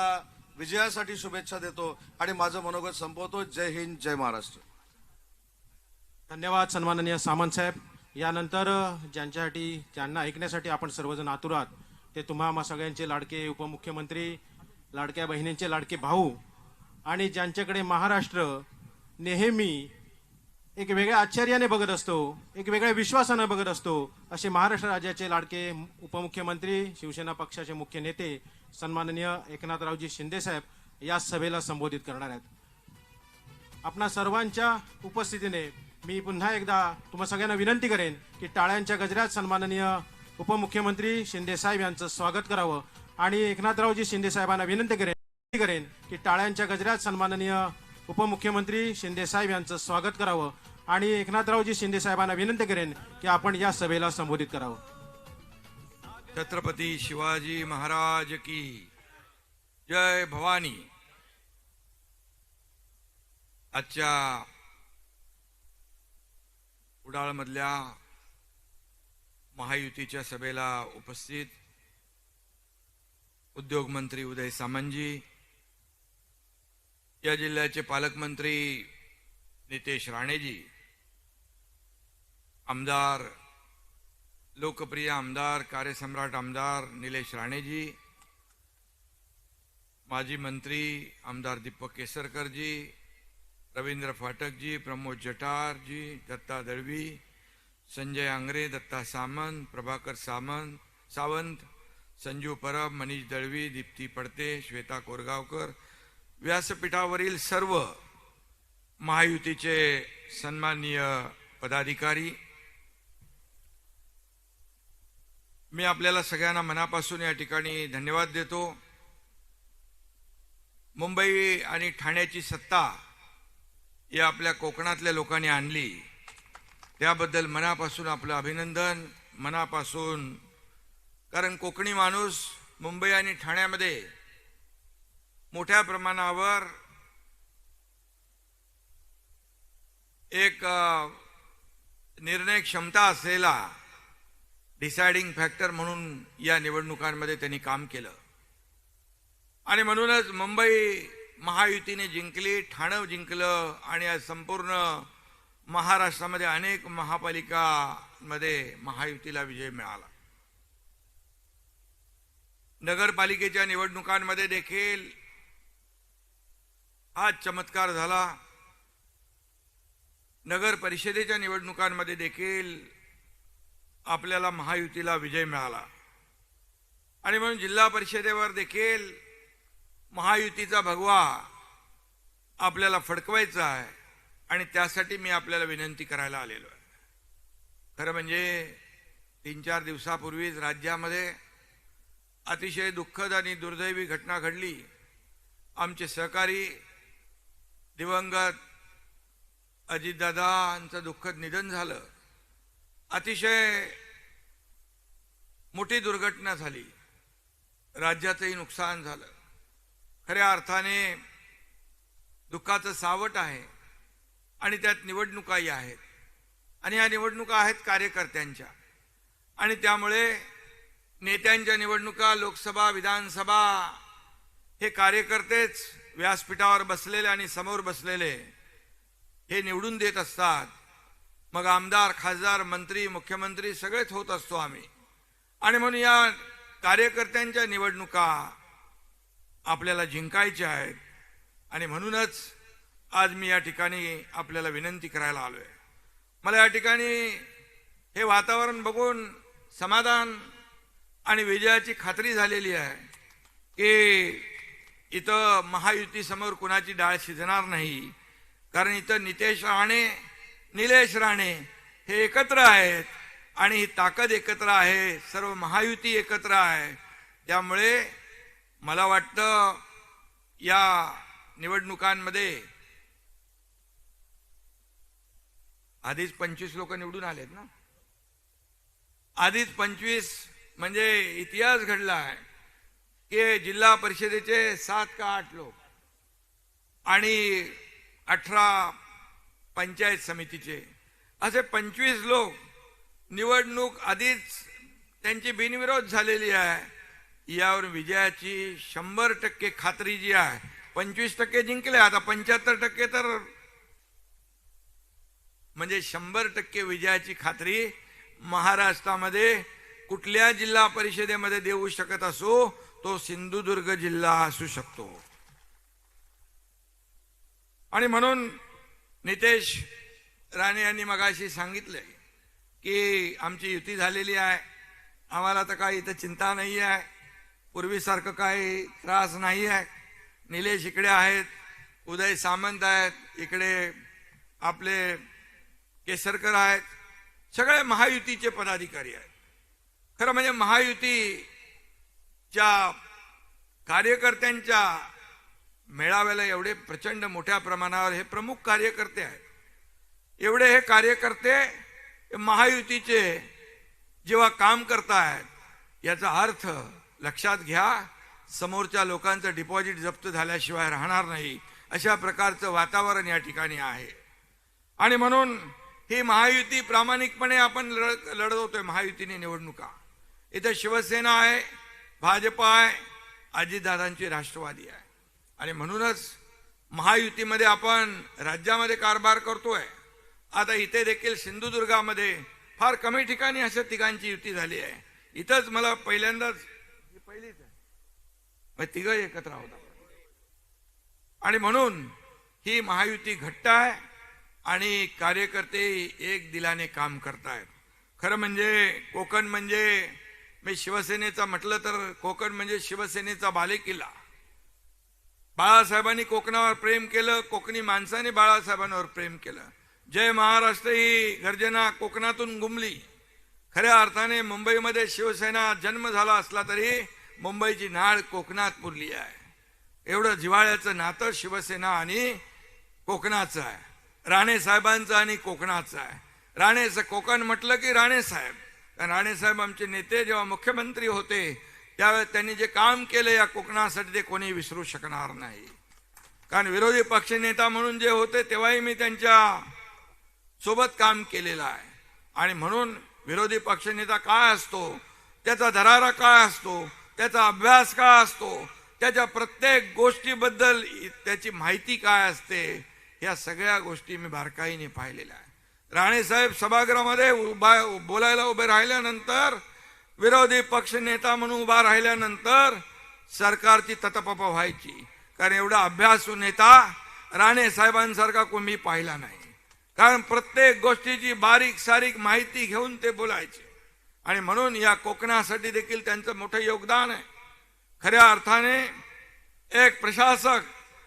विजयासाठी शुभेच्छा देतो आणि माझं मनोगत संपवतो. जय हिंद, जय महाराष्ट्र. धन्यवाद सन्माननीय सामंत साहेब. यानंतर ज्यांना ऐकण्यासाठी आपण सर्वजण आतुर आहात ते तुम्हा सगळ्यांचे लाडके उपमुख्यमंत्री, लाडक्या बहिणींचे लाडके भाऊ आणि ज्यांच्याकडे महाराष्ट्र नेहमी एक वेगळ्या आश्चर्याने बघत असतो, एक वेगळ्या विश्वासानं बघत असतो, असे महाराष्ट्र राज्याचे लाडके उपमुख्यमंत्री, शिवसेना पक्षाचे मुख्य नेते सन्माननीय एकनाथरावजी शिंदे साहेब या सभेला संबोधित करणार आहेत. आपणा सर्वांच्या उपस्थितीने मी पुन्हा एकदा तुम्हा सगळ्यांना विनंती करेन की टाळ्यांच्या गजरात सन्माननीय उपमुख्यमंत्री शिंदे साहेब यांचं स्वागत करावं आणि एकनाथरावजी शिंदे साहेबांना विनंती करेन की टाळ्यांच्या गजरात सन्माननीय उपमुख्यमंत्री शिंदे साहेब यांचं स्वागत करावं आणि एकनाथरावजी शिंदे साहेबांना विनंती करेन की आपण या सभेला संबोधित करावं. छत्रपती शिवाजी महाराज की जय. भवानी. आजच्या कुडाळमधल्या महायुतीच्या सभेला उपस्थित उद्योग मंत्री उदय सामंतजी, या जिल्ह्याचे पालकमंत्री नितेश राणेजी, आमदार, लोकप्रिय आमदार, कार्यसम्राट आमदार निलेश राणेजी, माजी मंत्री आमदार दीपक केसरकरजी, रवींद्र फाटकजी, प्रमोद जटारजी, दत्ता दळवी, संजय आंग्रे, दत्ता सामंत, प्रभाकर सावंत, संजू परब, मनीष दळवी, दीप्ती पडते, श्वेता कोरगावकर, व्यासपीठावरील सर्व महायुतीचे सन्माननीय पदाधिकारी, मी आपल्याला सगळ्यांना मनापासून या ठिकाणी धन्यवाद देतो. मुंबई आणि ठाण्याची सत्ता या आपल्या कोकणातल्या लोकांनी आणली त्याबद्दल मनापासून आपलं अभिनंदन, मनापासून. कारण कोकणी माणूस मुंबई आणि ठाण्यामध्ये मोठ्या प्रमाणावर एक निर्णय क्षमता असलेला डिसाइडिंग फॅक्टर म्हणून या निवडणुकांमध्ये त्यांनी काम केलं आणि म्हणूनच मुंबई महायुतीने जिंकली, ठाणे जिंकलं आणि आज संपूर्ण महाराष्ट्रामध्ये अनेक महापालिकांमध्ये महायुतीला विजय मिळाला. नगरपालिकेच्या निवडणुकांमध्ये देखील हा चमत्कार झाला. नगर परिषदेच्या निवडणुकांमध्ये देखील आपल्याला महायुतीला विजय मिळाला आणि म्हणून जिल्हा परिषदेवर देखील महायुतीचा भगवा आपल्याला फडकवायचा आहे आणि त्यासाठी मी आपल्याला विनंती करायला आलेलो आहे. खरं म्हणजे 3-4 दिवसापूर्वीच राज्यामध्ये अतिशय दुःखद आणि दुर्दैवी घटना घडली. आमचे सहकारी दिवंगत अजितदादांचं दुःखद निधन झालं. अतिशय मोठी दुर्घटना झाली. राज्याचंही नुकसान झालं. खऱ्या अर्थाने दुःखाचं सावट आहे आणि त्यात निवडणुकाही आहेत आणि या निवडणुका आहेत कार्यकर्त्यांच्या आणि त्यामुळे नेत्यांच्या निवडणुका, लोकसभा, विधानसभा हे कार्यकर्तेच व्यासपीठावर बसलेले आणि समोर बसलेले हे निवडून देत असतात. मग आमदार, खासदार, मंत्री, मुख्यमंत्री सगळेच होत असतो आम्ही. आणि म्हणून या कार्यकर्त्यांच्या निवडणुका आपल्याला जिंकायच्या आहेत आणि म्हणूनच आज मी या ठिकाणी आपल्याला विनंती करायला आलोय. मला या ठिकाणी हे वातावरण बघून समाधान आणि विजयाची खात्री झालेली आहे की इथं महायुती समोर कुणाची डाळ शिजणार नाही. कारण इथं नितेश राणे, निलेश राणे हे एकत्र आहेत आणि ही ताकद एकत्र आहे. सर्व महायुती एकत्र आहे. त्यामुळे मला वाटतं या निवडणुकांमध्ये आधीच 25 लोक निवडून आलेत ना. आधीच 25 म्हणजे इतिहास घडला आहे की जिल्हा परिषदेचे 7 का 8 लोक आणि 18 पंचायत समितीचे असे 25 लोक निवडणूक आधीच त्यांची बिनविरोध झालेली आहे. यावर विजयाची 100% खात्री जी आहे. 25% जिंकले, आता 75% तर म्हणजे 100% विजयाची खात्री महाराष्ट्रामध्ये कुठल्या जिल्हा परिषदेमध्ये देऊ शकत असो तो सिंधुदुर्ग जिल्हा असू शकतो. आणि म्हणून नितेश राणे यांनी मगाशी सांगितले की आमची युती झालेली आहे, आम्हाला तर काही इथं चिंता नाही आहे, पूर्वीसारखं काही त्रास नाही आहे. निलेश इकडे आहेत, उदय सामंत आहेत, इकडे आपले केसरकर आहेत, सगळे महायुतीचे पदाधिकारी आहेत. खरं म्हणजे महायुतीच्या कार्यकर्त्यांच्या मेळाव्याला एवढे प्रचंड मोठ्या प्रमाणावर हे प्रमुख कार्यकर्ते आहेत. एवढे हे कार्यकर्ते महायुतीचे जेव्हा काम करतायत याचा अर्थ लक्षात घ्या, समोरच्या लोकांचं डिपॉझिट जप्त झाल्याशिवाय राहणार नाही अशा प्रकारचं वातावरण या ठिकाणी आहे. आणि म्हणून ही महायुती प्रामाणिकपणे आपण लढवतोय. महायुतीने निवडणुका इथे शिवसेना आहे, भाजपा आहे, अजितदादांची राष्ट्रवादी आहे आणि म्हणूनच महायुतीमध्ये आपण राज्यामध्ये कारभार करतोय. आता इथे देखील सिंधुदुर्गामध्ये फार कमी ठिकाणी अशा तिघांची युती झाली आहे. इथंच मला पहिल्यांदाच पहिलीच आहे, तिघ एकत्र आहोत आणि म्हणून ही महायुती घट्ट आहे आणि कार्यकर्ते एक दिलाने काम करतायत. खरं म्हणजे कोकण म्हणजे मी शिवसेनेचा म्हटलं तर कोकण म्हणजे शिवसेनेचा बालेकिल्ला. बाळासाहेबांनी कोकणावर प्रेम केलं, कोकणी माणसाने बाळासाहेबांवर प्रेम केलं. जय महाराष्ट्र ही गर्जना कोकणातून घुमली. खऱ्या अर्थाने मुंबईमध्ये शिवसेना जन्म झाला असला तरी मुंबईची नाळ कोकणात पुरली आहे. एवढं जिव्हाळ्याचं नातं शिवसेना आणि कोकणाचं आहे, राणे साहेबांचं आणि कोकणाचं आहे. राणेचं कोकण म्हटलं की राणे साहेब. राणे साहेब आमचे नेते जेव्हा मुख्यमंत्री होते त्यावेळेस त्यांनी जे काम केलं या कोकणासाठी ते कोणी विसरू शकणार नाही. कारण विरोधी पक्षनेता म्हणून जे होते तेव्हाही मी त्यांच्या सोबत काम केलेलं आहे. आणि म्हणून विरोधी पक्षनेता काय असतो, त्याचा दरारा काय असतो, त्याचा अभ्यास काय असतो, त्याच्या प्रत्येक गोष्टीबद्दल त्याची माहिती काय असते, या सगळ्या गोष्टी मी बारकाईने पाहिलेल्या आहे. राणे साहेब सभागृहामध्ये बोलायला उभे राहिल्यानंतर, विरोधी पक्ष नेता म्हणून उभा राहिल्यानंतर सरकारची ततपप व्हायची. कारण एवढा अभ्यासू नेता राणे साहेबांसारखा कोणी पाहिला नाही. कारण प्रत्येक गोष्टीची बारीक सारीक माहिती घेऊन ते बोलायचे आणि म्हणून या कोकणासाठी देखील त्यांचं मोठं योगदान आहे. खऱ्या अर्थाने एक प्रशासक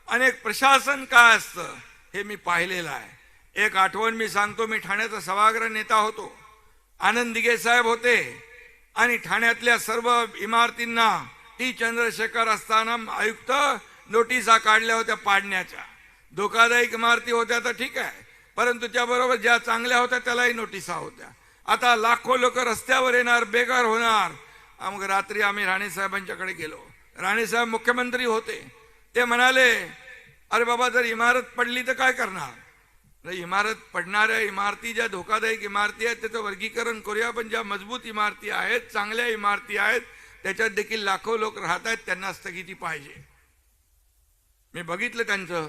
आणि एक प्रशासन काय असतं हे मी पाहिलेलं आहे. एक आठवण मी सांगतो. मी ठाण्याचा सभागृह नेता होतो. आनंद दिघे साहेब होते आणि ठाण्यातल्या सर्व इमारतींना टी चंद्रशेखर असताना आयुक्त नोटिसा काढल्या होत्या पाडण्याच्या. धोकादायक इमारती होत्या तर ठीक आहे, परंतु त्याबरोबर ज्या चांगल्या होत्या त्यालाही नोटिसा होत्या. आता लाखो लोक रस्त्यावर येणार, बेकार होणार. मग रात्री आम्ही राणे साहेबांच्याकडे गेलो. राणे साहेब मुख्यमंत्री होते. ते म्हणाले, अरे बाबा, जर इमारत पडली तर काय करणार? इमारत पडणाऱ्या इमारती, ज्या धोकादायक इमारती आहेत त्याचं वर्गीकरण करूया, पण ज्या मजबूत इमारती आहेत, चांगल्या इमारती आहेत, त्याच्यात देखील लाखो लोक राहत आहेत, त्यांना स्थगिती पाहिजे. मी बघितलं त्यांचं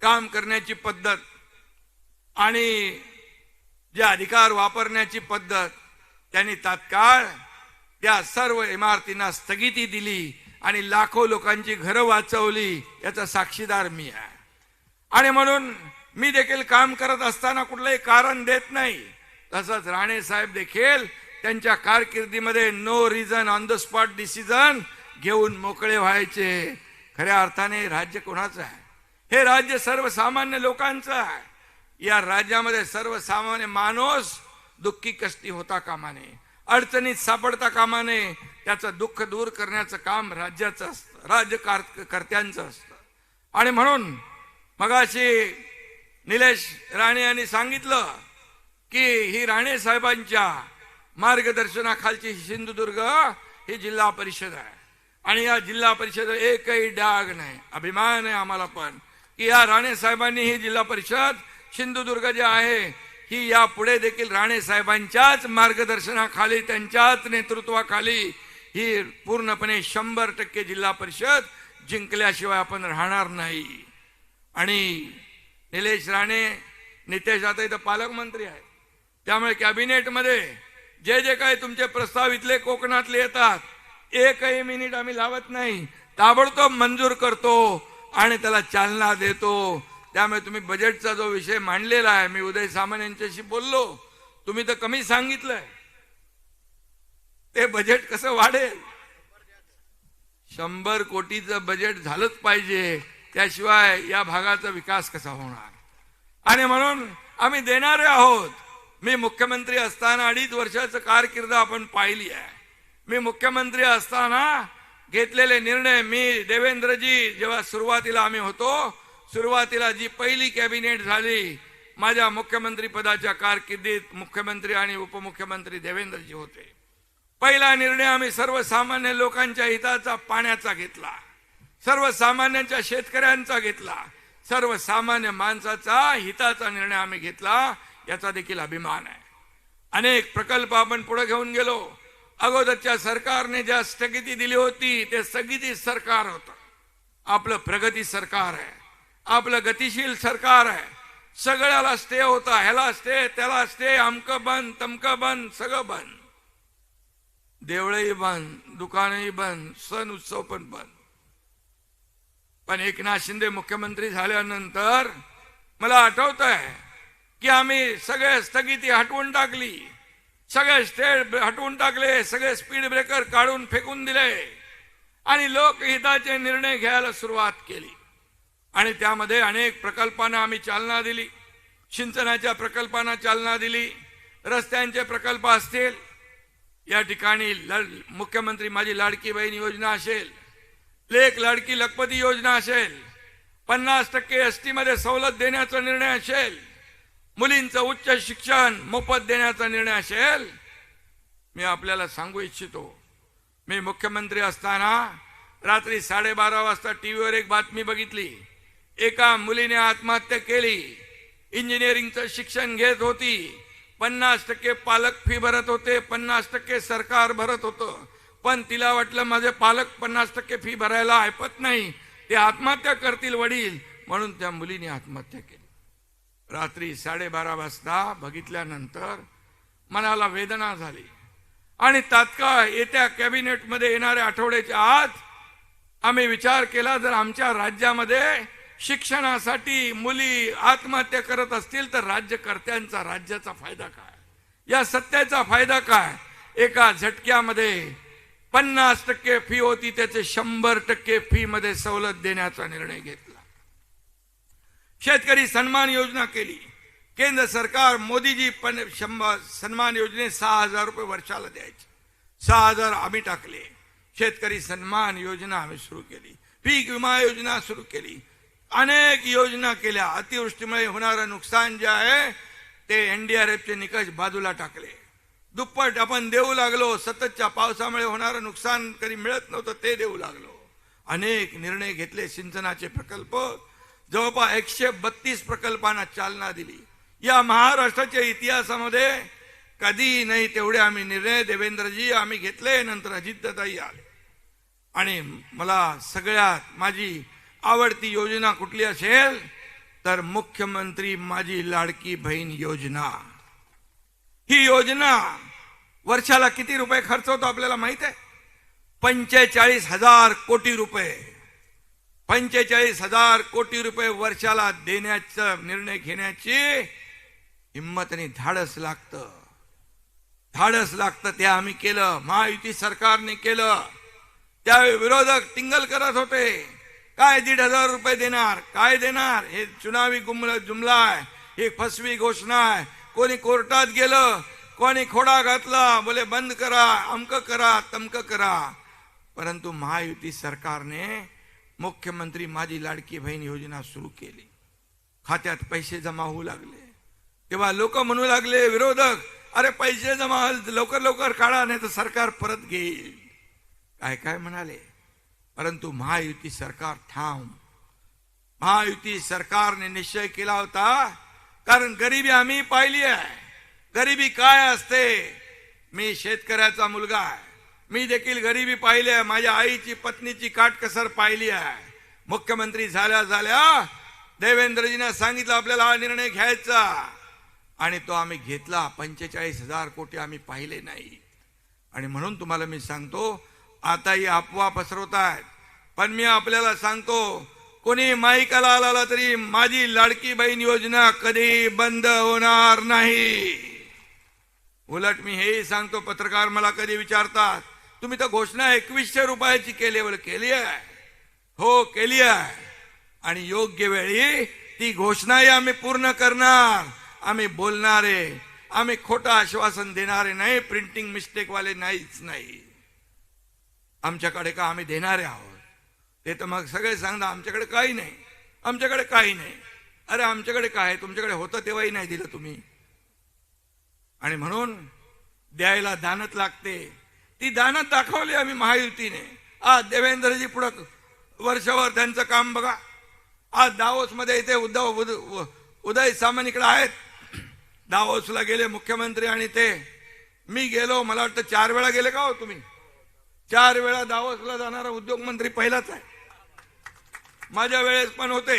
काम करण्याची पद्धत आणि जे अधिकार वापरण्याची पद्धत. त्यांनी तात्काळ त्या सर्व इमारतींना स्थगिती दिली आणि लाखो लोकांची घरं वाचवली. याचा साक्षीदार मी आहे. आणि म्हणून मी देखील काम करत असताना कुठलंही कारण देत नाही. तसंच राणे साहेब देखील त्यांच्या कारकिर्दीमध्ये no reason on the spot decision घेऊन मोकळे व्हायचे. खऱ्या अर्थाने राज्य कोणाचं आहे? हे राज्य सर्वसामान्य लोकांचं आहे. या राज्यामध्ये सर्वसामान्य माणूस दुःखी कष्टी होता कामा नये, अडचणीत सापडता कामा नये. त्याचं दुःख दूर करण्याचं काम राज्याचं असतं, राज्यकर्त्यांचं असतं. आणि म्हणून मगाशी निलेश राणे यांनी सांगितलं की ही राणे साहेबांच्या मार्गदर्शनाखालची सिंधुदुर्ग ही जिल्हा परिषद आहे आणि या जिल्हा परिषद एकही डाग नाही. अभिमान आहे आम्हाला पण की या राणे साहेबांनी ही जिल्हा परिषद सिंधुदुर्ग जे आहे ही यापुढे देखील राणे साहेबांच्याच मार्गदर्शनाखाली, त्यांच्याच नेतृत्वाखाली ही पूर्णपणे 100% जिल्हा परिषद जिंकल्याशिवाय आपण राहणार नाही. आणि निलेश राणे, नितेश आता इथं पालकमंत्री आहेत, त्यामुळे कॅबिनेटमध्ये जे जे काही तुमचे प्रस्ताव इथले कोकणातले येतात, एकही मिनिट आम्ही लावत नाही, ताबडतोब मंजूर करतो आणि त्याला चालना देतो. त्यामुळे तुम्ही बजेटचा जो विषय मांडलेला आहे, मी उदय सामंत यांच्याशी बोललो, तुम्ही तर कमी सांगितलंय, ते बजेट कसं वाढेल? 100 कोटीचं बजेट झालंच पाहिजे, त्याशिवाय या भागाचा विकास कसा होणार? आणि म्हणून आम्ही देणारे आहोत. मी मुख्यमंत्री असताना 2.5 वर्षाचं कारकीर्द आपण पाहिली आहे. मी मुख्यमंत्री असताना घेतलेले निर्णय, मी देवेंद्रजी जेव्हा सुरुवातीला आम्ही होतो, सुरुवातीला जी पहिली कॅबिनेट झाली माझ्या मुख्यमंत्री पदाच्या कारकिर्दीत, मुख्यमंत्री आणि उपमुख्यमंत्री देवेंद्रजी होते. पहिला निर्णय आम्ही सर्वसामान्य लोकांच्या हिताचा, पाण्याचा घेतला, सर्वसामान्यांच्या शेतकऱ्यांचा घेतला, सर्वसामान्य माणसाचा हिताचा निर्णय आम्ही घेतला. याचा देखील अभिमान आहे. अनेक प्रकल्प आपण पुढे घेऊन गेलो. अगोदरच्या सरकारने ज्या स्थगिती दिली होती ते स्थगिती सरकार होतं. आपलं प्रगती सरकार आहे, आपलं गतिशील सरकार आहे. सगळ्याला स्टे होता, ह्याला स्टे, त्याला स्टे, अमकं बंद, तमकं बंद, सगळं बंद. देवळही बंद, दुकानही बंद, सण उत्सव पण बंद. पण एकनाथ शिंदे मुख्यमंत्री झाल्यानंतर मला आठवत आहे की आम्ही सगळे स्थगिती हटवून टाकली, सगळे स्टे हटवून टाकले, सगळे स्पीड ब्रेकर काढून फेकून दिले आणि लोकहिताचे निर्णय घ्यायला सुरुवात केली. आणि त्यामध्ये अनेक प्रकल्पांना आम्ही चालना दिली. सिंचनाच्या प्रकल्पांना चालना दिली, रस्त्यांचे प्रकल्प असतील, या ठिकाणी मुख्यमंत्री माझी लाडकी बहीण योजना असेल, लेक लाडकी लखपती योजना असेल, 50% एसटी मध्ये सवलत देण्याचा निर्णय असेल, मुलींचं उच्च शिक्षण मोफत देण्याचा निर्णय असेल. मी आपल्याला सांगू इच्छितो, मी मुख्यमंत्री असताना रात्री 12:30 वाजता टीव्हीवर एक बातमी बघितली. एका मुलीने आत्महत्या केली. इंजिनिअरिंगचं शिक्षण घेत होती, 50% पालक फी भरत होते, 50% सरकार भरत होतं. पण तिला वाटलं माझे पालक 50% फी भरायला ऐपत नाही, ते आत्महत्या करतील वडील, म्हणून त्या मुलीने आत्महत्या केली. रात्री 12:30 वाजता बघितल्यानंतर मनाला वेदना झाली आणि तात्काळ येत्या कॅबिनेटमध्ये येणाऱ्या आठवड्याच्या आत आम्ही विचार केला, जर आमच्या राज्यामध्ये शिक्षणासाठी मुली आत्महत्या करत असतील तर राज्यकर्त्यांचा, राज्याचा फायदा काय, या सत्तेचा फायदा काय? एका झटक्यामध्ये 50% फी होती त्याचे 100% फी मध्ये सवलत देण्याचा निर्णय घेतला. शेतकरी सन्मान योजना केली. केंद्र सरकार मोदीजी पण सन्मान योजने 6,000 रुपये वर्षाला द्यायचे. 6,000 आम्ही टाकले. शेतकरी सन्मान योजना आम्ही सुरू केली. पीक विमा योजना सुरू केली. अनेक योजना केल्या. अतिवृष्टीमुळे होणारं नुकसान जे आहे ते एनडीआरएफचे निकष बाजूला टाकले. दुप्पट आपण देऊ लागलो. सततच्या पावसामुळे होणारं नुकसान कधी मिळत नव्हतं ते देऊ लागलो. अनेक निर्णय घेतले. सिंचनाचे प्रकल्प जवळपास 132 प्रकल्पांना चालना दिली. या महाराष्ट्राच्या इतिहासामध्ये कधी नाही तेवढे आम्ही निर्णय देवेंद्रजी आम्ही घेतले. नंतर अजितदादाही आले. आणि मला सगळ्यात माझी आवडती योजना कुठली असेल तर मुख्यमंत्री माझी लाडकी बहीण योजना. ही योजना वर्षाला किती रुपये खर्च होतो आपल्याला माहित आहे? 45,000 कोटी रुपये. 45,000 कोटी रुपये वर्षाला देण्याचा निर्णय घेण्याची हिंमत आणि धाडस लागतं. ते आम्ही केलं. महायुती सरकारने केलं. त्यावेळी विरोधक टिंगल करत होते. काय 1,500 रुपये देणार? काय देणार? हे चुनावी जुमला आहे. हे फसवी घोषणा आहे. कोणी कोर्टात गेलं, कोणी खोडा घातला, बोले बंद करा, अमक करा, तमक करा. परंतु महायुती सरकारने मुख्यमंत्री माझी लाडकी बहीण योजना सुरू केली. खात्यात पैसे जमा होऊ लागले. तेव्हा लोक म्हणू लागले विरोधक, अरे पैसे जमा लवकर लवकर काढा नाही तर सरकार परत घेईल. काय काय म्हणाले. परंतु महायुती सरकार ठाम. महायुती सरकारने निश्चय केला होता. कारण गरिबी आम्ही पाहिली आहे. गरिबी काय असते. मी शेतकऱ्याचा मुलगा आहे. मी देखील गरिबी पाहिली आहे. माझ्या आईची पत्नीची काटकसर पाहिली आहे. मुख्यमंत्री झाल्या देवेंद्रजींना सांगितलं आपल्याला हा निर्णय घ्यायचा आणि तो आम्ही घेतला. 45,000 कोटी आम्ही पाहिले नाही. आणि म्हणून तुम्हाला मी सांगतो आता ही अफवा पसरवत आहेत. पण मी आपल्याला सांगतो कोणी माईकाला आला तरी माझी लाडकी बहीण योजना कधी बंद होणार नाही. उलट मी हेही सांगतो, पत्रकार मला कधी विचारतात तुम्ही तर घोषणा 2100 रुपयाची केली आहे. हो केली आहे. आणि योग्य वेळी ती घोषणाही आम्ही पूर्ण करणार. आम्ही बोलणारे, आम्ही खोटं आश्वासन देणारे नाही. प्रिंटिंग मिस्टेक वाले नाहीच नाही. आमच्याकडे का आम्ही देणारे आहोत. ते तर मग सगळे सांगता आमच्याकडे काही नाही, आमच्याकडे काही नाही. अरे आमच्याकडे काय, तुमच्याकडे होतं तेव्हाही नाही दिलं तुम्ही. आणि म्हणून द्यायला दानत लागते. ती दानत दाखवली आम्ही महायुतीने. आज देवेंद्रजी पुढं वर्षभर त्यांचं काम बघा. आज दावोस मध्ये इथे उदय सामंत इकडे आहेत. दावोसला गेले मुख्यमंत्री आणि ते. मी गेलो, मला वाटतं 4 वेळा गेले का हो तुम्ही? 4 वेळा दावोसला जाणारा उद्योगमंत्री पहिलाच आहे. माझ्या वेळेस पण होते.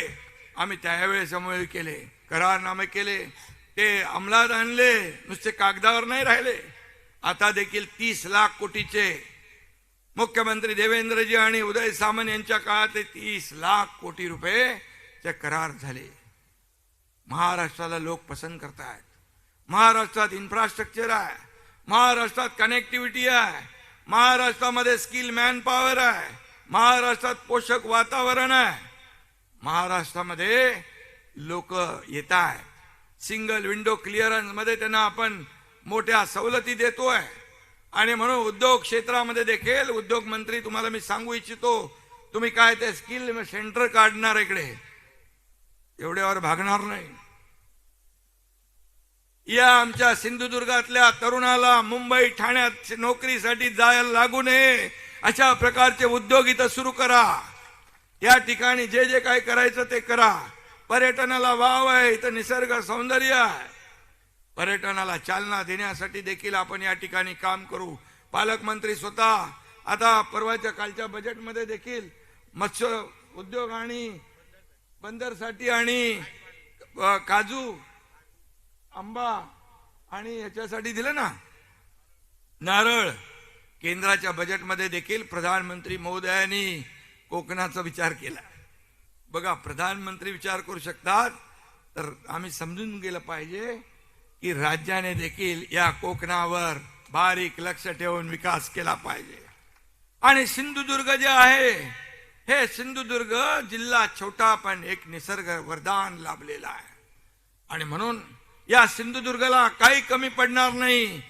आम्ही त्यावेळेस समोर केले, करारनामे केले, ते अंमलात आणले. नुसते कागदावर नाही राहिले. आता देखील 30 लाख कोटीचे मुख्यमंत्री देवेंद्रजी आणि उदय सामंत यांच्या काळात 30 लाख कोटी रुपये करार झाले. महाराष्ट्राला लोक पसंत करतात. महाराष्ट्रात इन्फ्रास्ट्रक्चर आहे. महाराष्ट्रात कनेक्टिव्हिटी आहे. महाराष्ट्रामध्ये स्किल मॅन पॉवर आहे. महाराष्ट्रात पोषक वातावरण आहे. महाराष्ट्रामध्ये लोक येत आहेत. सिंगल विंडो क्लिअरन्स मध्ये त्यांना आपण मोठ्या सवलती देतोय. आणि म्हणून उद्योग क्षेत्रामध्ये देखील उद्योग मंत्री तुम्हाला मी सांगू इच्छितो, तुम्ही काय ते स्किल सेंटर काढणार इकडे एवढ्यावर भागणार नाही. या आमच्या सिंधुदुर्गातल्या तरुणाला मुंबई ठाण्यात नोकरीसाठी जायला लागू नये अशा प्रकारचे उद्योग इथं सुरू करा. या ठिकाणी जे जे काय करायचं ते करा. पर्यटनाला वाव आहे. इथं निसर्ग सौंदर्य आहे. पर्यटनाला चालना देण्यासाठी देखील आपण या ठिकाणी काम करू. पालकमंत्री स्वतः आता परवाच्या कालच्या बजेटमध्ये देखील मत्स्य उद्योग आणि बंदरसाठी आणि काजू, आंबा आणि याच्यासाठी दिलं ना नारळ. केंद्राच्या बजेटमध्ये देखील प्रधानमंत्री महोदयांनी कोकणाचा विचार केला. बघा, प्रधानमंत्री विचार करू शकतात तर आम्ही समजून गेलं पाहिजे की राज्याने देखील या कोकणावर बारीक लक्ष ठेवून विकास केला पाहिजे. आणि सिंधुदुर्ग जे आहे, हे सिंधुदुर्ग जिल्हा छोटा पण एक निसर्ग वरदान लाभलेला आहे. आणि म्हणून या सिंधुदुर्गाला काही कमी पडणार नाही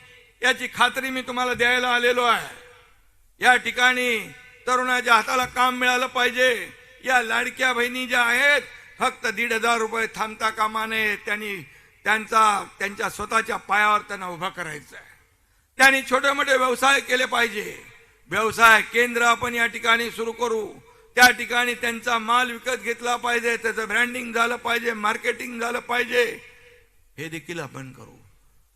याची खात्री मी तुम्हाला द्यायला आलेलो आहे. या ठिकाणी तरुणाच्या हाताला काम मिळालं पाहिजे. या लाडक्या बहिणी ज्या आहेत, फक्त 1,500 रुपये थांबता कामा नये. त्यांच्या स्वतःच्या पायावर त्यांना उभा करायचं आहे. त्यांनी छोटे मोठे व्यवसाय केले पाहिजे. व्यवसाय केंद्र आपण या ठिकाणी सुरू करू. त्या ठिकाणी त्यांचा माल विकत घेतला पाहिजे, त्याचं ब्रँडिंग झालं पाहिजे, मार्केटिंग झालं पाहिजे. हे देखील आपण करू.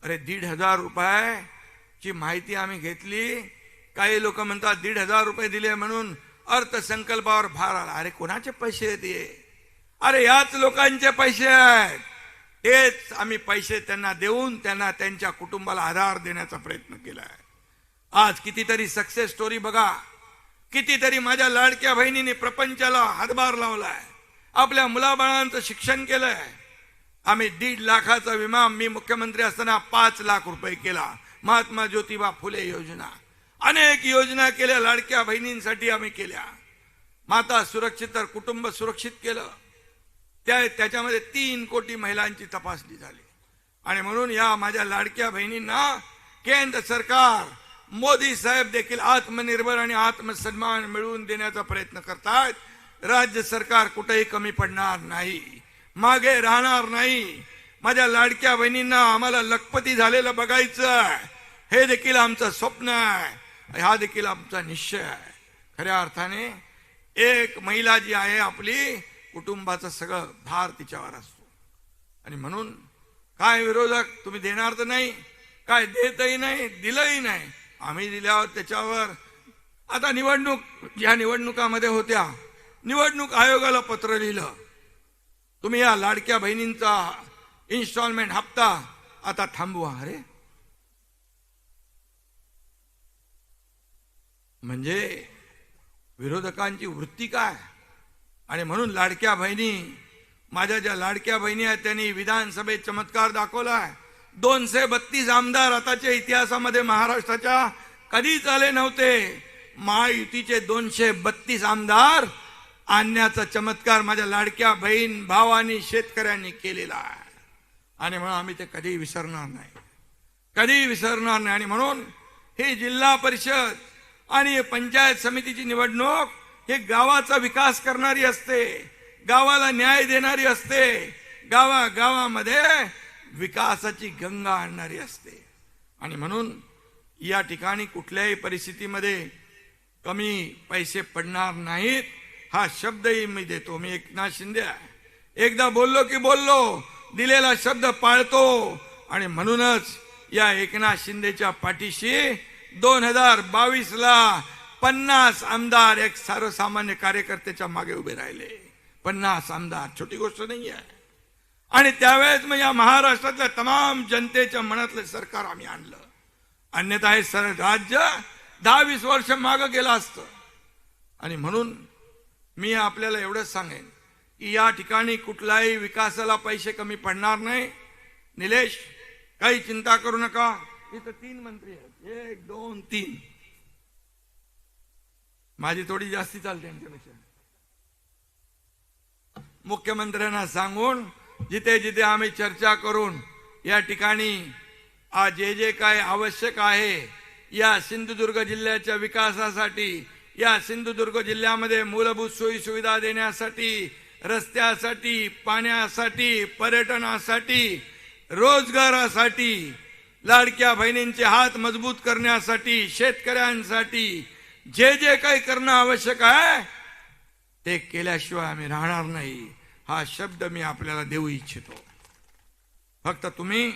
अरे 1,500 रुपयाची माहिती आम्ही घेतली. काही लोक म्हणतात 1,500 रुपये दिले म्हणून अर्थसंकल्पावर भार आला. अरे कोणाचे पैसे आहेत? अरे याच लोकांचे पैसे आहेत. तेच आम्ही पैसे त्यांना देऊन त्यांना त्यांच्या कुटुंबाला आधार देण्याचा प्रयत्न केला आहे. आज कितीतरी सक्सेस स्टोरी बघा. कितीतरी माझ्या लाडक्या बहिणीने प्रपंचाला हातभार लावलाय. आपल्या मुलाबाळांचं शिक्षण केलंय. आम्ही 1.5 लाखाचा विमा मी मुख्यमंत्री असताना 5 लाख रुपये केला. महात्मा ज्योतिबा फुले योजना, अनेक योजना केल्या लाडक्या बहिणींसाठी आम्ही केल्या. माता सुरक्षित तर कुटुंब सुरक्षित केलं. त्याच्यामध्ये 3 कोटी महिलांची तपासणी झाली. आणि म्हणून या माझ्या लाडक्या बहिणींना केंद्र सरकार, मोदी साहेब देखील आत्मनिर्भर आणि आत्मसन्मान मिळवून देण्याचा प्रयत्न करतात. राज्य सरकार कुठेही कमी पडणार नाही, मागे राहणार नाही. माझ्या लाडक्या बहिणींना आम्हाला लखपती झालेलं बघायचं, हे देखील आमचं स्वप्न आहे. हा देखील आमचा निश्चय आहे. खऱ्या अर्थाने एक महिला जी आहे आपली, कुटुंबाचं सगळं भार तिच्यावर असतो. आणि म्हणून काय विरोधक, तुम्ही देणार तर नाही, काय देतही नाही, दिलंही नाही. आम्ही दिल्यावर त्याच्यावर आता ज्या निवडणुकामध्ये होत्या, निवडणूक आयोगाला पत्र लिहिलं, तुम्ही या लाडक्या बहिणींचा इन्स्टॉलमेंट हप्ता आता थांबवा. अरे म्हणजे विरोधकांची वृत्ती काय. आणि म्हणून लाडक्या बहिणी, माझ्या ज्या लाडक्या बहिणी आहेत त्यांनी विधानसभेत चमत्कार दाखवलाय. 232 आमदार आताच्या इतिहासामध्ये महाराष्ट्राच्या कधीच आले नव्हते. महायुतीचे 232 आमदार आणण्याचा चमत्कार माझ्या लाडक्या बहीण भावांनी, शेतकऱ्यांनी केलेला आहे. आणि म्हणून आम्ही ते कधी विसरणार नाही, कधी विसरणार नाही. आणि म्हणून ही जिल्हा परिषद आणि पंचायत समितीची निवडणूक हे गावाचा विकास करणारी असते, गावाला न्याय देणारी असते, गावागावामध्ये विकासाची गंगा आणणारी असते. आणि म्हणून या ठिकाणी कुठल्याही परिस्थितीमध्ये कमी पैसे पडणार नाहीत, हा शब्दही मी देतो. मी एकनाथ शिंदे आहे. एकदा बोललो की बोललो, दिलेला शब्द पाळतो. आणि म्हणूनच या एकनाथ शिंदेच्या पाठीशी 2022ला 50 आमदार एक सर्वसामान्य कार्यकर्त्याच्या मागे उभे राहिले. 50 आमदार छोटी गोष्ट नाही आहे. आणि त्यावेळेस मग या महाराष्ट्रातल्या तमाम जनतेच्या मनातलं सरकार आम्ही आणलं. अन्यथा हे राज्य 10-20 वर्ष मागे गेलं असतं. आणि म्हणून मी आपल्याला एवढंच सांगेन की या ठिकाणी कुठल्याही विकासाला पैसे कमी पडणार नाही. निलेश, काही चिंता करू नका. इथं 3 मंत्री आहेत, 1, 2, 3. माझी थोडी जास्ती चालते त्यांच्यापेक्षा. मुख्यमंत्र्यांना सांगून जिथे जिथे आम्ही चर्चा करून या ठिकाणी आज जे काय आवश्यक आहे या सिंधुदुर्ग जिल्ह्याच्या विकासासाठी, या सिंधुदुर्ग जिल्ह्यामध्ये मूलभूत सोयी सुविधा देण्यासाठी, रस्त्यासाठी, पाण्यासाठी, पर्यटनासाठी, रोजगारासाठी, लाडक्या बहिणींचे हात मजबूत करण्यासाठी, शेतकऱ्यांसाठी जे काही करणं आवश्यक आहे ते केल्याशिवाय आम्ही राहणार नाही, हा शब्द मी आपल्याला देऊ इच्छितो. फक्त तुम्ही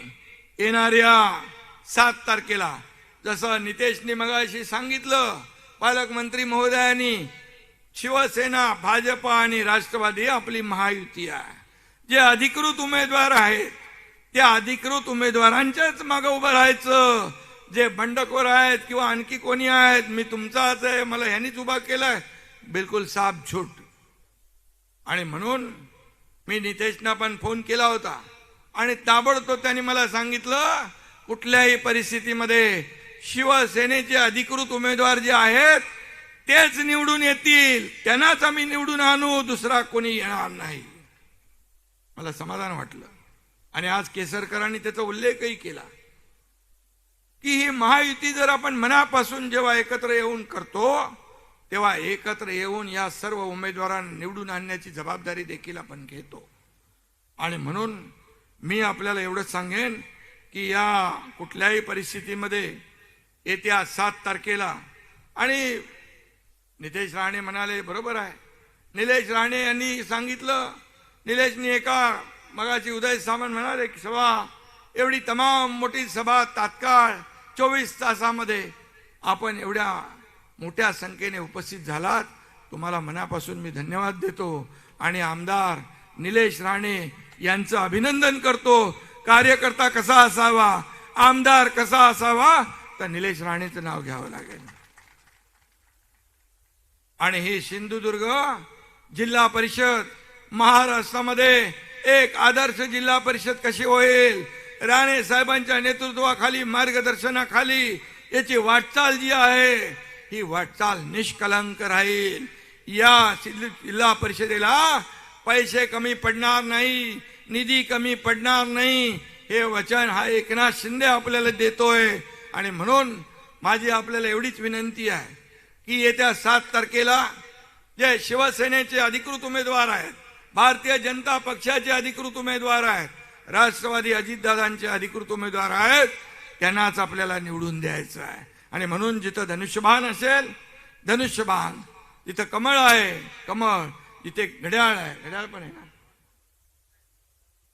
येणाऱ्या 7 तारखेला, जसं नितेशने मगाशी सांगितलं, पालकमंत्री महोदयांनी, शिवसेना, भाजपा आणि राष्ट्रवादी आपली महायुती आहे. जे अधिकृत उमेदवार आहेत त्या अधिकृत उमेदवारांच्याच मागे उभं राहायचं. जे बंडखोर आहेत किंवा आणखी कोणी आहेत, मी तुमचाच आहे, मला ह्यांनीच उभा केलाय, बिलकुल साफ झूट. आणि म्हणून मी नितेशना पण फोन केला होता आणि ताबडतोब त्यांनी मला सांगितलं, कुठल्याही परिस्थितीमध्ये शिवसेनेचे अधिकृत उमेदवार जे आहेत तेच निवडून येतील, त्यांनाच आम्ही निवडून आणू, दुसरा कोणी येणार नाही. मला समाधान वाटलं. आणि आज केसरकरांनी त्याचा उल्लेखही केला की ही महायुती जर आपण मनापासून जेव्हा एकत्र येऊन करतो तेव्हा एकत्र येऊन या सर्व उमेदवारांना निवडून आणण्याची जबाबदारी देखील आपण घेतो. आणि म्हणून मी आपल्याला एवढंच सांगेन की या कुठल्याही परिस्थितीमध्ये येत्या 7 तारखेला, आणि निलेश राणे म्हणाले बरोबर आहे, निलेश राणे यांनी सांगितलं, निलेशनी एका मगाची उदय सामंत म्हणाले की सभा एवढी तमाम मोठी सभा तात्काळ 24 तासामध्ये आपण एवढ्या मोठ्या संख्येने उपस्थित झालात, तुम्हाला मनापासून मी धन्यवाद देतो आणि आमदार निलेश राणे यांचं अभिनंदन करतो. कार्यकर्ता कसा असावा, आमदार कसा असावा, तर निलेश राणेचं नाव घ्यावं लागेल. आणि ही सिंधुदुर्ग जिल्हा परिषद महाराष्ट्रामध्ये एक आदर्श जिल्हा परिषद कशी होईल, राणे साहेबांच्या नेतृत्वाखाली मार्गदर्शनाखाली याची वाटचाल जी आहे ही वाटचाल निष्कलंक राहील. या जिल्हा परिषदेला पैसे कमी पडणार नाही, निधी कमी पडणार नाही, हे वचन हा एकनाथ शिंदे आपल्याला देतोय. आणि म्हणून माझी आपल्याला एवढीच विनंती आहे की येत्या 7 तारखेला जे शिवसेनेचे अधिकृत उमेदवार आहेत, भारतीय जनता पक्षाचे अधिकृत उमेदवार आहेत, राष्ट्रवादी अजितदादांचे अधिकृत उमेदवार आहेत, त्यांनाच आपल्याला निवडून द्यायचं आहे. आणि म्हणून जिथं धनुष्यबाण असेल धनुष्यबाण, जिथं कमळ आहे कमळ, जिथे घड्याळ आहे घड्याळ पण आहे ना,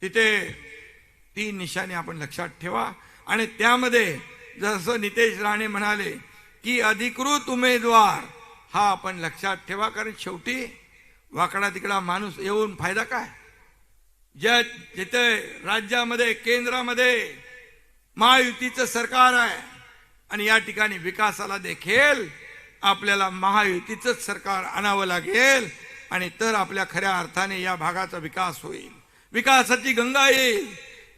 तिथे 3 निशाणे आपण लक्षात ठेवा. आणि त्यामध्ये जसं नितेश राणे म्हणाले की अधिकृत उमेदवार हा आपण लक्षात ठेवा, कारण शेवटी वाकडा तिकडा माणूस येऊन फायदा काय. जिथे राज्यामध्ये केंद्रामध्ये महायुतीचं सरकार आहे आणि या ठिकाणी विकासाला देखील आपल्याला महायुतीचंच सरकार आणावं लागेल, आणि तर आपल्या खऱ्या अर्थाने या भागाचा विकास होईल, विकासाची गंगा येईल.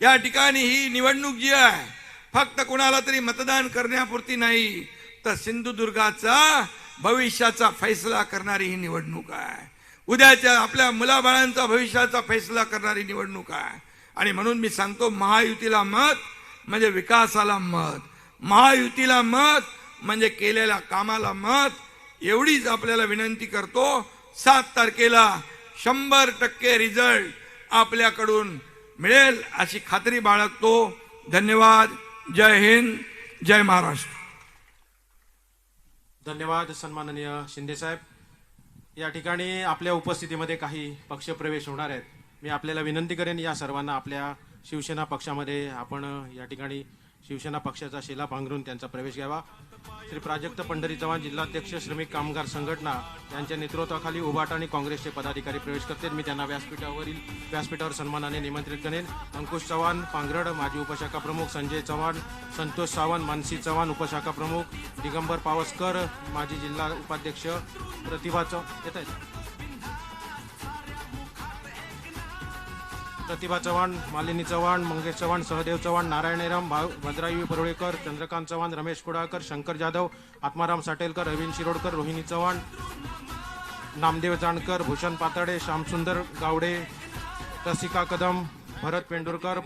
या ठिकाणी ही निवडणूक जी आहे फक्त कोणाला तरी मतदान करण्यापुरती नाही, तर सिंधुदुर्गाचा भविष्याचा फैसला करणारी ही निवडणूक आहे, उद्याच्या आपल्या मुलाबाळांचा भविष्याचा फैसला करणारी निवडणूक आहे. आणि म्हणून मी सांगतो, महायुतीला मत म्हणजे विकासाला मत, महायुतीला मत म्हणजे केलेल्या कामाला मत. एवढीच आपल्याला विनंती करतो. 7 तारखेला 100% रिझल्ट आपल्याकडून मिळेल अशी खात्री बाळगतो. धन्यवाद. जय हिंद, जय महाराष्ट्र. धन्यवाद सन्माननीय शिंदे साहेब. या ठिकाणी आपल्या उपस्थितीमध्ये काही पक्षप्रवेश होणार आहेत. मी आपल्याला विनंती करेन या सर्वांना आपल्या शिवसेना पक्षामध्ये आपण या ठिकाणी शिवसेना पक्षाचा शिला पांघरून त्यांचा प्रवेश घ्यावा. श्री प्राजक्त पंढरी चव्हाण जिल्हाध्यक्ष श्रमिक कामगार संघटना यांच्या नेतृत्वाखाली उभाटा आणि काँग्रेसचे पदाधिकारी प्रवेश करतील. मी त्यांना व्यासपीठावर सन्मानाने निमंत्रित करेन. अंकुश चव्हाण पांगरड माजी उपशाखा प्रमुख, संजय चव्हाण, संतोष सावंत, मानसी चव्हाण उपशाखा प्रमुख, दिगंबर पावसकर माजी जिल्हा उपाध्यक्ष, प्रतिभा चव्हाण, मालिनी चव्हाण, मंगेश चव्हाण, सहदेव चव्हाण, नारायण एरम, भद्राई परुळेकर, चंद्रकांत चव्हाण, रमेश कुडाळकर, शंकर जाधव, आत्माराम साटेलकर, अरविंद शिरोडकर, रोहिणी चव्हाण, नामदेव जानकर, भूषण पातळे, श्यामसुंदर गावडे, रसिका कदम, भरत पेंडुरकर,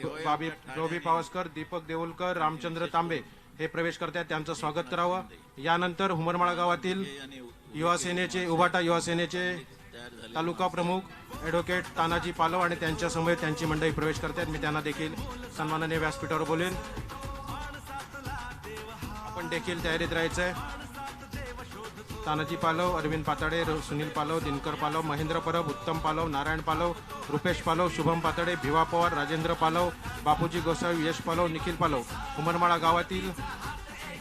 रोबी पावसकर, दीपक देऊलकर, रामचंद्र तांबे हे प्रवेश करतात. त्यांचं स्वागत करावं. यानंतर हुमरमाळा गावातील युवासेनेचे उभाटा युवासेनेचे तालुका प्रमुख ॲडव्होकेट तानाजी पालव आणि त्यांच्या समोर त्यांची मंडळी प्रवेश करतात. मी त्यांना देखील सन्मानाने व्यासपीठावर बोलेन. आपण देखील तयारीत राहायचं आहे. तानाजी पालव, अरविंद पाताडे, सुनील पालव, दिनकर पालव, महेंद्र परब, उत्तम पालव, नारायण पालव, रुपेश पालव, शुभम पाताडे, भिवा पवार, राजेंद्र पालव, बापूजी गोसावी, यश पालव, निखिल पालव. उमरमाळा गावातील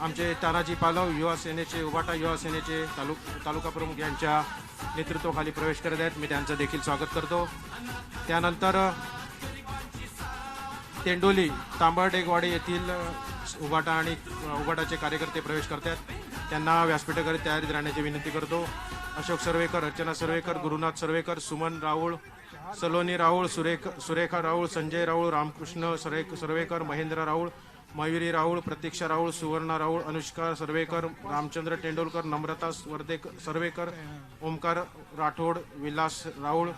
आमचे तानाजी पालव युवा सेनेचे उभाटा युवा सेनेचे तालुका प्रमुख यांच्या नेतृत्वाखाली प्रवेश करत आहेत. मी त्यांचं देखील स्वागत करतो. त्यानंतर तेंडोली तांबरडेगवाडी येथील उभाटा आणि उभाटाचे कार्यकर्ते प्रवेश करतात. त्यांना व्यासपीठाकडे तयारीत राहण्याची विनंती करतो. अशोक सर्वेकर, अर्चना सर्वेकर, गुरुनाथ सर्वेकर, सुमन राऊळ, सलोनी राऊळ, सुरेखा राऊळ, संजय राऊळ, रामकृष्ण सर्वेकर, महेंद्र राऊळ, मयुरी राऊळ, प्रतीक्षा राऊळ, सुवर्णा राऊळ, अनुष्का सर्वेकर, रामचंद्र तेंडुलकर, नम्रता सर्वेकर, ओमकार राठोड, विलास राऊळ,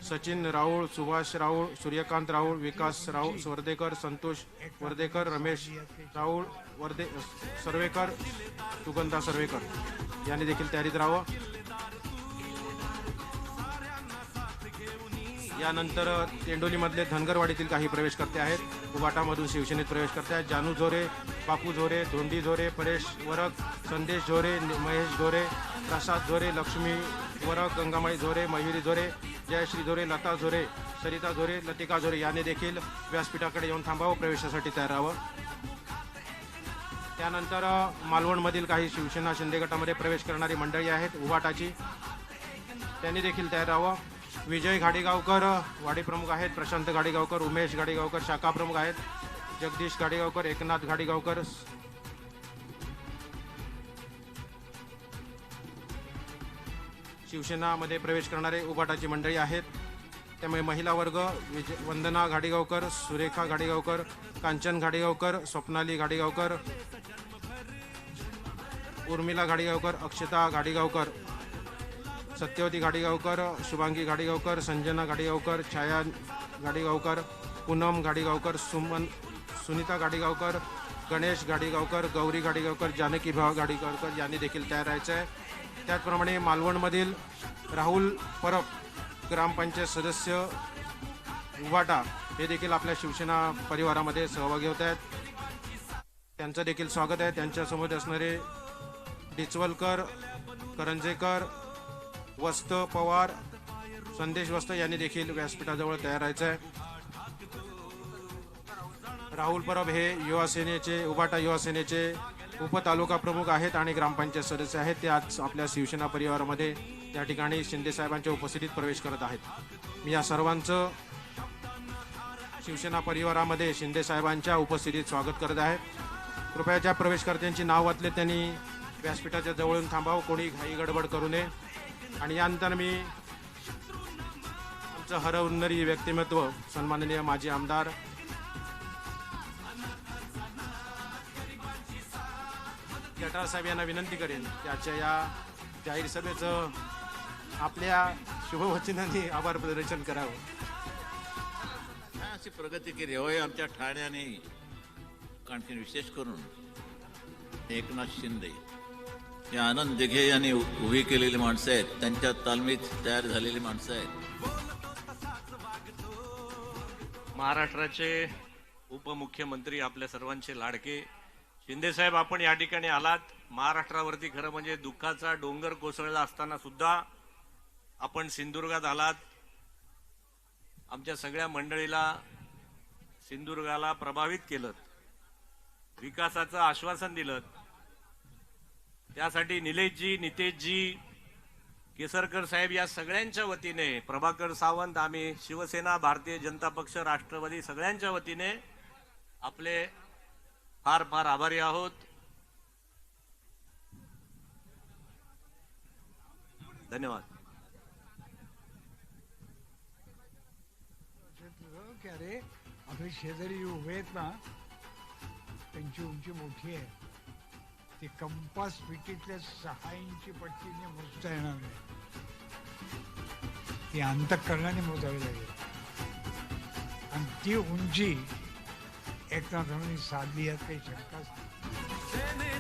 सचिन राऊळ, सुभाष राऊळ, सूर्यकांत राऊळ, विकास राऊळ स्वर्देकर, संतोष वर्देकर, रमेश राऊळ सर्वेकर, सुगंधा सर्वेकर यांनी देखील तयारीत राहावं. यानंतर तेंडोलीमधले धनगरवाडीतील काही प्रवेशकर्ते आहेत. उबाटामधून शिवसेनेत प्रवेश करते आहेत. जानू झोरे, बापू झोरे, धोंडी झोरे, परेश वरक, संदेश झोरे, महेश झोरे, प्रसाद झोरे, लक्ष्मी वरक, गंगामाई झोरे, मयुरी झोरे, जयश्री झोरे, लता झोरे, सरिता झोरे, लतिका झोरे यांनी देखील व्यासपीठाकडे येऊन थांबावं, प्रवेशासाठी तयार राहावं. त्यानंतर मालवणमधील काही शिवसेना शिंदे गटामध्ये प्रवेश करणारी मंडळी आहेत उबाटाची, त्यांनी देखील तयार राहावं. विजय घाडीगावकर वाडी प्रमुख आहेत. प्रशांत घाडीगावकर, उमेश घाडीगावकर शाखा प्रमुख आहेत. जगदीश घाडीगावकर, एकनाथ घाडीगावकर शिवसेनामध्ये प्रवेश करणारे उबाटाची मंडळी आहेत. त्यामुळे महिला वर्ग वंदना घाडीगावकर, सुरेखा घाडीगावकर, कांचन घाडीगावकर, स्वप्नाली घाडीगावकर, उर्मिला घाडीगावकर, अक्षता घाडीगावकर, सत्यवती घाडीगावकर, शुभांगी घाडीगावकर, संजना घाडीगावकर, छाया घाडीगावकर, पूनम घाडीगावकर, सुनीता घाडीगावकर, गणेश घाडीगावकर, गौरी घाडीगावकर, जानकी भाव घाडीगावकर यांनी देखील तयार राहायचं आहे. त्याचप्रमाणे मालवणमधील राहुल परब, ग्रामपंचायत सदस्य उबाटा हे देखील आपल्या शिवसेना परिवारामध्ये सहभागी होत आहेत. त्यांचं देखील स्वागत आहे. त्यांच्यासमोर असणारे डिचवलकर, करंजेकर, वस्त पवार, संदेश वस्त यांनी देखील व्यासपीठाजवळ तयार राहायचं आहे. राहुल परब हे युवा सेनेचे उबाटा युवा सेनेचे उपतालुका प्रमुख आहेत आणि ग्रामपंचायत सदस्य आहेत. ते आज आपल्या शिवसेना परिवारामध्ये या ठिकाणी शिंदे साहेबांच्या उपस्थितीत प्रवेश करत आहेत. मी या सर्वांचं शिवसेना परिवारामध्ये शिंदे साहेबांच्या उपस्थितीत स्वागत करत आहे. कृपया ज्या प्रवेशकर्त्यांची नाव वाचले त्यांनी व्यासपीठाच्या जवळून थांबावं, कोणी घाई गडबड करू नये. आणि यानंतर मी आमचं हरहुन्नरी व्यक्तिमत्व सन्माननीय माजी आमदार जठार साहेब यांना विनंती करेन त्याच्या या जाहीर सभेचं आपल्या शुभवचनांनी आभार प्रदर्शन करावं. अशी प्रगती केली होय आमच्या ठाण्याने. आणखी विशेष करून एकनाथ शिंदे हे आनंद दिघे यांनी उभी केलेली माणसं आहेत. त्यांच्या तालमीत तयार झालेली माणसं आहेत. महाराष्ट्राचे उपमुख्यमंत्री, आपल्या सर्वांचे लाडके शिंदेसाहेब, आपण या ठिकाणी आलात. महाराष्ट्रावरती खरं म्हणजे दुःखाचा डोंगर कोसळला असताना सुद्धा आपण सिंधुदुर्गात आलात. आमच्या सगळ्या मंडळीला सिंधुदुर्गाला प्रभावित केलं, विकासाचं आश्वासन दिलं. त्यासाठी निलेशजी, नितेशजी, केसरकर साहेब या सगळ्यांच्या वतीने, प्रभाकर सावंत, आम्ही शिवसेना, भारतीय जनता पक्ष, राष्ट्रवादी सगळ्यांच्या वतीने आपले फार फार आभारी आहोत. धन्यवाद. अरे आपले शेजारी उभे आहेत ना, त्यांची उंची मोठी आहे. ती कंपास पिटीतल्या 6 इंची पट्टीने मोजता येणार नाही. ती अंतःकरणाने मोजावी लागेल. आणि ती उंची एकनाथांनी साधली यात काही शंकाच नाही.